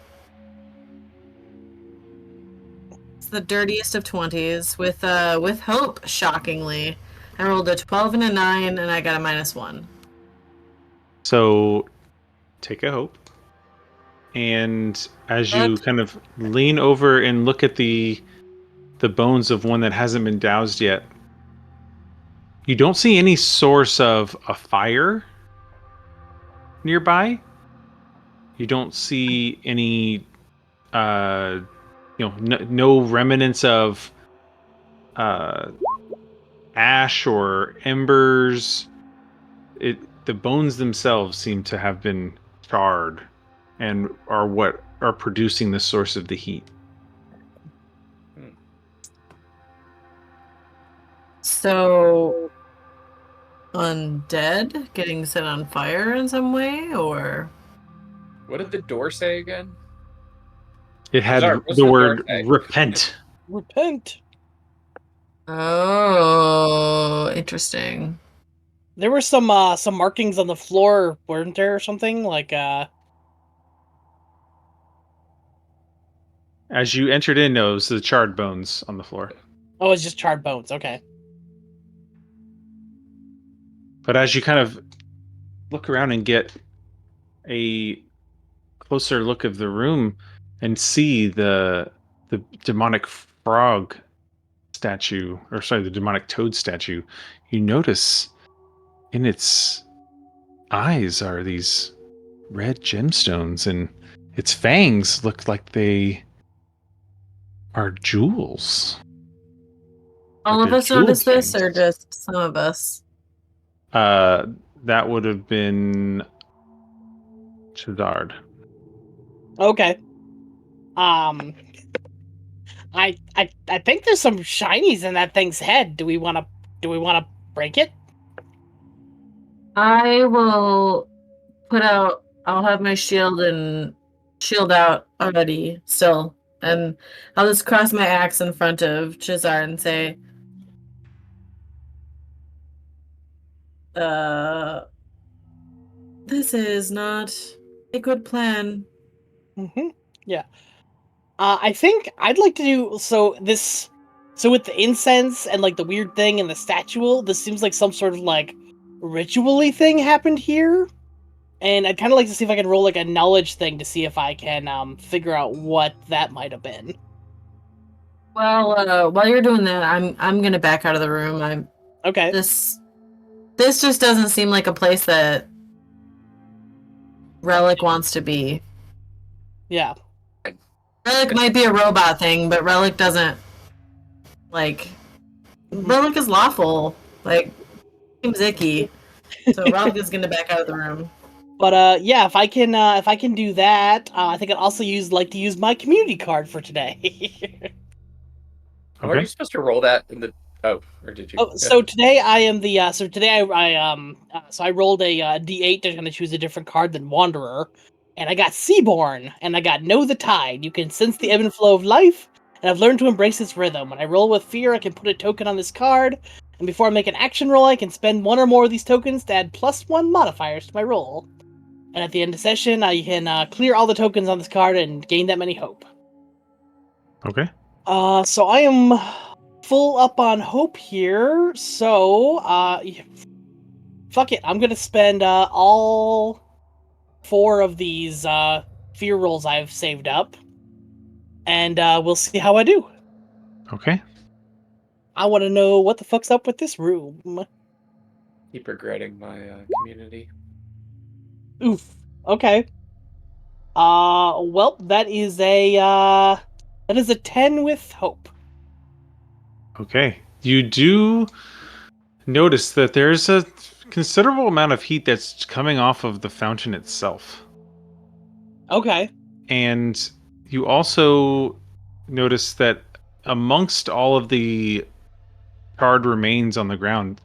It's the dirtiest of 20s with hope, shockingly. I rolled a 12 and a 9 and I got a -1. So, take a hope, and as you What? kind of lean over and look at the bones of one that hasn't been doused yet, you don't see any source of a fire nearby. You don't see any, no remnants of ash or embers. The bones themselves seem to have been charred and are what are producing the source of the heat. So, undead getting set on fire in some way, or? What did the door say again? It had Sorry, what's the the word door say? repent. Repent. Oh, interesting. There were some markings on the floor, weren't there, or something like As you entered in, no, it was the charred bones on the floor. Oh, it's just charred bones. Okay. But as you kind of look around and get a closer look of the room and see the demonic frog statue, or sorry, the demonic toad statue, you notice in its eyes are these red gemstones, and its fangs look like they are jewels. All Like of they're us noticed jeweled this, or fangs. just some of us? That would have been Chazard. Okay. I think there's some shinies in that thing's head. Do we want to break it? I will put out. I'll have my shield out already still, and I'll just cross my axe in front of Chizar and say, "This is not a good plan." Mm-hmm. Yeah. I think I'd like to do so with the incense and like the weird thing and the statue. This seems like some sort of like ritually thing happened here, and I'd kind of like to see if I can roll like a knowledge thing to see if I can figure out what that might have been. Well, while you're doing that, I'm gonna back out of the room. Okay. This just doesn't seem like a place that Relic wants to be. Yeah. Relic might be a robot thing, but Relic doesn't like. Relic is lawful. Like, seems icky. So Relic is gonna back out of the room. But yeah, if I can do that, I think I'd also use my community card for today. How are you supposed to roll that in the? Oh, or did you? So today I am the so today I rolled a D8 to kind of choose a different card than Wanderer, and I got Seaborn, and I got Know the Tide. You can sense the ebb and flow of life, and I've learned to embrace its rhythm. When I roll with fear, I can put a token on this card, and before I make an action roll, I can spend one or more of these tokens to add +1 modifiers to my roll. And at the end of session, I can clear all the tokens on this card and gain that many hope. Okay. So I am full up on hope here. So, fuck it. I'm gonna spend all 4 of these fear rolls I've saved up, and we'll see how I do. Okay. I want to know what the fuck's up with this room. Keep regretting my community. Oof. Okay. Well, that is a 10 with hope. Okay. You do notice that there's a considerable amount of heat that's coming off of the fountain itself. Okay. And you also notice that amongst all of the charred remains on the ground,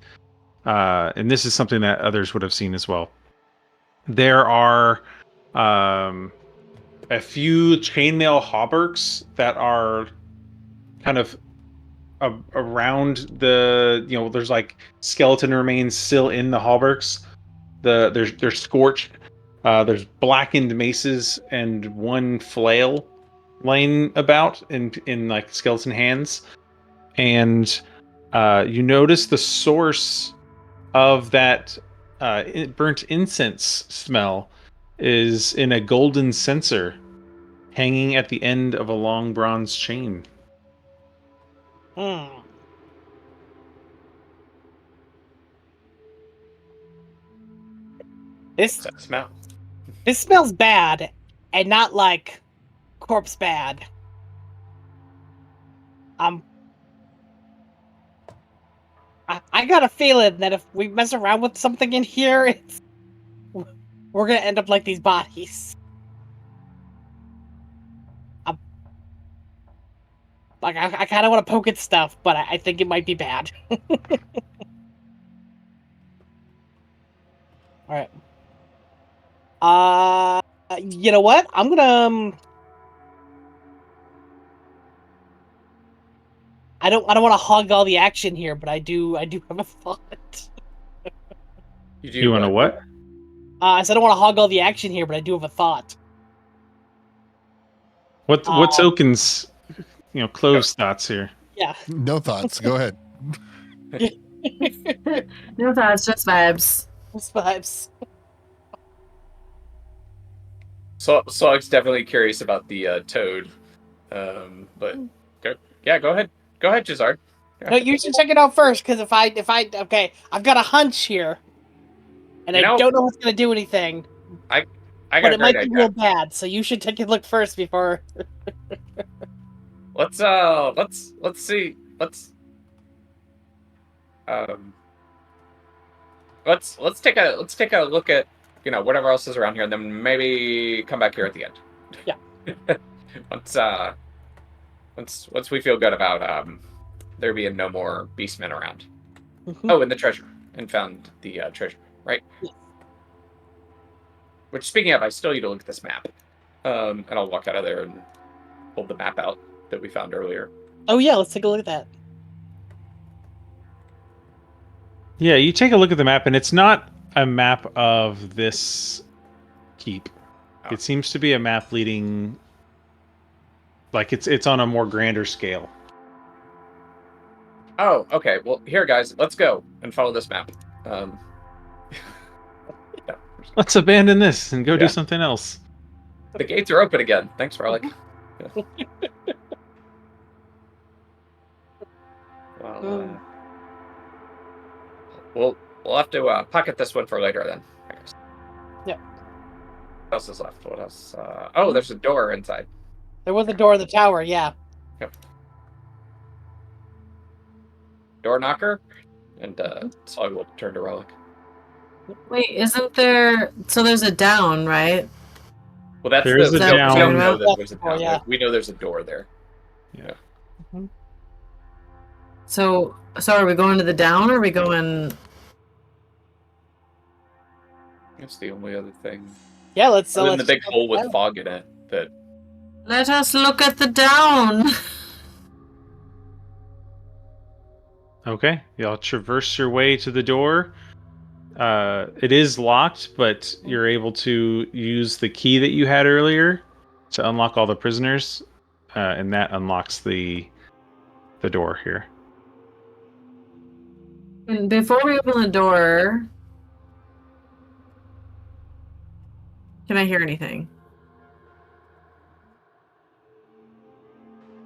and this is something that others would have seen as well, there are a few chainmail hauberks that are kind of around the, there's like skeleton remains still in the hauberks. They're scorched. There's blackened maces and one flail laying about in like skeleton hands, and you notice the source of that burnt incense smell is in a golden censer hanging at the end of a long bronze chain. Hmm. What's This that smell? this smells bad, and not like corpse bad. I got a feeling that if we mess around with something in here, we're gonna end up like these bodies. I kind of want to poke at stuff, but I think it might be bad. All right. You know what? I'm gonna. I don't want to hog all the action here, but I do have a thought. You do You want to what? I said I don't want to hog all the action here, but I do have a thought. What's Oaken's closed thoughts here? Yeah. No thoughts. Go ahead. No thoughts, just vibes. Those vibes. So Slog's definitely curious about the toad. But go ahead. Go ahead, Jazard. No, you should check it out first, because if I okay, I've got a hunch here, and I don't know if it's gonna do anything. I but got it a might great be idea. real bad, so you should take a look first before. Let's see. Let's take a look at whatever else is around here, and then maybe come back here at the end. Yeah. once we feel good about there being no more beastmen around. Mm-hmm. Oh, and the treasure, and found the treasure, right? Yes. Which, speaking of, I still need to look at this map, and I'll walk out of there and pull the map out that we found earlier. Oh yeah, let's take a look at that. Yeah, you take a look at the map, and it's not a map of this keep. Oh. It seems to be a map leading, like it's on a more grander scale. Oh, okay. Well, here, guys, let's go and follow this map. Let's abandon this and go do Yeah. something else. The gates are open again. Thanks, Frolic. Well, we'll have to pocket this one for later then. I guess. Yep. What else is left? What else? Oh, there's a door inside. There was a door in the tower, yeah. Yep. Door knocker, and Slug will turn to Relic. Wait, isn't there? So there's a down, right? Well, that's There is the a we down. don't know that there's a Oh, down yeah. there. We know there's a door there. So are we going to the down, or are we going? That's the only other thing. Yeah, let's. Other than the let's big check hole it with out. fog in it. That Let us look at the down. Okay, y'all traverse your way to the door. It is locked, but you're able to use the key that you had earlier to unlock all the prisoners, and that unlocks the door here. And before we open the door, can I hear anything?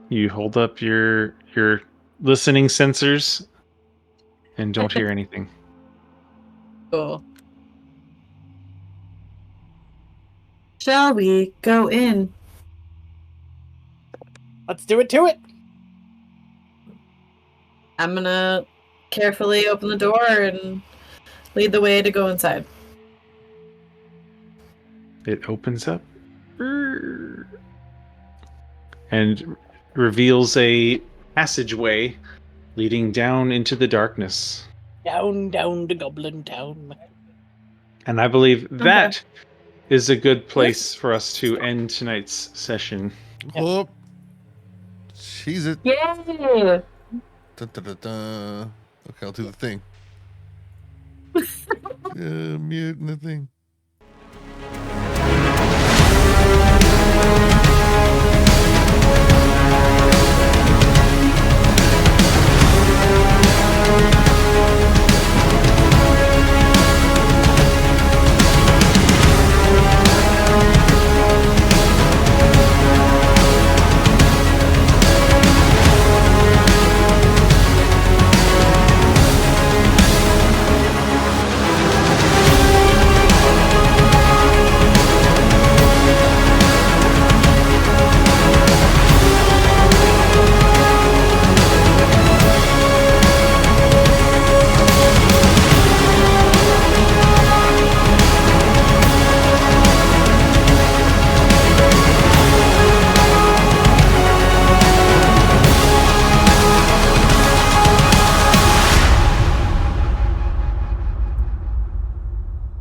You hold up your listening sensors and don't hear anything. Cool. Shall we go in? Let's do it to it. I'm gonna carefully open the door and lead the way to go inside. It opens up and reveals a passageway leading down into the darkness. Down to Goblin Town. And I believe that is a good place for us to end tonight's session. Oh, she's it. Yay! Dun, dun, dun, dun. Okay, I'll do the thing. Muting the thing.